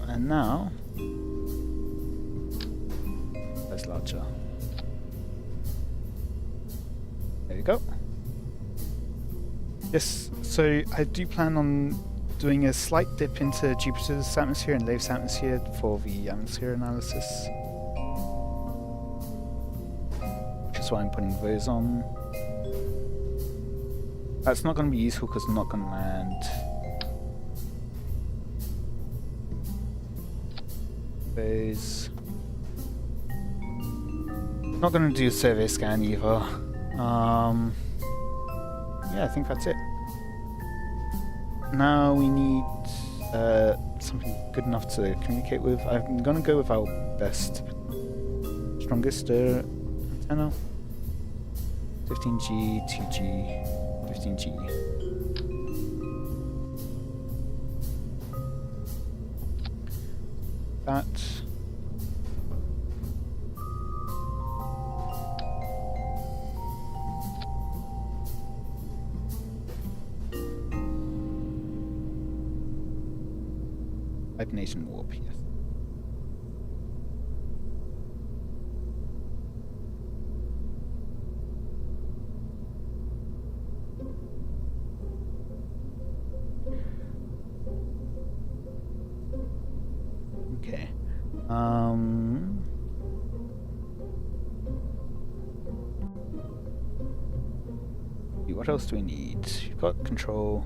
And now, there's larger. There you go. Yes, so I do plan on doing a slight dip into Jupiter's atmosphere and Leif's atmosphere for the atmosphere analysis. Which is why I'm putting those on. That's not going to be useful because I'm not going to land. Those. Not going to do a survey scan either. Yeah, I think that's it. Now we need something good enough to communicate with. I'm going to go with our best, strongest antenna. 15G, 2G, 15G. That. Hibernation warp, yes. Okay. What else do we need? You've got control.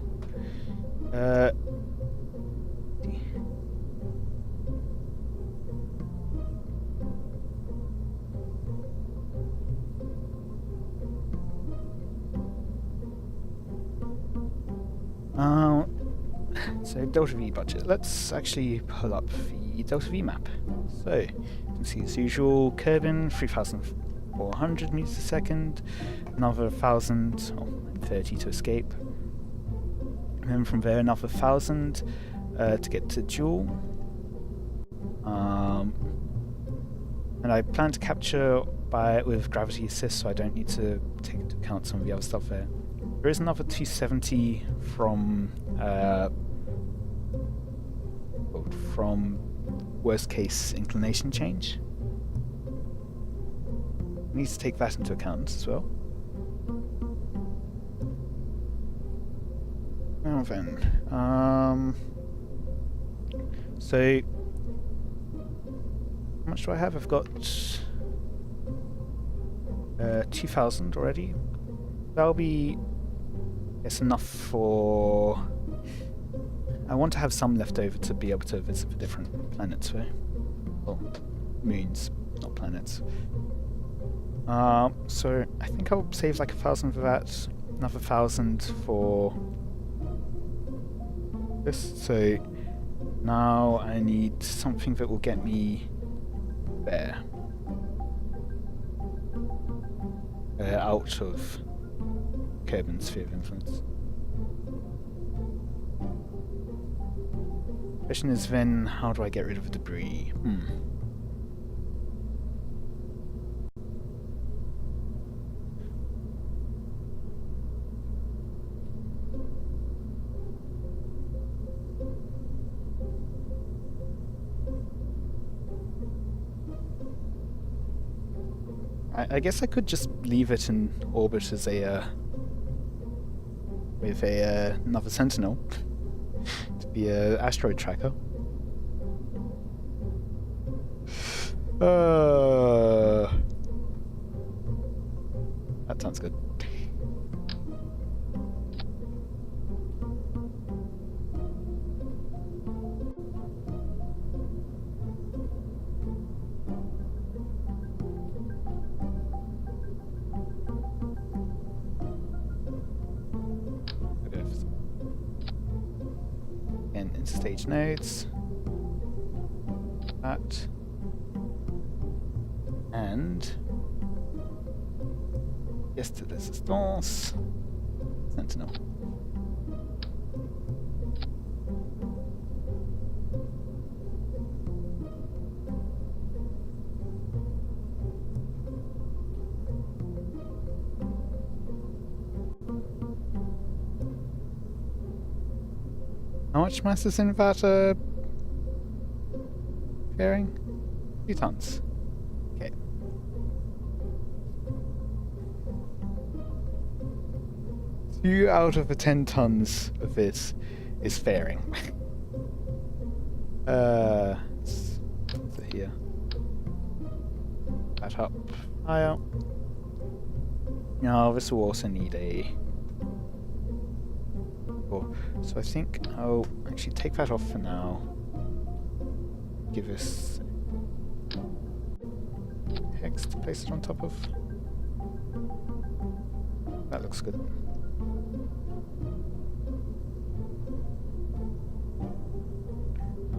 So Delta V budget. Let's actually pull up the Delta V map. So you can see as usual, Kerbin 3,400 meters a second, another 1,000, or 30 to escape. And then from there another 1,000 to get to Jool. And I plan to capture with gravity assist, so I don't need to take into account some of the other stuff there. There is another 270 from worst case inclination change. I need to take that into account as well. Now then, so how much do I have? I've got 2,000 already. That'll be, it's enough for. I want to have some left over to be able to visit the different planets, right? Well, moons, not planets. So I think I'll save like 1,000 for that, another 1,000 for this. So now I need something that will get me there, out of Kerbin's sphere of influence. Question is then, how do I get rid of the debris? I guess I could just leave it in orbit as a with another Sentinel to be a asteroid tracker. That sounds good. And interstage nodes. That. And yes to resistance. Sentinel. How much mass is in that fairing? 2 tons. Okay. Two out of the 10 tons of this is fairing. Let's here. That up. Higher. Now this will also need a. So I think I'll actually take that off for now. Give us hex to place it on top of. That looks good.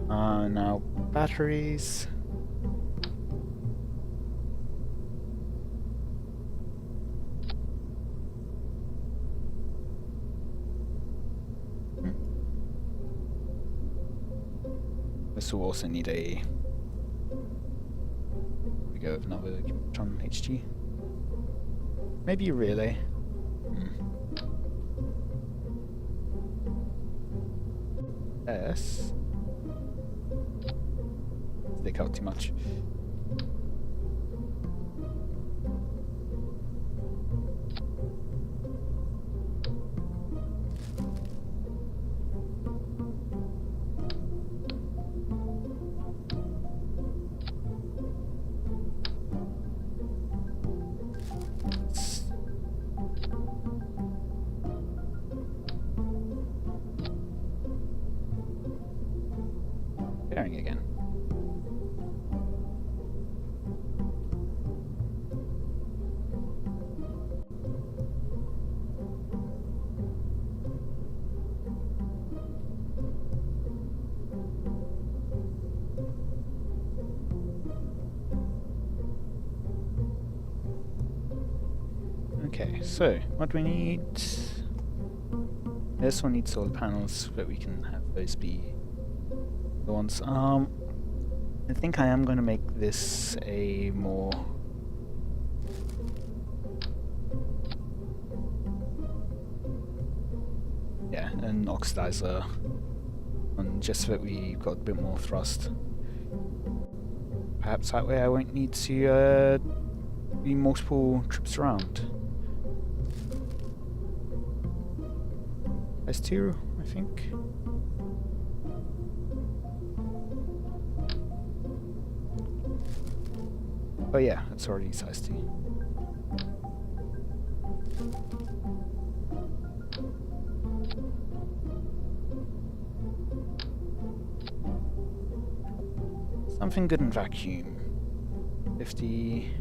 Now batteries. This will also need a. We go with another Tron HG. Maybe a relay. Yes. stick out too much. Bearing again. Okay, so what we need. This one needs solar panels so that we can have those be the ones. I think I am going to make this a more an oxidizer one, just so that we've got a bit more thrust. Perhaps that way I won't need to be multiple trips around. S2, I think. Oh yeah, it's already size 2. Something good in vacuum. 50.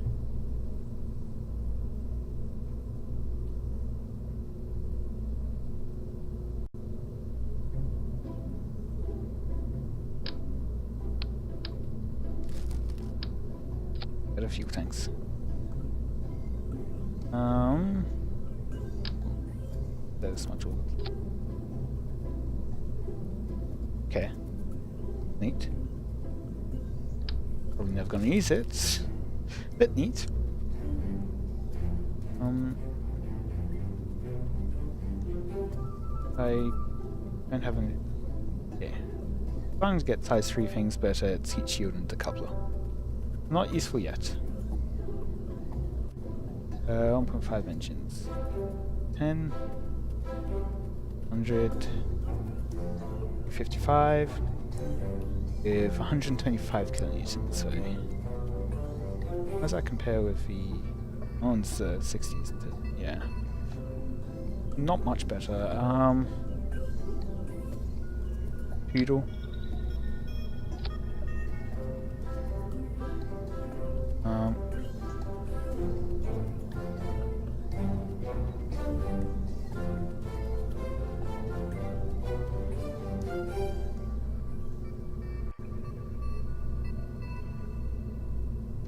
Better fuel tanks. There's much orbital. Okay. Neat. Probably never gonna use it. Bit neat. I don't have any. Yeah. Trying to get size 3 things, but it's heat shield and decoupler. Not useful yet. 1.5 engines. 10. 100. 55. With 125 kilonewtons, so how does that compare with the one's 60s? Yeah, not much better. Poodle.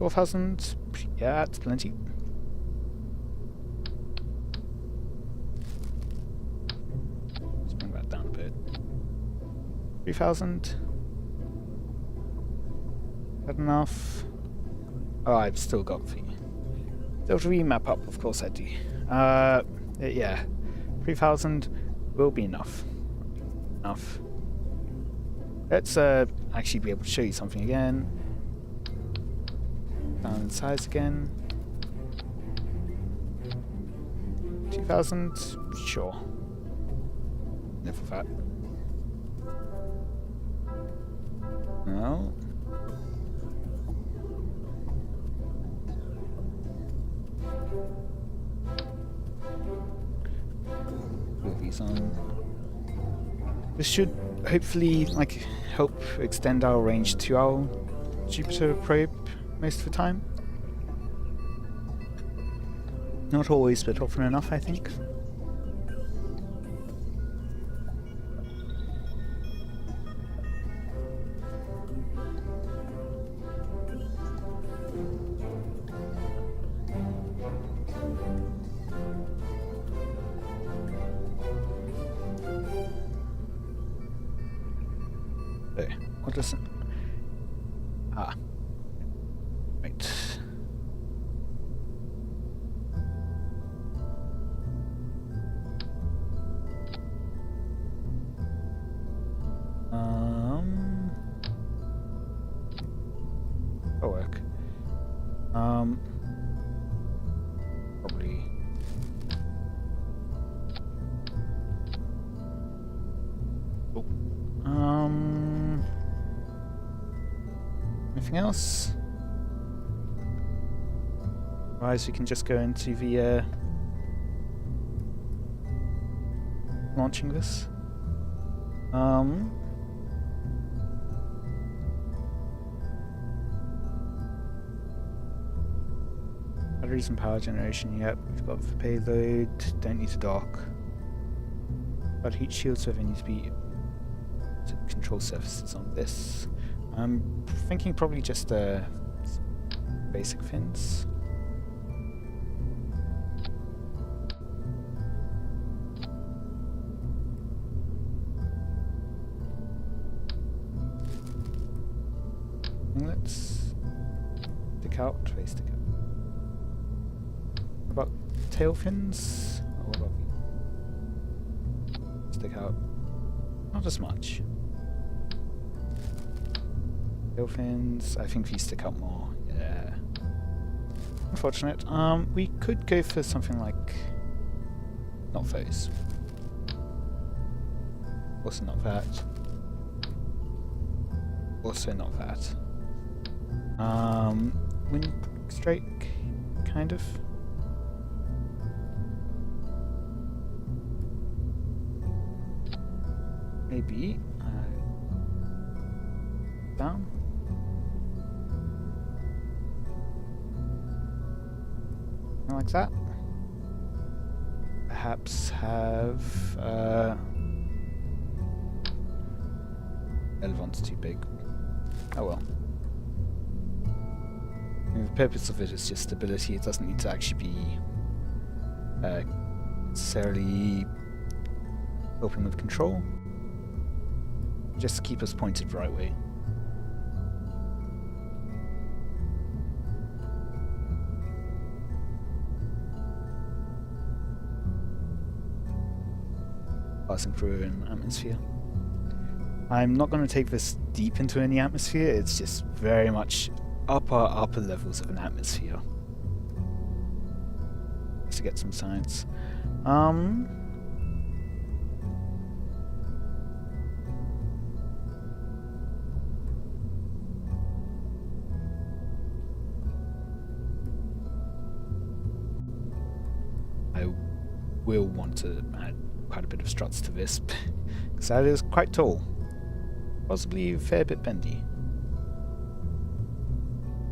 $4,000, yeah, that's plenty. Let's bring that down a bit. 3,000. That enough? Oh, I've still got the. Still to remap up, of course I do. Yeah, 3,000 will be enough. Let's actually be able to show you something again. Down in size again. 2,000, sure. Live with that. No. Put these on. This should hopefully help extend our range to our Jupiter probe most of the time. Not always, but often enough, I think. So, what does it... Ah. Right. Probably. Oh. Anything else? Otherwise, we can just go into the launching this. Batteries and power generation, yep, we've got the payload, don't need to dock. But heat shields, so there needs to be control surfaces on this. I'm thinking probably just basic fins. Let's stick out, they stick out. What about tail fins? Or what about the stick out? Not as much. Tail fins, I think these stick out more. Yeah. Unfortunate. We could go for something like not those. Also not that. Also not that. Wind strike, kind of. Maybe. Down. Like that. Perhaps have Elevon's too big. Oh well. I mean, the purpose of it is just stability. It doesn't need to actually be necessarily helping with control. Just keep us pointed the right way. Passing through an atmosphere. I'm not going to take this deep into any atmosphere, it's just very much upper levels of an atmosphere. Just to get some science. I will want to add quite a bit of struts to this, because that is quite tall. Possibly a fair bit bendy.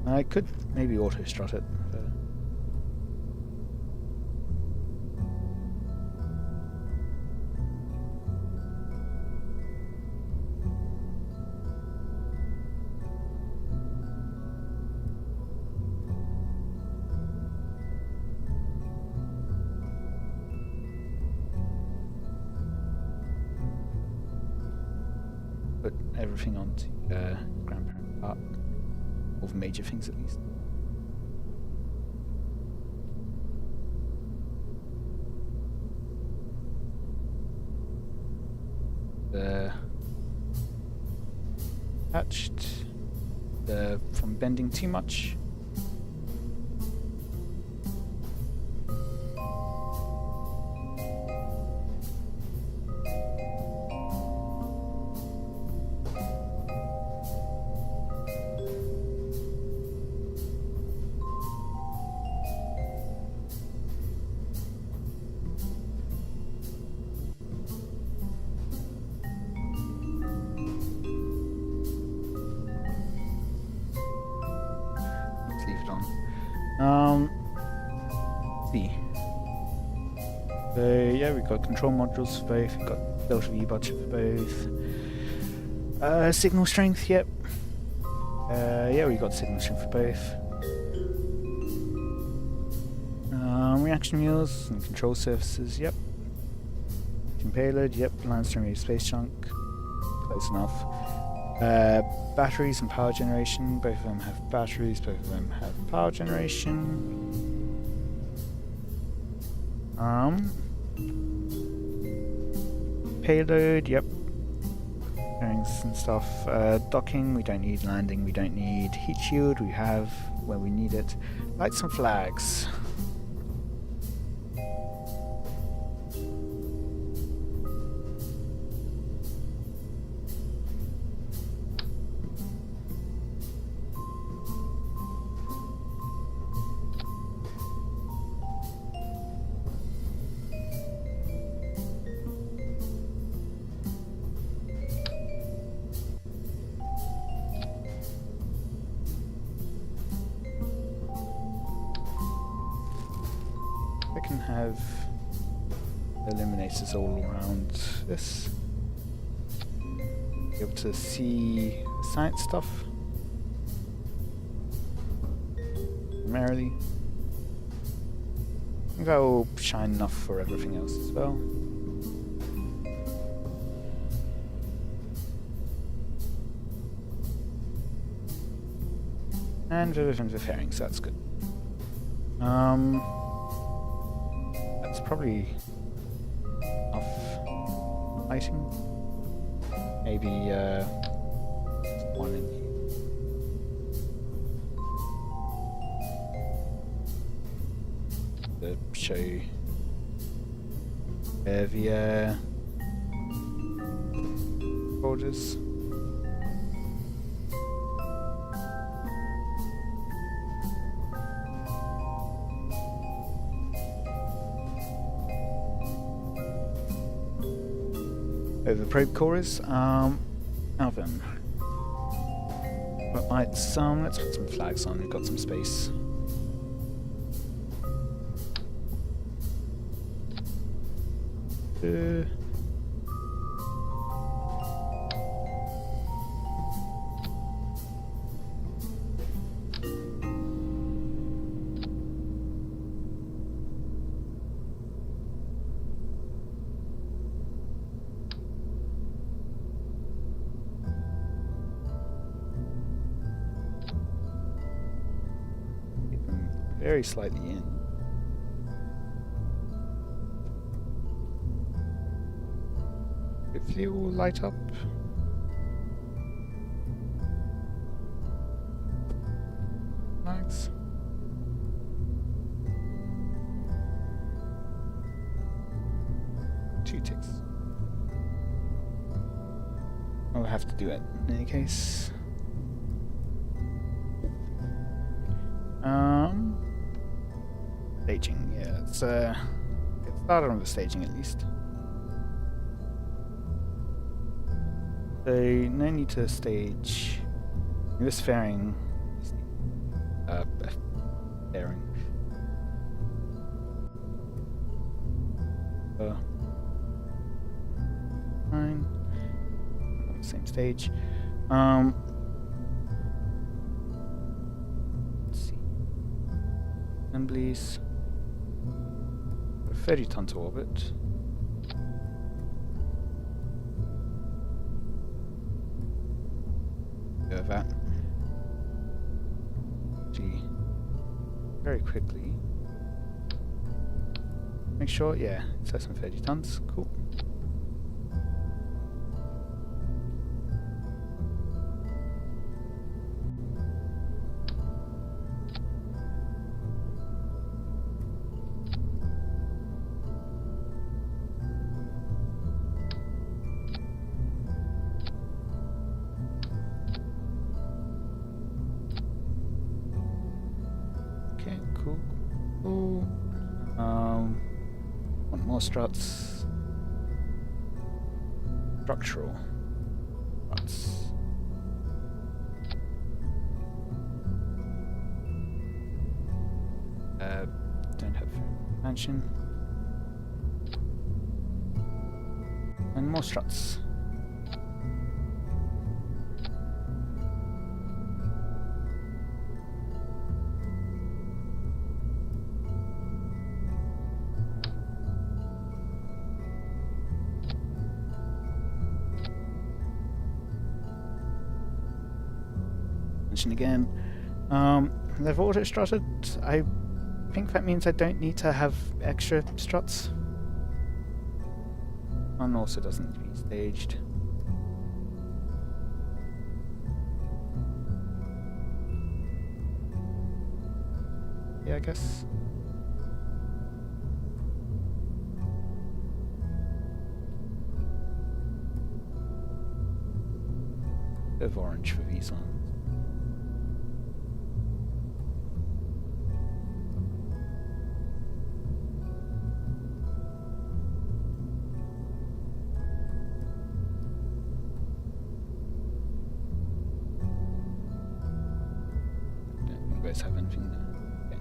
I could maybe auto-strut it. Put everything onto grandparent part. All the major things, at least. Attached. From bending too much. See. So yeah, we've got control modules for both, we've got delta V budget for both. Signal strength, yep. Yeah, we've got signal strength for both. Reaction wheels and control surfaces, yep. Payload, yep. Lines to remove space junk. Close enough. Batteries and power generation, both of them have batteries, both of them have power generation. Payload, yep. Bearings and stuff. Docking, we don't need. Landing, we don't need. Heat shield, we have. when we need it. Light some flags. I can have illuminators all around this. Be able to see science stuff primarily. I think that will shine enough for everything else as well. And everything's with fairing, so that's good. That's probably enough lighting. Maybe one in here. To show where the borders. The probe core is. Now then, but let's put some flags on. We've got some space. Very slightly in. Hopefully it will light up. Nice. Two ticks. I'll have to do it in any case. Staging, yeah, let's get started on the staging at least. So, no need to stage this fairing. Fairing. Fine. Same stage. Let's see. Assemblies. 30 ton to orbit. Do that. Gee. Very quickly. Make sure, yeah, it's less than 30 tons. Cool. Want more struts. Structural struts. Don't have expansion. And more struts. Again, they've auto strutted. I think that means I don't need to have extra struts. One also doesn't need to be staged. Yeah, I guess. Bit of orange for these ones. Guys have anything there? Okay.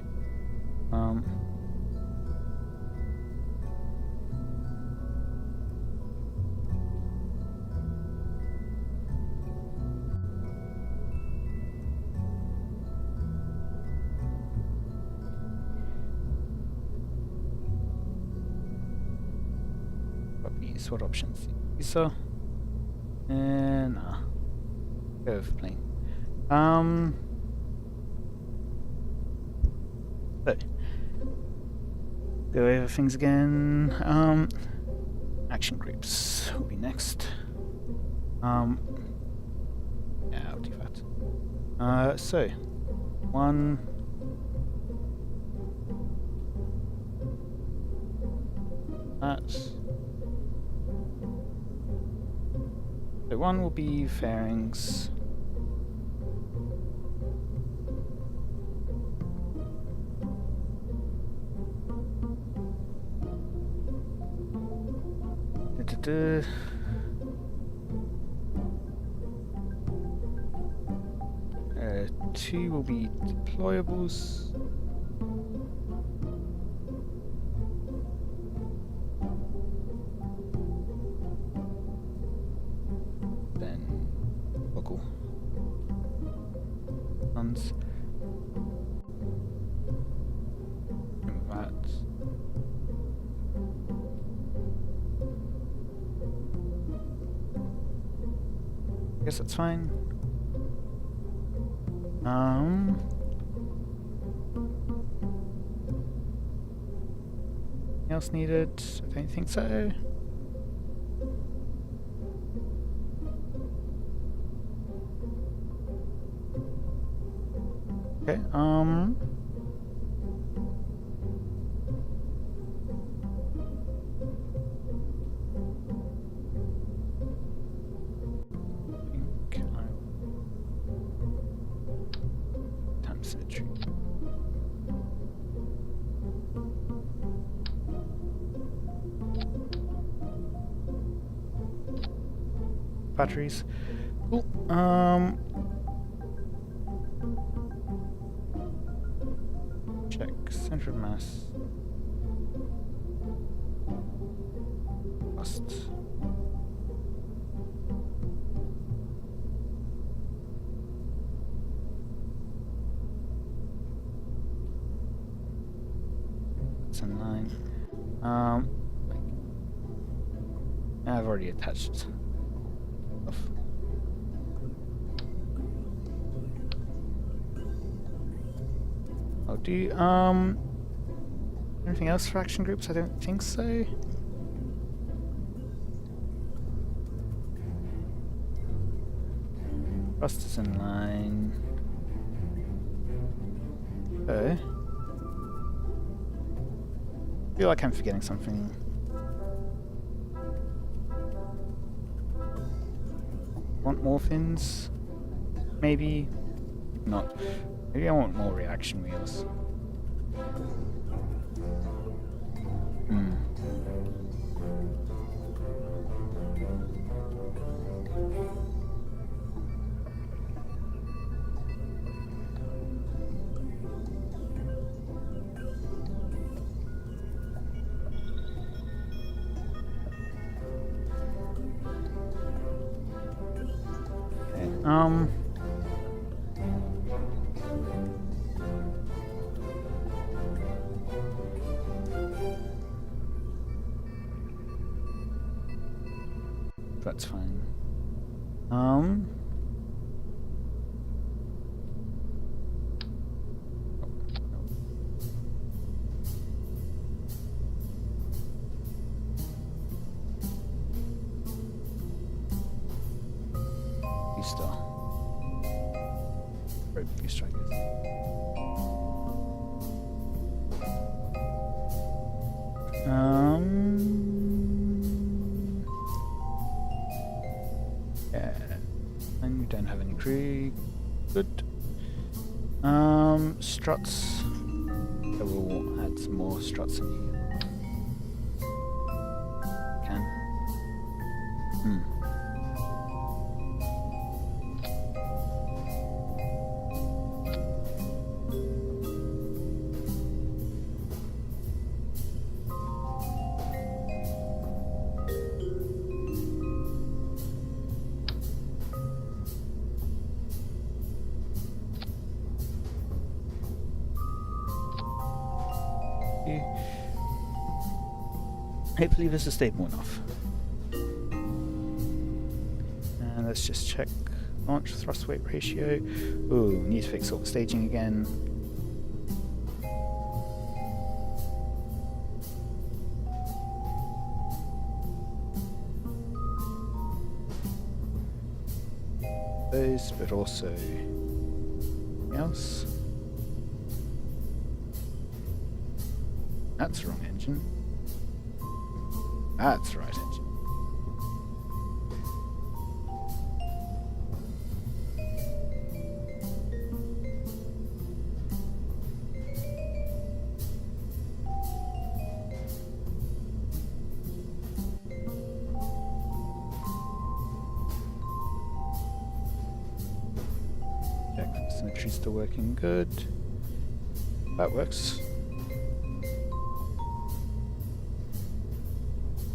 These, what options? These are nah. Go with plane. So, go over things again. Action groups will be next. Yeah, I'll do that. So, one. That. So one will be fairings. Two will be deployables. Then local ones. And that. I guess that's fine. Anything else needed? I don't think so. Okay, symmetry. Batteries. Cool. Check center of mass. Must. And 9. I've already attached stuff. I'll do anything else for action groups? I don't think so. Thrusters in line. Okay. I feel like I'm forgetting something. Want more fins? Maybe not. Maybe I want more reaction wheels. That's fine. Star. Right, strikers. Yeah, and we don't have any crew. Good. Struts. So we'll add some more struts in here. Can. Hopefully this is stable enough. And let's just check launch thrust weight ratio. Ooh, need to fix all the staging again. Those, but also anything else. That's the wrong engine. That's the right engine. Check the symmetry's still working good. That works.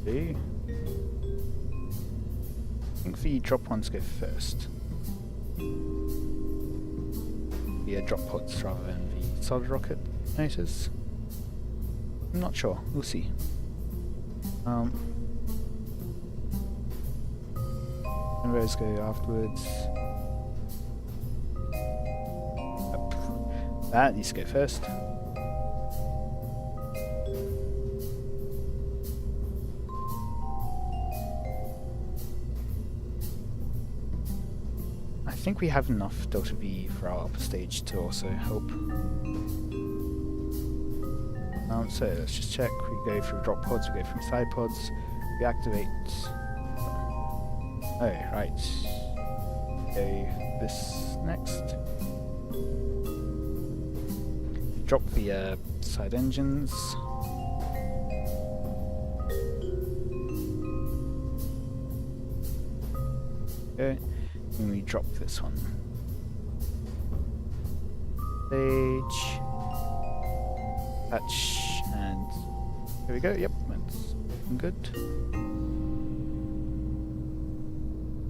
I think the drop ones go first. The drop pods rather than the solid rocket motors. I'm not sure. We'll see. And those go afterwards. That needs to go first. I think we have enough Delta V for our upper stage to also help. So let's just check. We go through drop pods, we go through side pods, we activate. Oh, right. Go this next. Drop the side engines. Okay. And we drop this one. Stage. Patch. And there we go. Yep, that's looking good.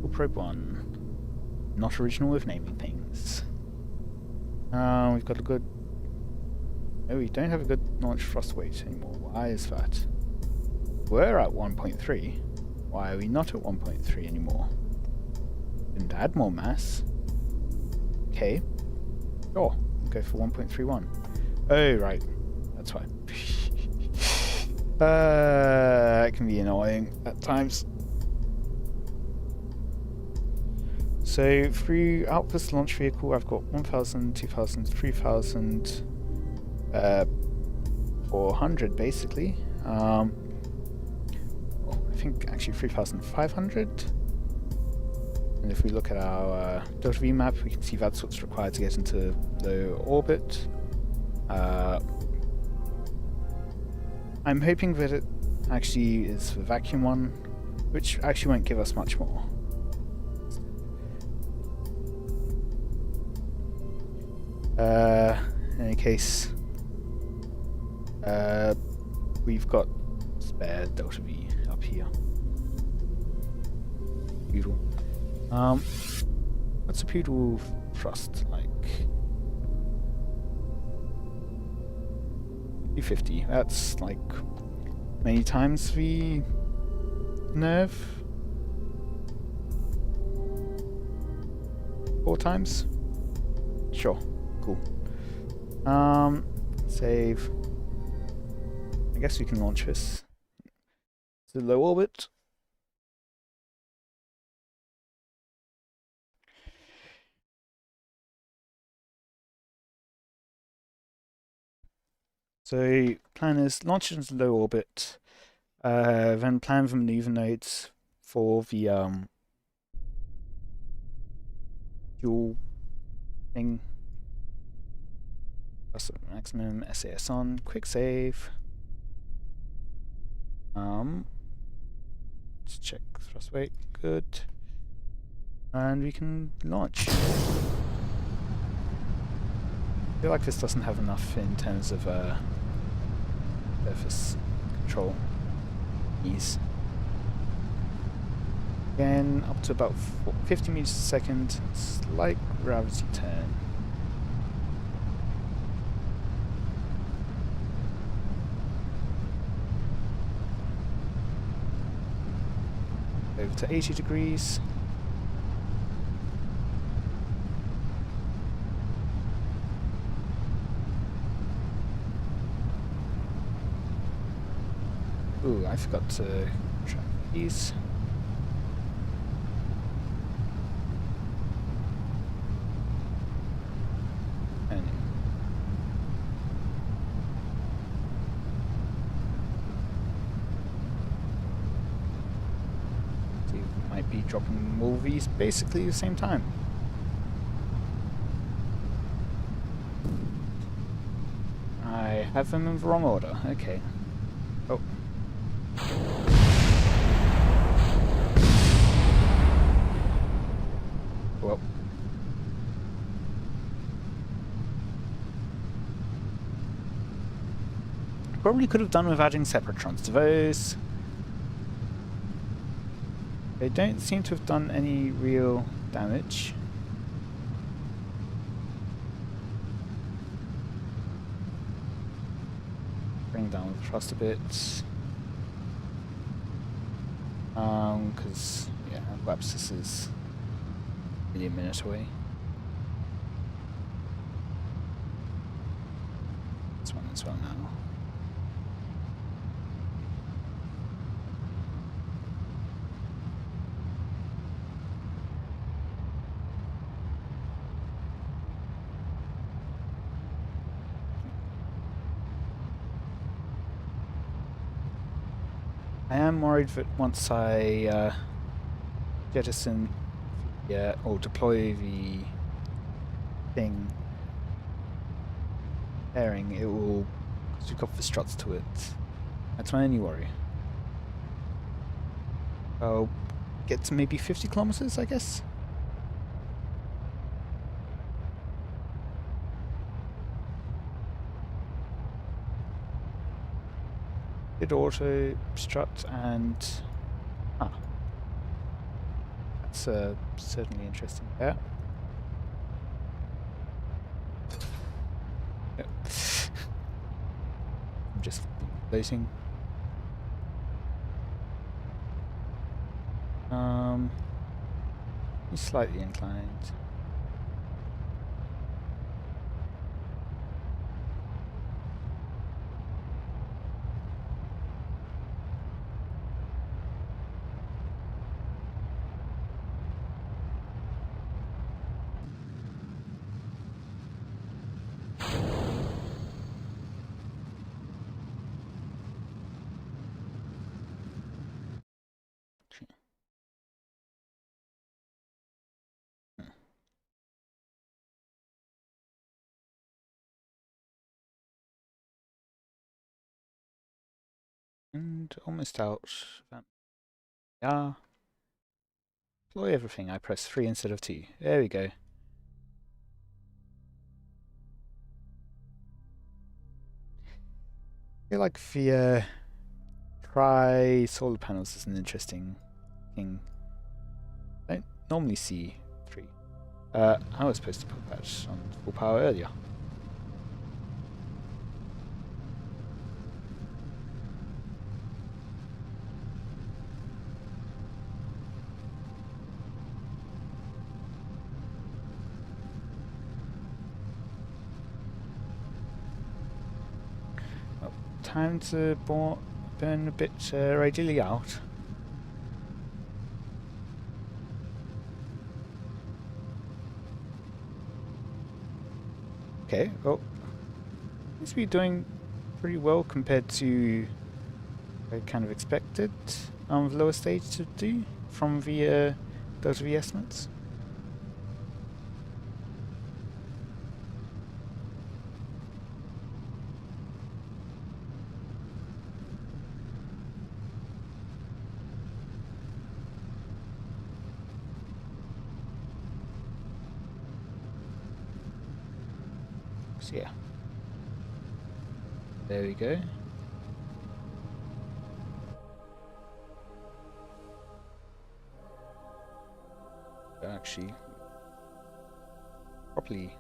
Full probe 1. Not original with naming things. We've got a good... Oh, we don't have a good launch thrust weight anymore. Why is that? We're at 1.3. Why are we not at 1.3 anymore? Didn't add more mass. Okay. Sure. We'll go for 1.31. Oh, right. That's why. That can be annoying at times. So throughout this launch vehicle, I've got 1,000, 2,000, 3,000, 400 basically. I think actually 3,500. And if we look at our Delta V map, we can see that's what's required to get into low orbit. I'm hoping that it actually is the vacuum one, which actually won't give us much more. In any case, we've got spare Delta V up here. Beautiful. What's a pewdle thrust like? 250. That's like many times the nerve. 4 times? Sure. Cool. Save. I guess we can launch this to low orbit. So plan is launch it into low orbit, then plan the maneuver nodes for the Jool thing. That's maximum SAS on, quick save. Let's check thrust weight, good. And we can launch. I feel like this doesn't have enough in terms of surface control ease. Again, up to about 50 meters a second, slight gravity turn. Over to 80 degrees. Ooh, I forgot to track these. And so you might be dropping all these basically at the same time. I have them in the wrong order. Okay. Oh. Well. Probably could have done with adding separatrons to those. They don't seem to have done any real damage. Bring down the thrust a bit. Because, yeah, Lapsus is nearly a minute away. This one as well now. I am worried that once I jettison or deploy the thing bearing, it will hook up the struts to it. That's my only worry. I'll get to maybe 50 kilometers, I guess. Did auto strut and that's certainly interesting there. Yep. I'm just placing. He's slightly inclined. And almost out. Yeah. Deploy everything. I press 3 instead of 2. There we go. I feel like the tri-solar panels is an interesting thing. I don't normally see 3. I was supposed to put that on full power earlier. Time to burn a bit radially out. Okay, well, seems to be doing pretty well compared to I kind of expected the lower stage to do from the those V estimates. So yeah, there we go. Actually, properly.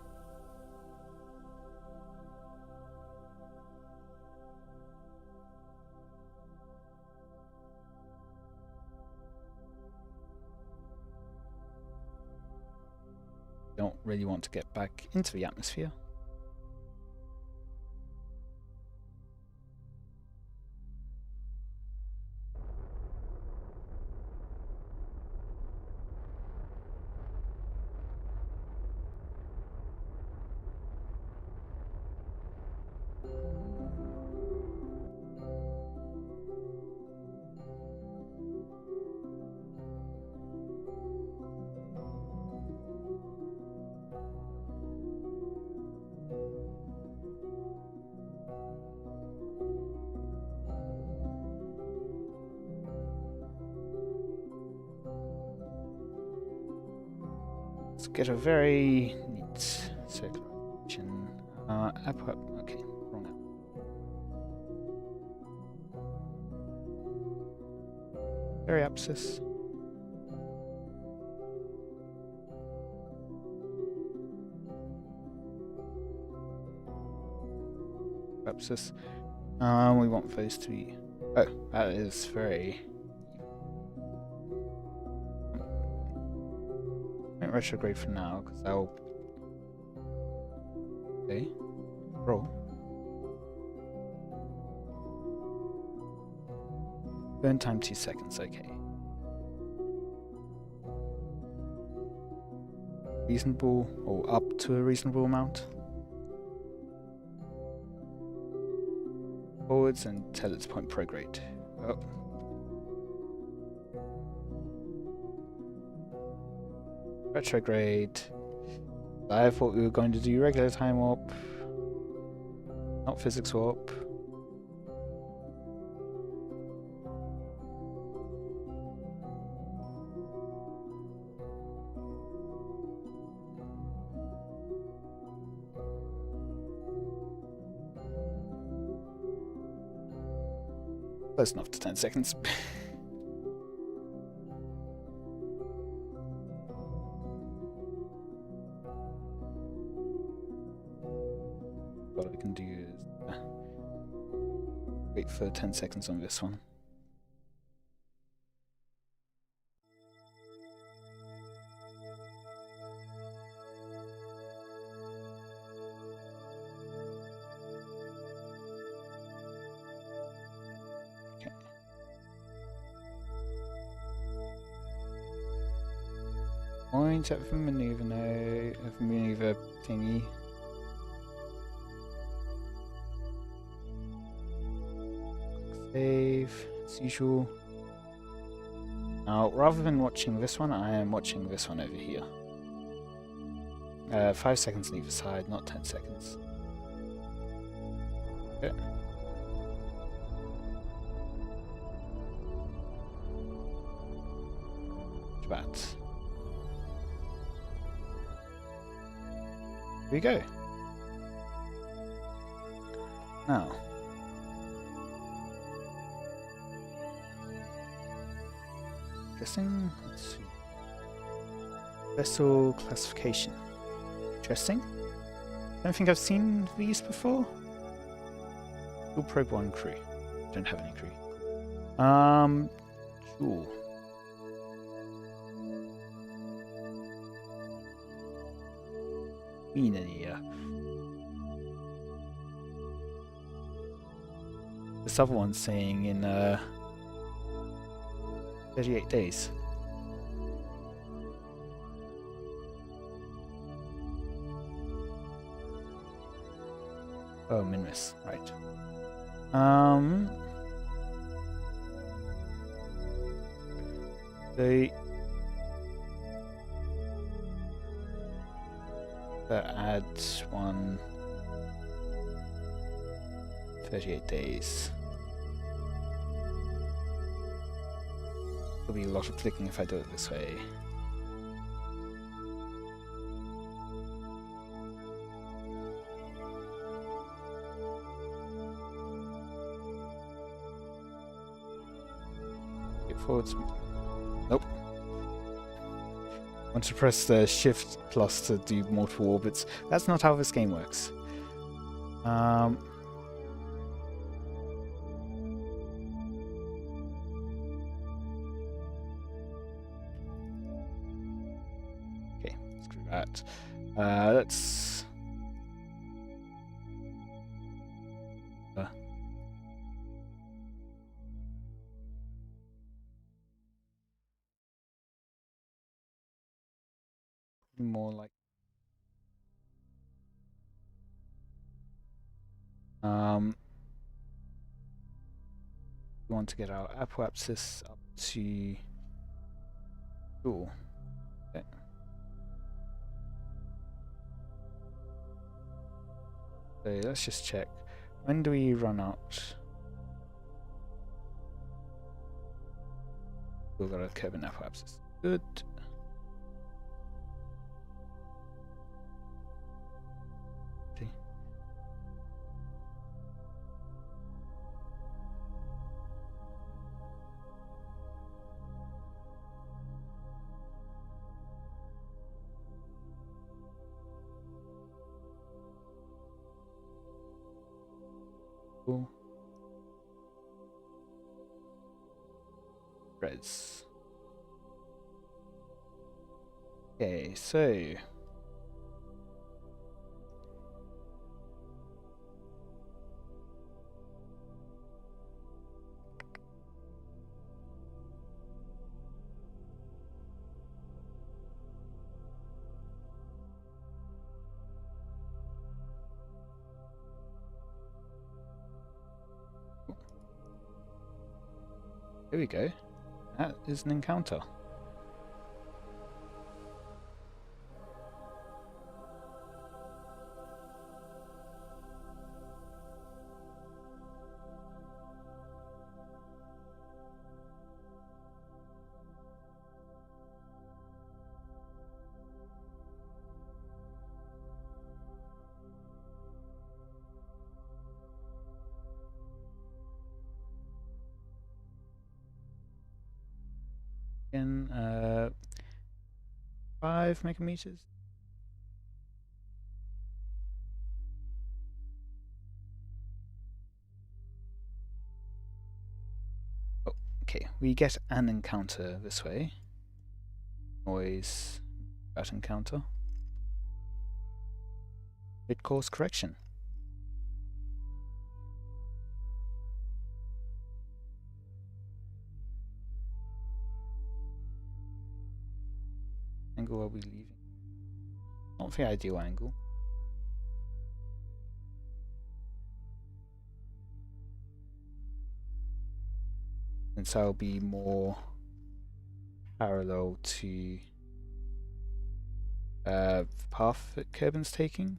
Don't really want to get back into the atmosphere. Let's get a very neat circulation. Okay, wrong app. Very abscess. Abscess. We want those to be. Oh, that is very. Retrograde for now, because that'll. Okay. Roll. Burn time 2 seconds, okay. Reasonable, or up to a reasonable amount. Forwards and tell its point prograde. Oh. Retrograde. I thought we were going to do regular time warp, not physics warp. Close enough to 10 seconds. What we can do is wait for 10 seconds on this one. Okay. Point at the maneuver thingy. Save, as usual. Now, rather than watching this one, I am watching this one over here. 5 seconds on either side, not 10 seconds. Okay. That. Here we go. Now. Interesting. Let's see. Vessel classification. Interesting. I don't think I've seen these before. Jool probe 1 crew. Don't have any crew. Jool. This other one's saying in 38 days. Oh, Minmus, right. They that adds 38 days. There'll be a lot of clicking if I do it this way. Get forwards. Nope. Want to press the Shift plus to do multiple orbits. That's not how this game works. Okay, screw that. Let's more like we want to get our apoapsis up to Jool. Okay. So let's just check. When do we run out? We've got a Kerbal apoapsis. Good. Cool. Reds. Okay, so here we go. That is an encounter. In 5 megameters. Oh, okay, we get an encounter this way. Noise, that encounter. Bit course correction. Angle are we leaving? Not the ideal angle. Since I'll be more parallel to the path that Kerbin's taking.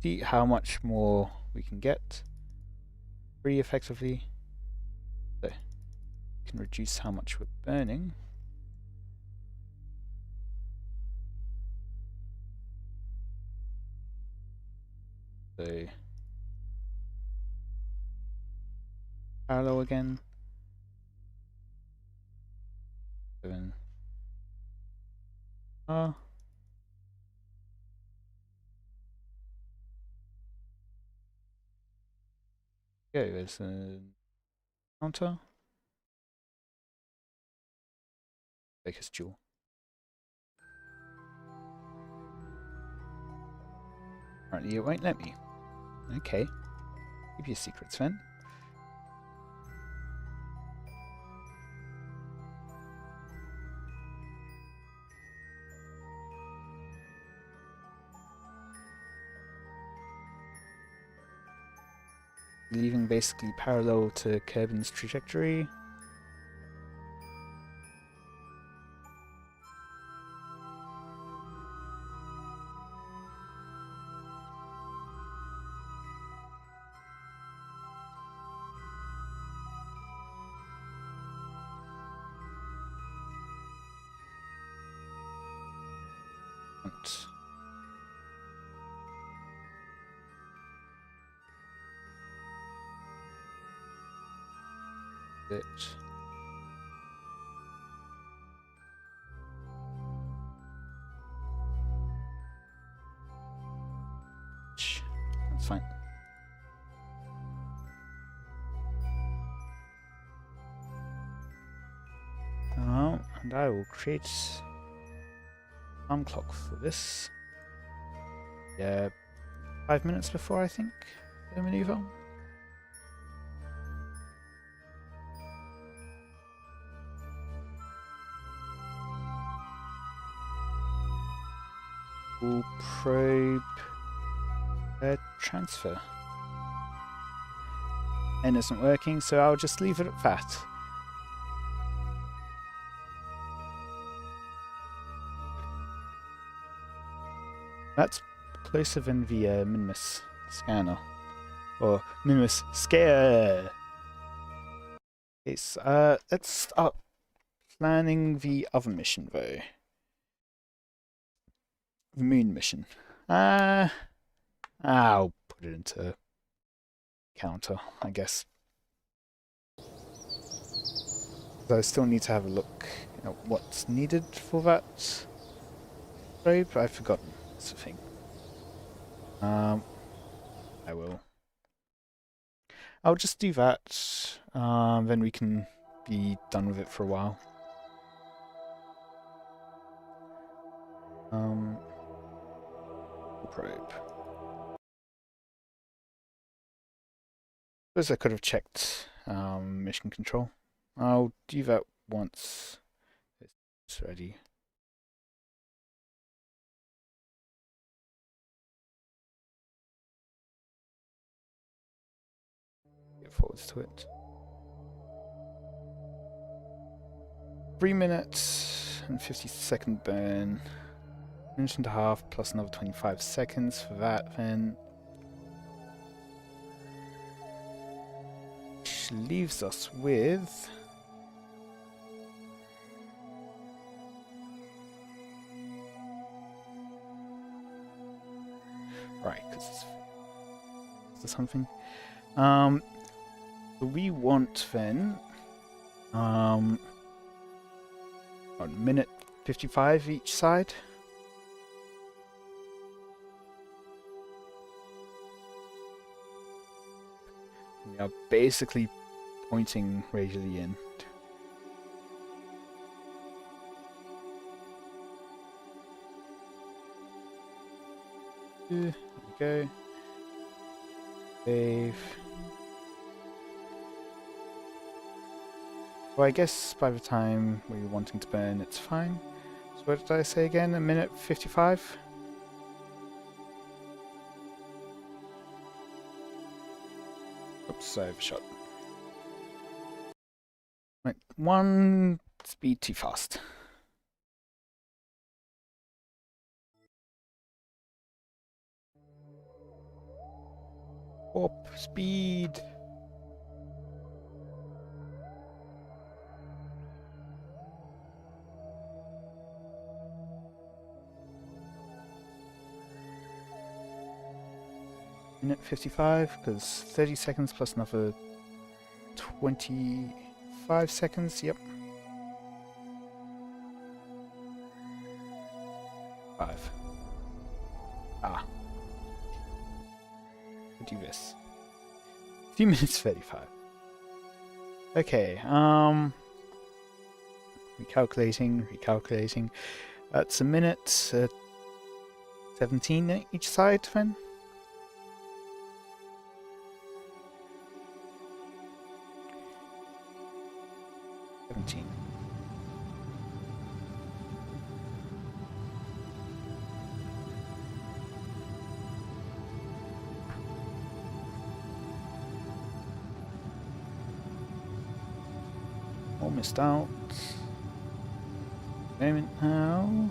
See how much more we can get pretty effectively. So we can reduce how much we're burning. So parallel again. 7. Okay, there's a counter. Focus Jool. Apparently it won't let me. Okay. Keep your secrets then. leaving basically parallel to Kerbin's trajectory. It. That's fine. And I will create alarm clock for this. Yeah, 5 minutes before, I think, the maneuver. We'll probe transfer. N isn't working, so I'll just leave it at that. That's closer than the Minmus scanner. Or Minmus scare. It's, let's start planning the other mission though. The moon mission. I'll put it into counter, I guess. But I still need to have a look at what's needed for that probe. I've forgotten. That's the thing. I will. I'll just do that. Then we can be done with it for a while. Probe. Suppose I could have checked mission control. I'll do that once it's ready. Get forwards to it. 3 minutes and 50-second burn. Minute and a half plus another 25 seconds for that then. Which leaves us with right, because it's something. We want then 1 minute 55 each side. We are basically pointing radially in. There we go. Save. Well, I guess by the time we're wanting to burn, it's fine. So what did I say again? 1 minute 55? Oops, I overshot. Right, one speed too fast. Warp speed. Minute 55, because 30 seconds plus another 25 seconds, yep. 5. We'll do this. 2 minutes 35. Okay, recalculating. That's a minute 17 each side then. 17. missed out. Moment now.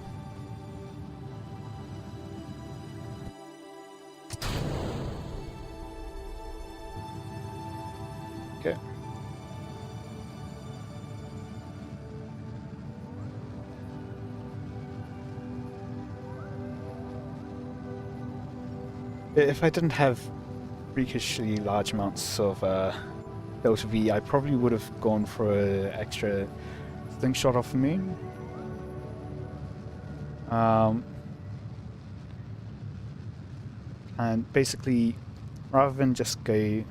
Okay. If I didn't have freakishly large amounts of Delta V, I probably would have gone for an extra slingshot off the moon. And basically, rather than just go, the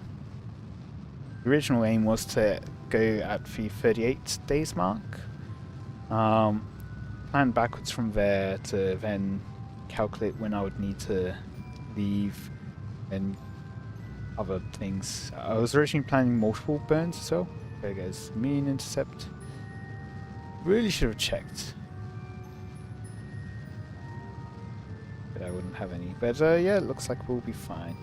original aim was to go at the 38 days mark. Plan backwards from there to then calculate when I would need to leave and other things. I was originally planning multiple burns as well. There goes mean intercept. Really should have checked. But I wouldn't have any. But yeah, it looks like we'll be fine.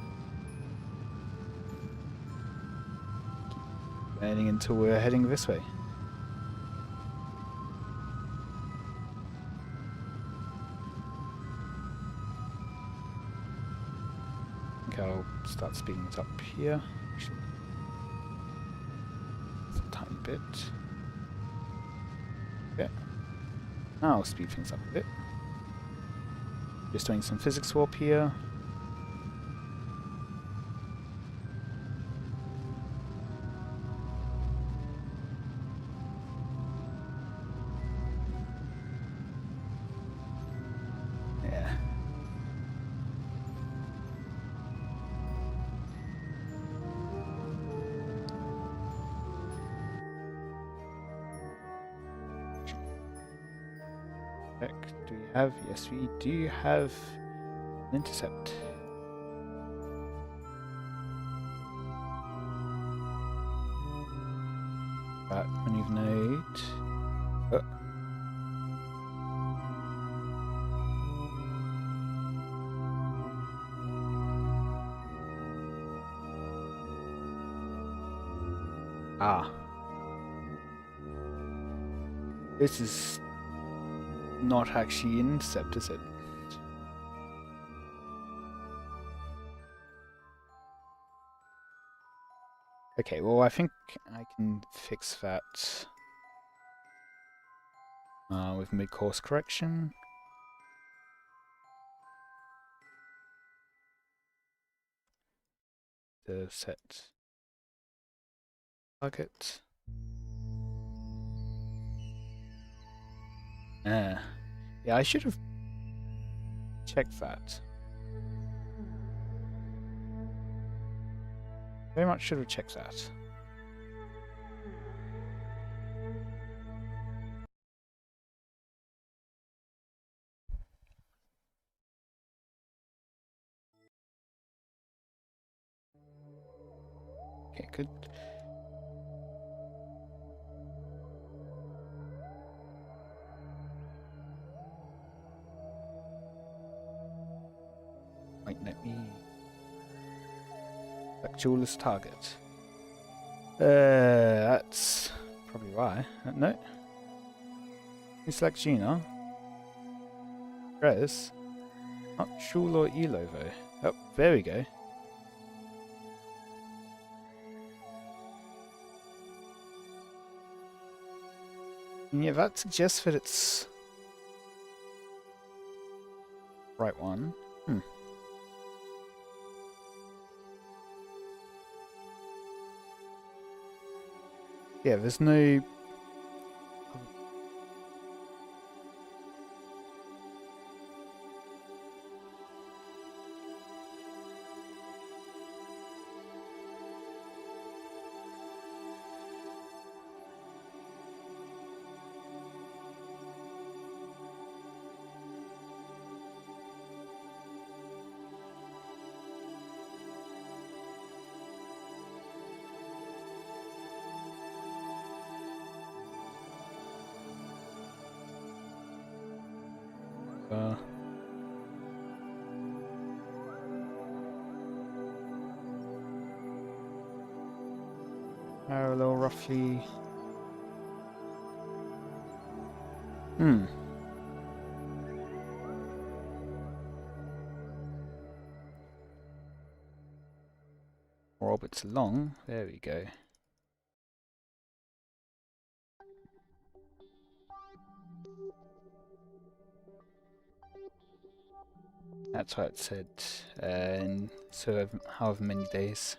Keep burning until we're heading this way. I'll start speeding it up here. Actually, a tiny bit. Okay. Now I'll speed things up a bit. Just doing some physics warp here. Yeah. Do we have? Yes, we do have an intercept. That maneuver. Oh. Ah. This is not actually an intercept, is it? Okay, well, I think I can fix that with mid-course correction. The set target. Yeah, I should have checked that. Very much should have checked that. Okay, good. Right, let me select Jool as target. That's probably why. No. You select Gina. Press. Not Jool or Elo though. Oh, there we go. And yeah, that suggests that it's right one. Yeah, there's no... parallel roughly. Hmm. Orbits along. There we go. That's what it said. And so however many days.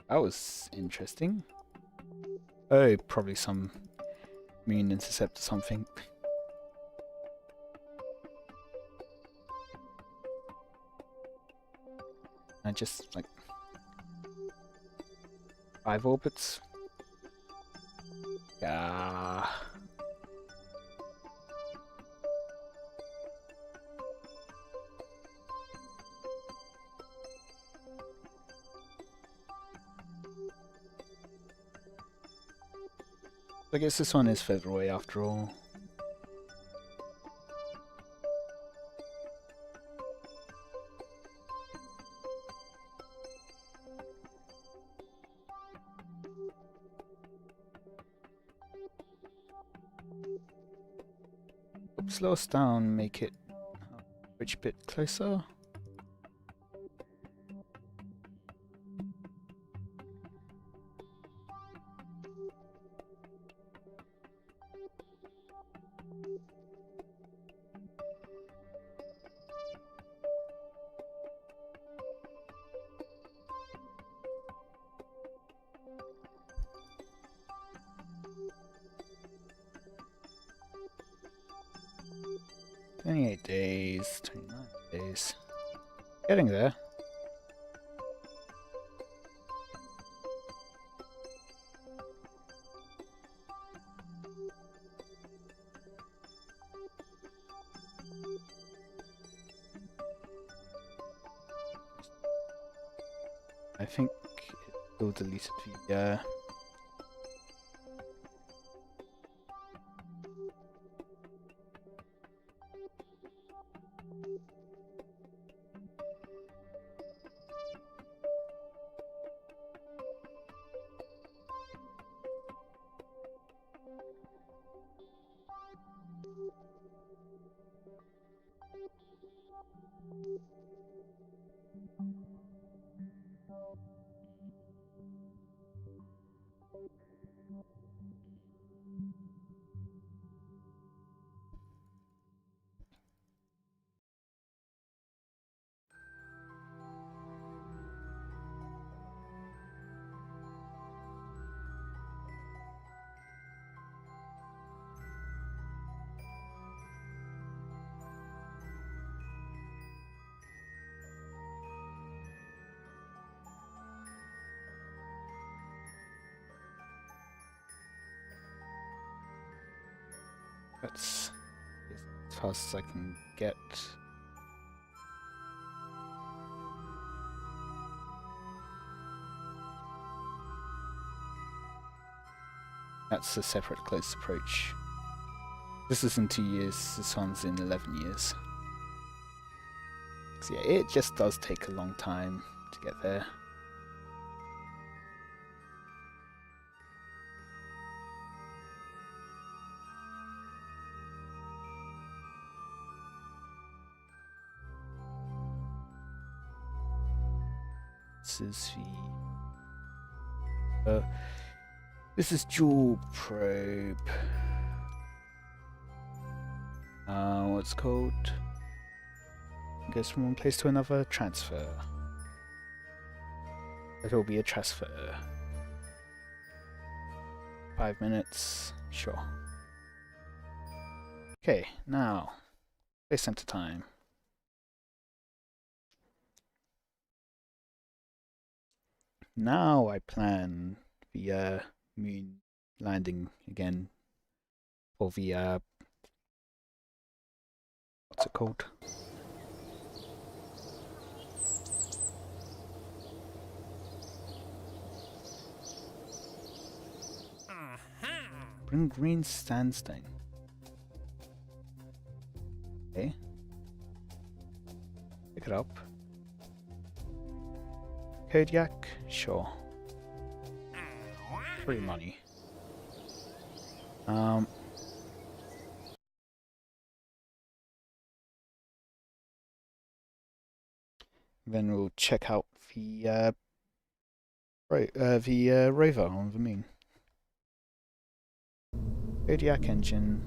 That was interesting. Oh, probably some moon intercept or something. And just like 5 orbits. Yeah. I guess this one is further away after all. Slow us down, make it which bit closer? Days, 29 days. Getting there. I think it will delete the That's as fast as I can get. That's a separate close approach. This is in 2 years, this one's in 11 years. So yeah, it just does take a long time to get there. This is Jool probe. What's it called? Goes from one place to another. Transfer. It will be a transfer. 5 minutes. Sure. Okay, now Space Center time. Now I plan the moon landing again for the what's it called? Bring green sandstone. Okay. Pick it up. Kodiak? Sure. Free money. Then we'll check out the rover on the moon. Kodiak engine.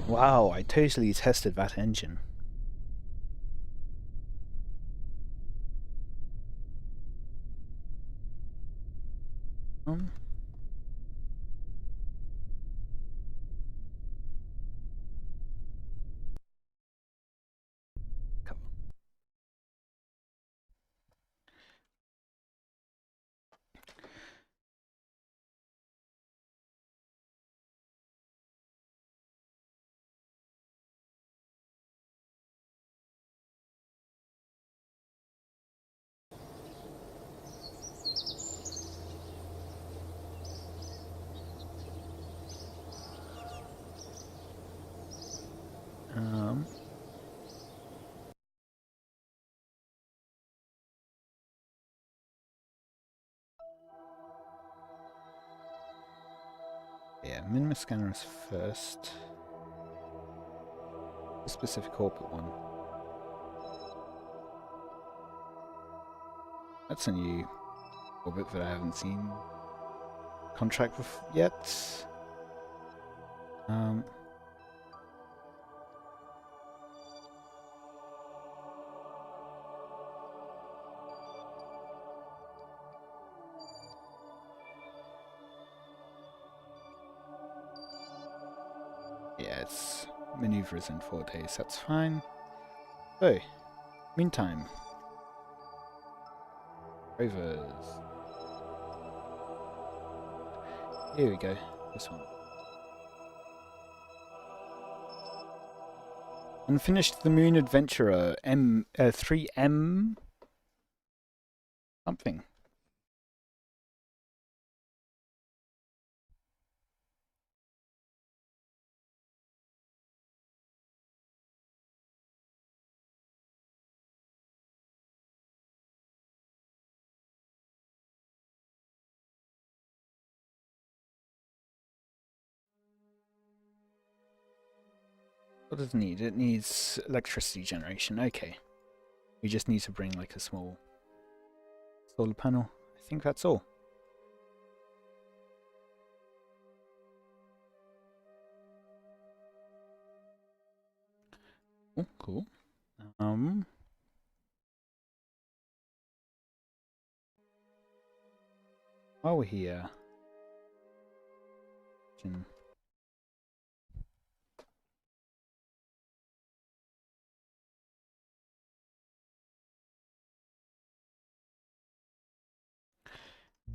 Wow, I totally tested that engine. Yeah, Minmus scanner is first. The specific orbit one. That's a new orbit that I haven't seen contract with yet. Yeah, it's maneuvers in 4 days, that's fine. So, meantime, rovers. Here we go, this one. Unfinished the Moon Adventurer, 3M something. What does it need? It needs electricity generation. Okay. We just need to bring like a small solar panel. I think that's all. Oh, cool. While we're here,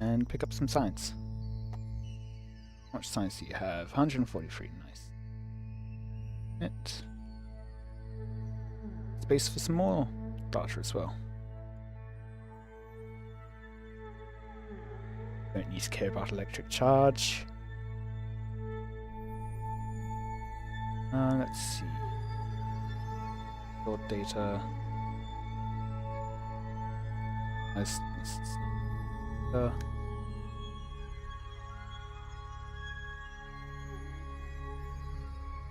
and pick up some science. How much science do you have? 143, nice. It. Space for some more data as well. Don't need to care about electric charge. Let's see. Stored data. Uh,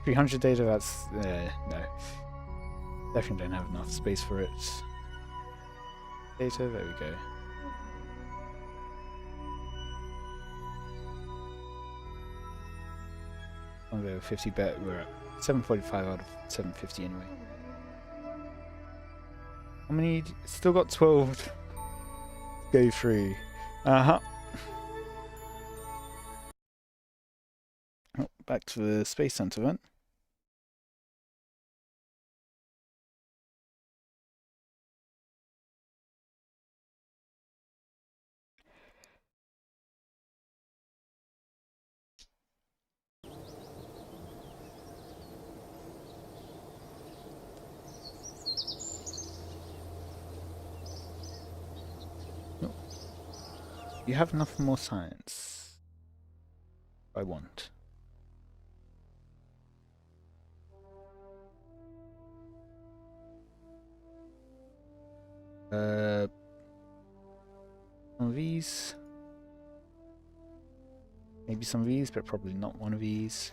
300 data, that's... no. Definitely don't have enough space for it. Data, there we go. Over 50 bet, we're at 745 out of 750 anyway. How many? Still got 12 to go through. Oh, back to the Space Center then. you have enough more science? I want. Some of these. Maybe some of these, but probably not one of these.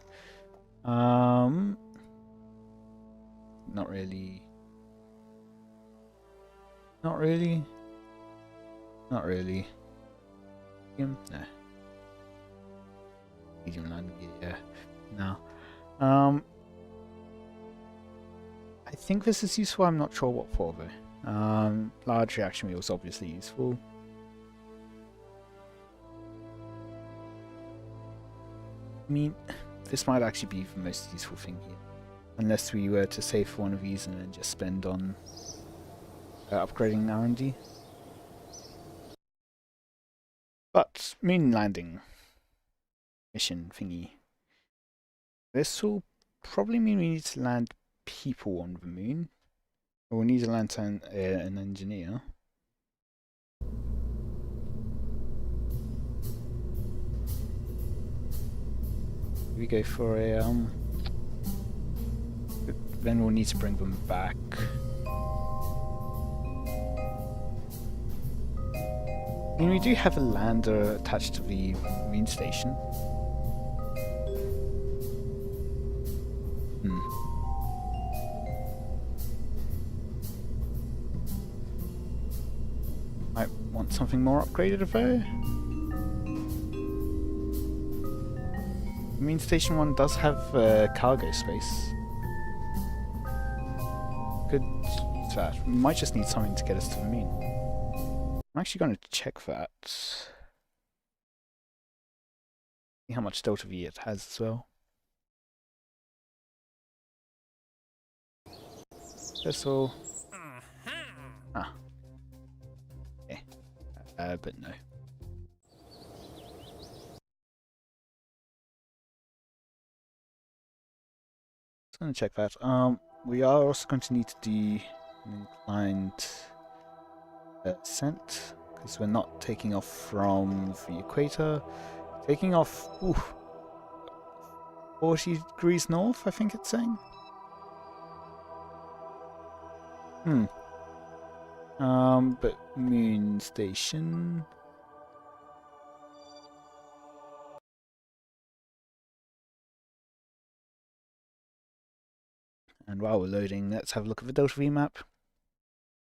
Not really. Not really. Not really. No. Medium landing, yeah. No. I think this is useful, I'm not sure what for though. Large reaction wheel is obviously useful. I mean, this might actually be the most useful thing here. Unless we were to save for one of these and then just spend on upgrading R&D. But, moon landing mission thingy. This will probably mean we need to land people on the moon. Or we need to land an engineer. We go for a then we'll need to bring them back. I mean, we do have a lander attached to the moon station. Might want something more upgraded though. Moon Station 1 does have cargo space. Could use that. We might just need something to get us to the moon. I'm actually going to check that. See how much Delta V it has as well. That's all. Ah. Okay. But no. Just going to check that. We are also going to need to do an inclined ascent because we're not taking off from the equator. Taking off 40 degrees north, I think it's saying. But moon station. And while we're loading, let's have a look at the Delta V map.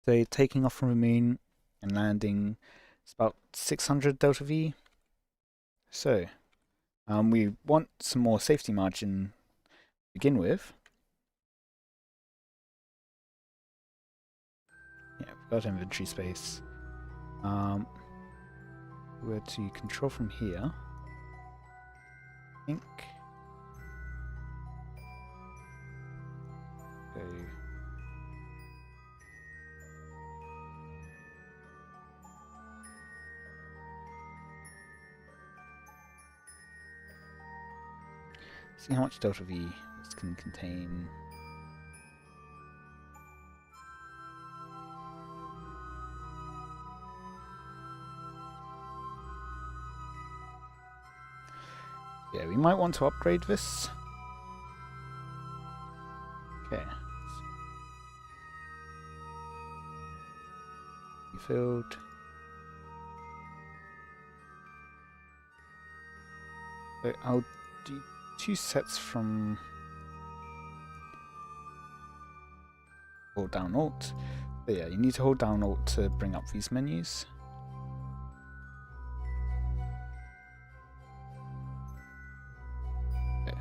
So taking off from the moon and landing, it's about 600 Delta V. So, we want some more safety margin to begin with. Yeah, we've got inventory space. We're to control from here. I think. Go. See how much Delta V this can contain. Yeah, we might want to upgrade this. Okay. Filled. So I'll do 2 sets from hold down Alt. But yeah, you need to hold down Alt to bring up these menus. Okay.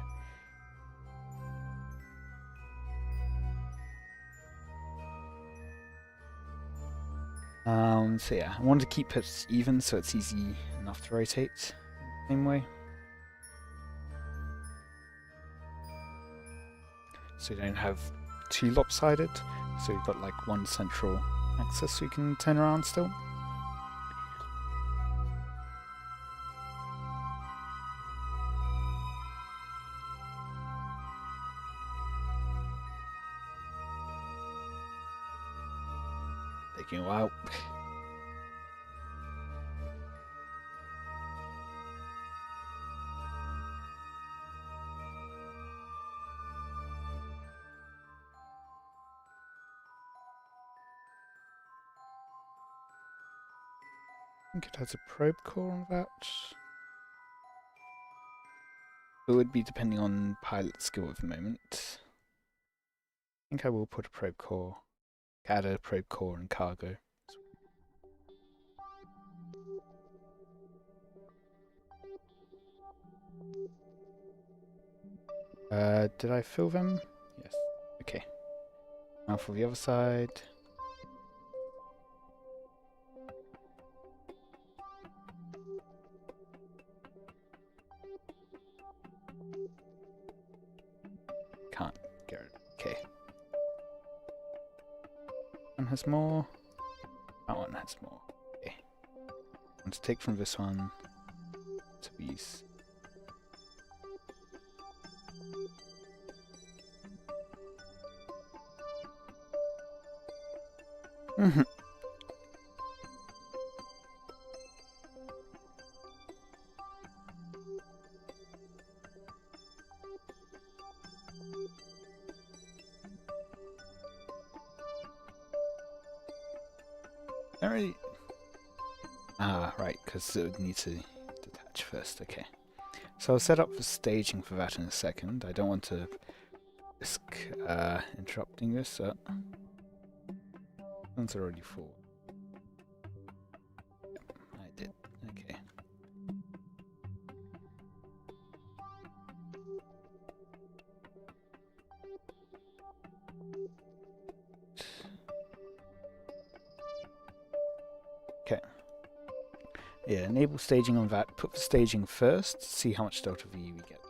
So yeah, I want to keep it even so it's easy enough to rotate the same way. So you don't have too lopsided, so you've got like one central axis so you can turn around still. Taking a while. think it has a probe core on that. It would be depending on pilot skill at the moment. I think I will put a probe core, add a probe core and cargo. Did I fill them? Yes. Okay. Now for the other side. Can't get it. Okay. One has more. That one has more. Okay. I want to take from this one to these. Mm-hmm. Alright. Ah, right, because it would need to detach first. Okay. So I'll set up the staging for that in a second. I don't want to risk interrupting this. One's already full. Yep, I did. Okay. Okay. Yeah, enable staging on that. Put the staging first. See how much delta V we get.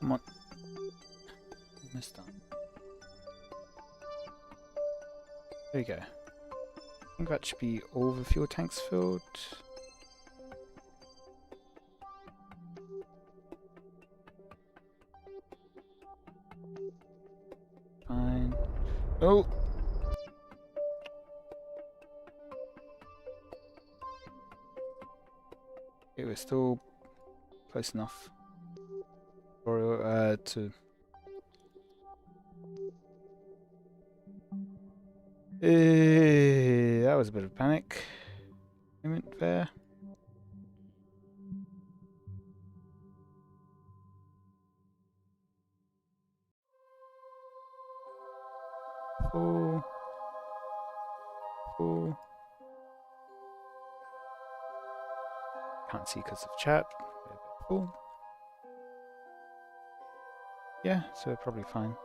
Come on. Almost done. There you go. I think that should be all the fuel tanks filled. Fine. Oh! Okay, we're still close enough for to. That was a bit of panic moment there. Full. Full. Can't see because of chat. Full. Yeah, so probably fine.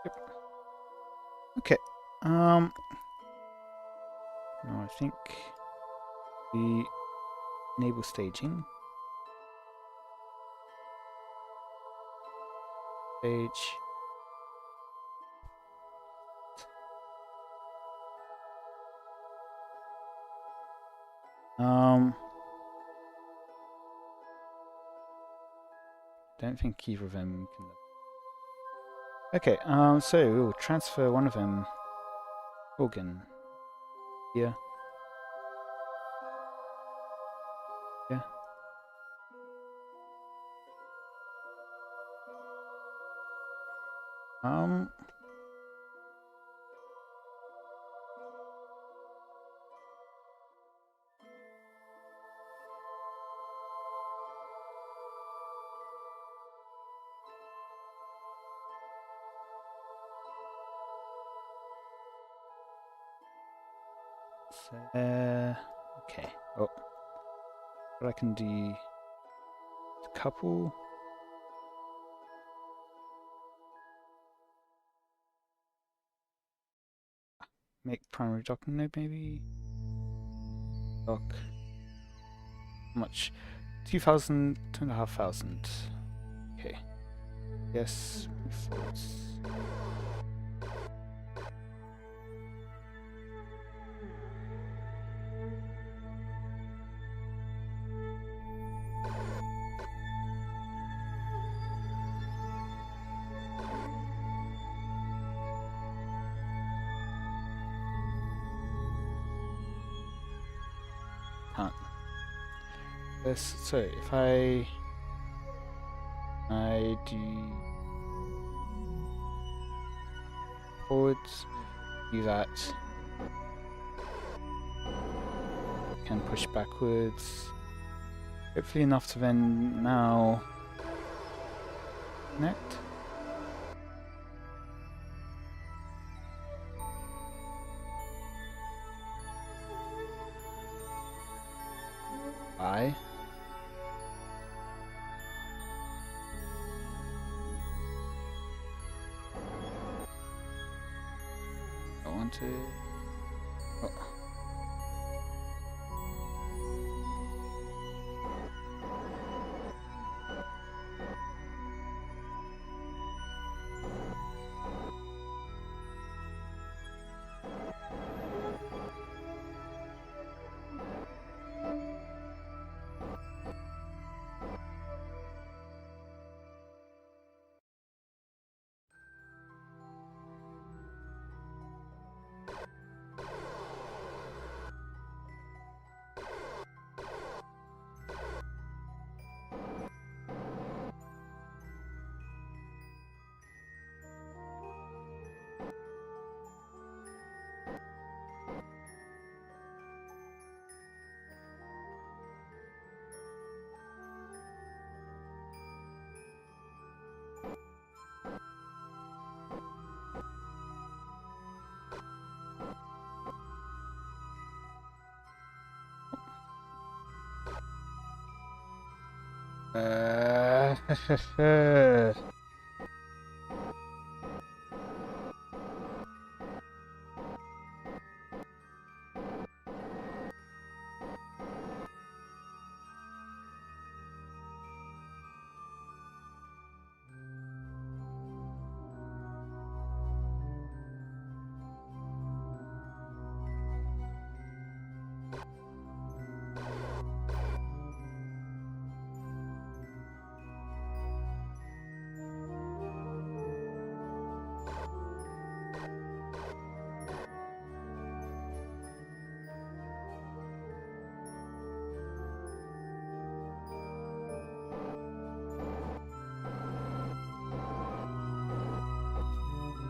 Yep. Okay. Now I think we enable staging. Stage. Don't think either of them can. Okay, so we'll transfer one of them organ here. Yeah. Okay. Oh, but I can do a couple. Make primary docking node maybe. Dock. How much? 2,000, 2,500. Okay. Yes. False. this. So if I do forwards, do that. Can push backwards. Hopefully enough to then now connect. I want to. Oh.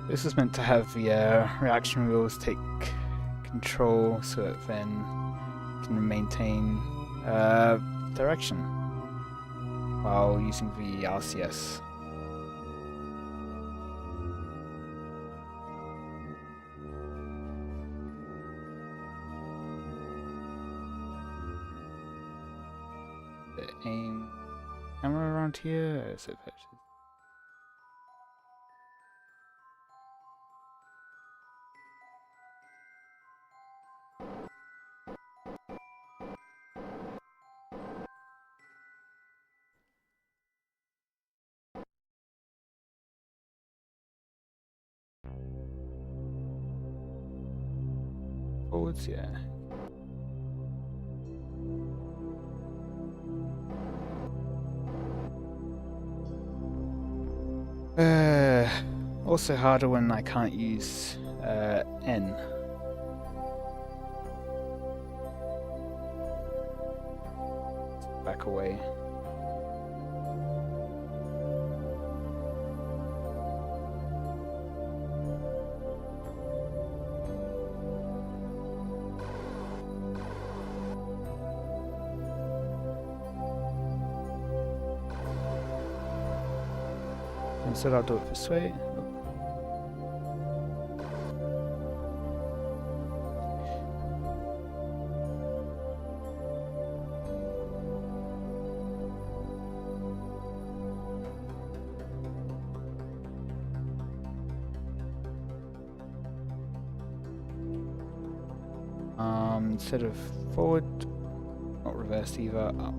This is meant to have the reaction wheels take control so that then can maintain direction while using the RCS. The aim camera around here, is it? Forwards, yeah. Also harder when I can't use N. Back away. Instead I'll do it this way. Instead of forward, not reverse either, up.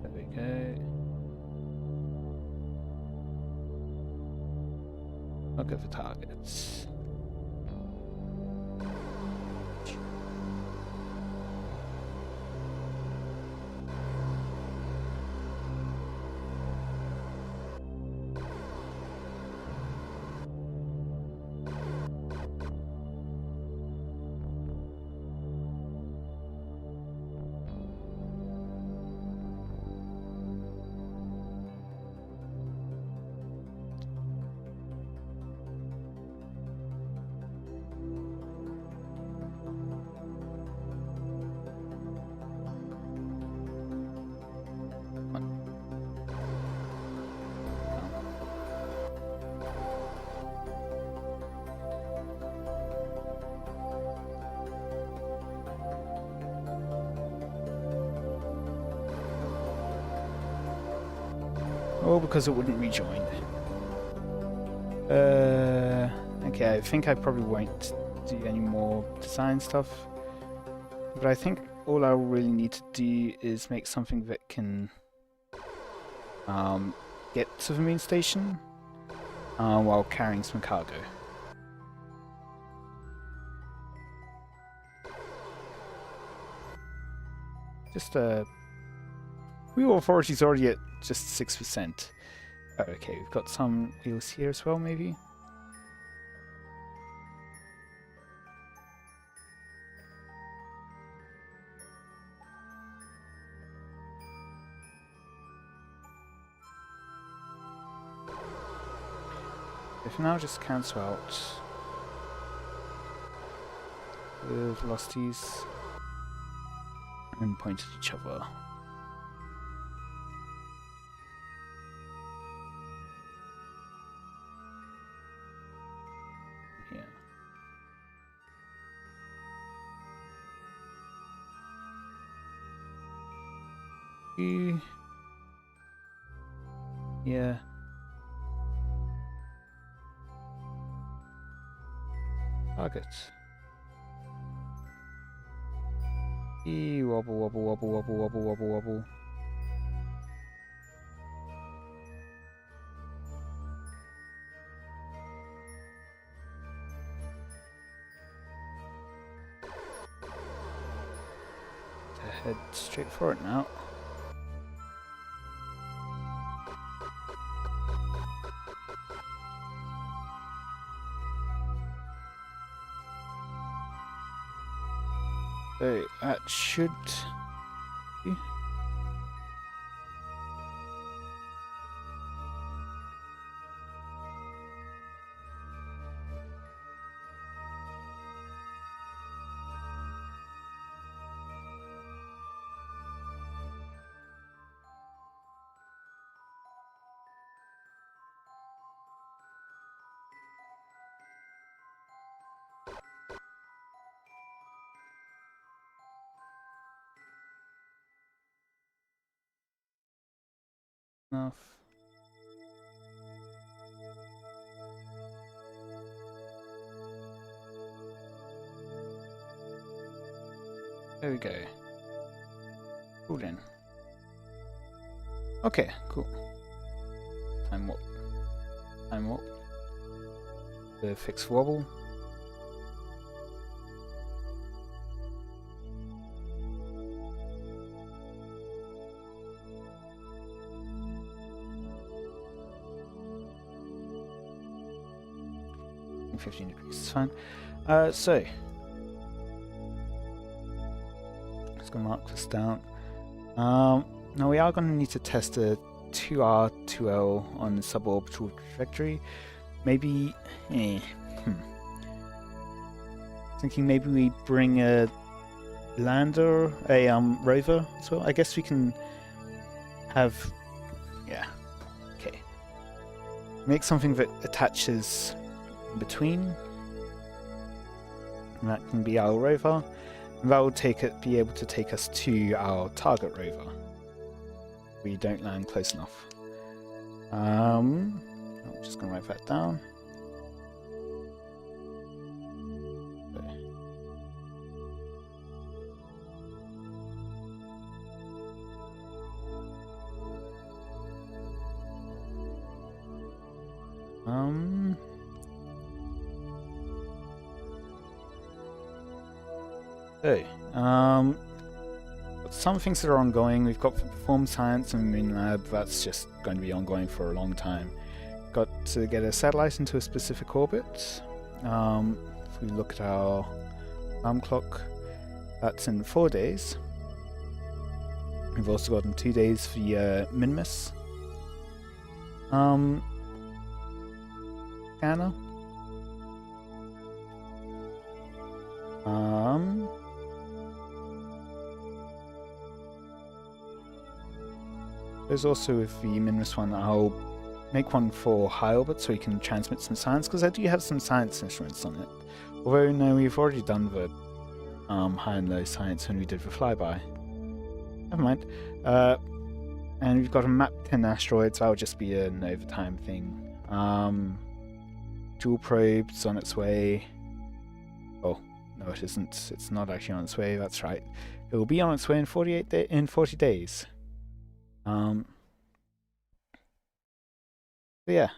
There we go. Look at the targets. Oh, because it wouldn't rejoin. Okay, I think I probably won't do any more design stuff. But I think all I really need to do is make something that can get to the moon station while carrying some cargo. Just wheel authority's already at just 6%. Oh, okay, we've got some wheels here as well, maybe. If now just cancel out the velocities and point at each other. Here. Yeah. Target. Wobble, wobble, wobble, wobble, wobble, wobble, wobble. To head straight for it now. So that should be. Enough. There we go. Cool then. Okay, cool. Time warp. Time warp. The fixed wobble. And 15 degrees is fine. So let's go mark this down. Now we are going to need to test a 2R, 2L on the suborbital trajectory. Maybe, thinking maybe we bring a lander, a rover as well. I guess we can have, yeah, okay. Make something that attaches in between. And that can be our rover. And that will be able to take us to our target rover. We don't land close enough. I'm just going to write that down. Some things that are ongoing. We've got Perform Science and Moon Lab. That's just going to be ongoing for a long time. Got to get a satellite into a specific orbit. If we look at our alarm clock, that's in 4 days. We've also got in 2 days for the Minmus scanner. There's also with the Minmus one, I'll make one for high orbit so we can transmit some science, because I do have some science instruments on it. Although, no, we've already done the high and low science when we did the flyby. Never mind. And we've got a map 10 asteroids. That'll just be an overtime thing. Jool probe's on its way. Oh, no, it isn't. It's not actually on its way. That's right. It will be on its way in 40 days. But yeah,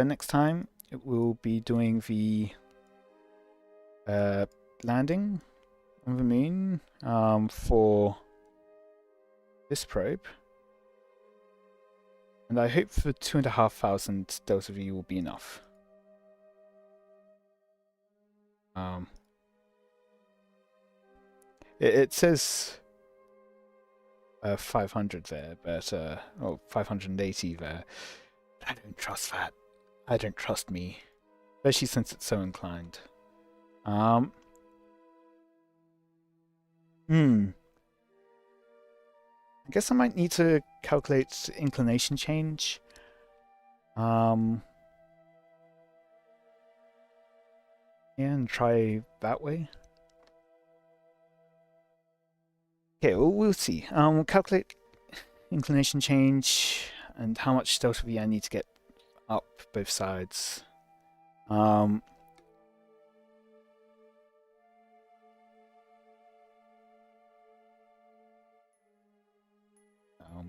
next time it will be doing the landing on the moon for this probe. And I hope the 2,500 delta V will be enough. It says 500 there, but 580 there. I don't trust that. I don't trust me, especially since it's so inclined. I guess I might need to calculate inclination change. Yeah, and try that way. Okay, well, we'll see. We'll calculate inclination change and how much delta V I need to get up both sides. I'll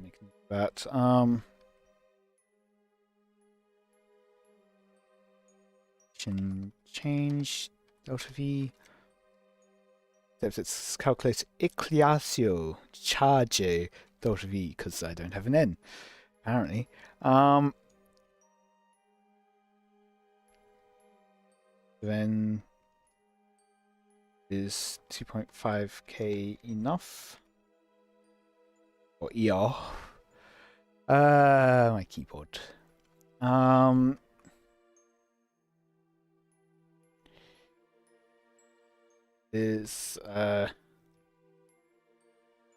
make that. Change delta V. It's calculate equatio charge delta V because I don't have an N apparently. Then is 2.5k enough? Or ER? My keyboard. I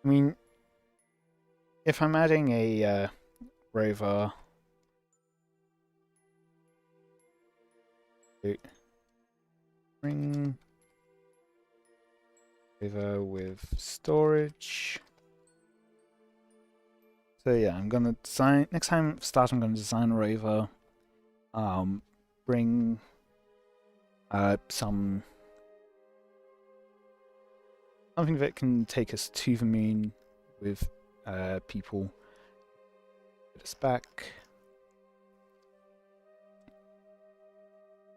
mean, if I'm adding a rover, bring rover with storage. So yeah, I'm gonna design next time. I'm gonna design a rover. Bring something that can take us to the moon with people. Get us back.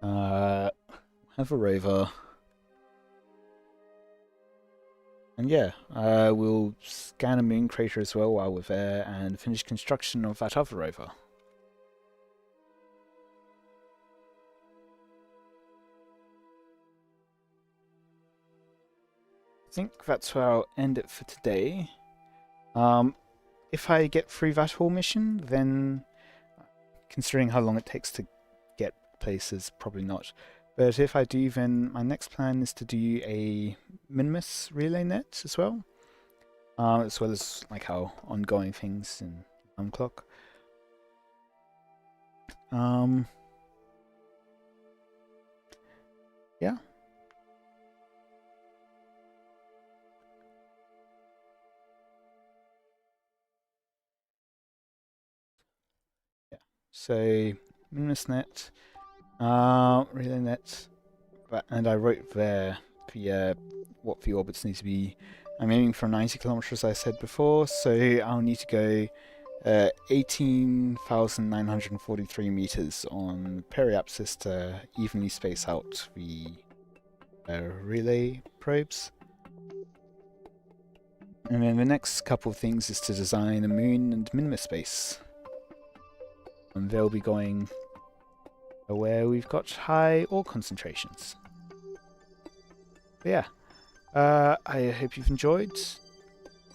Have a rover. And yeah, we'll scan a moon crater as well while we're there and finish construction of that other rover. I think that's where I'll end it for today. If I get through that whole mission, then considering how long it takes to get places, probably not. But if I do, then my next plan is to do a Minmus relay net as well as like how ongoing things in clock. Yeah. So Minmus net, relay net, and I wrote there the what the orbits need to be. I'm aiming for 90 kilometers, as I said before, so I'll need to go 18,943 meters on periapsis to evenly space out the relay probes. And then the next couple of things is to design a moon and Minmus base. And they'll be going where we've got high ore concentrations. But yeah, I hope you've enjoyed.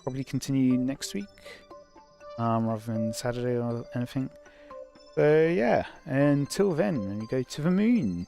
Probably continue next week, rather than Saturday or anything. But yeah, until then, when we go to the moon.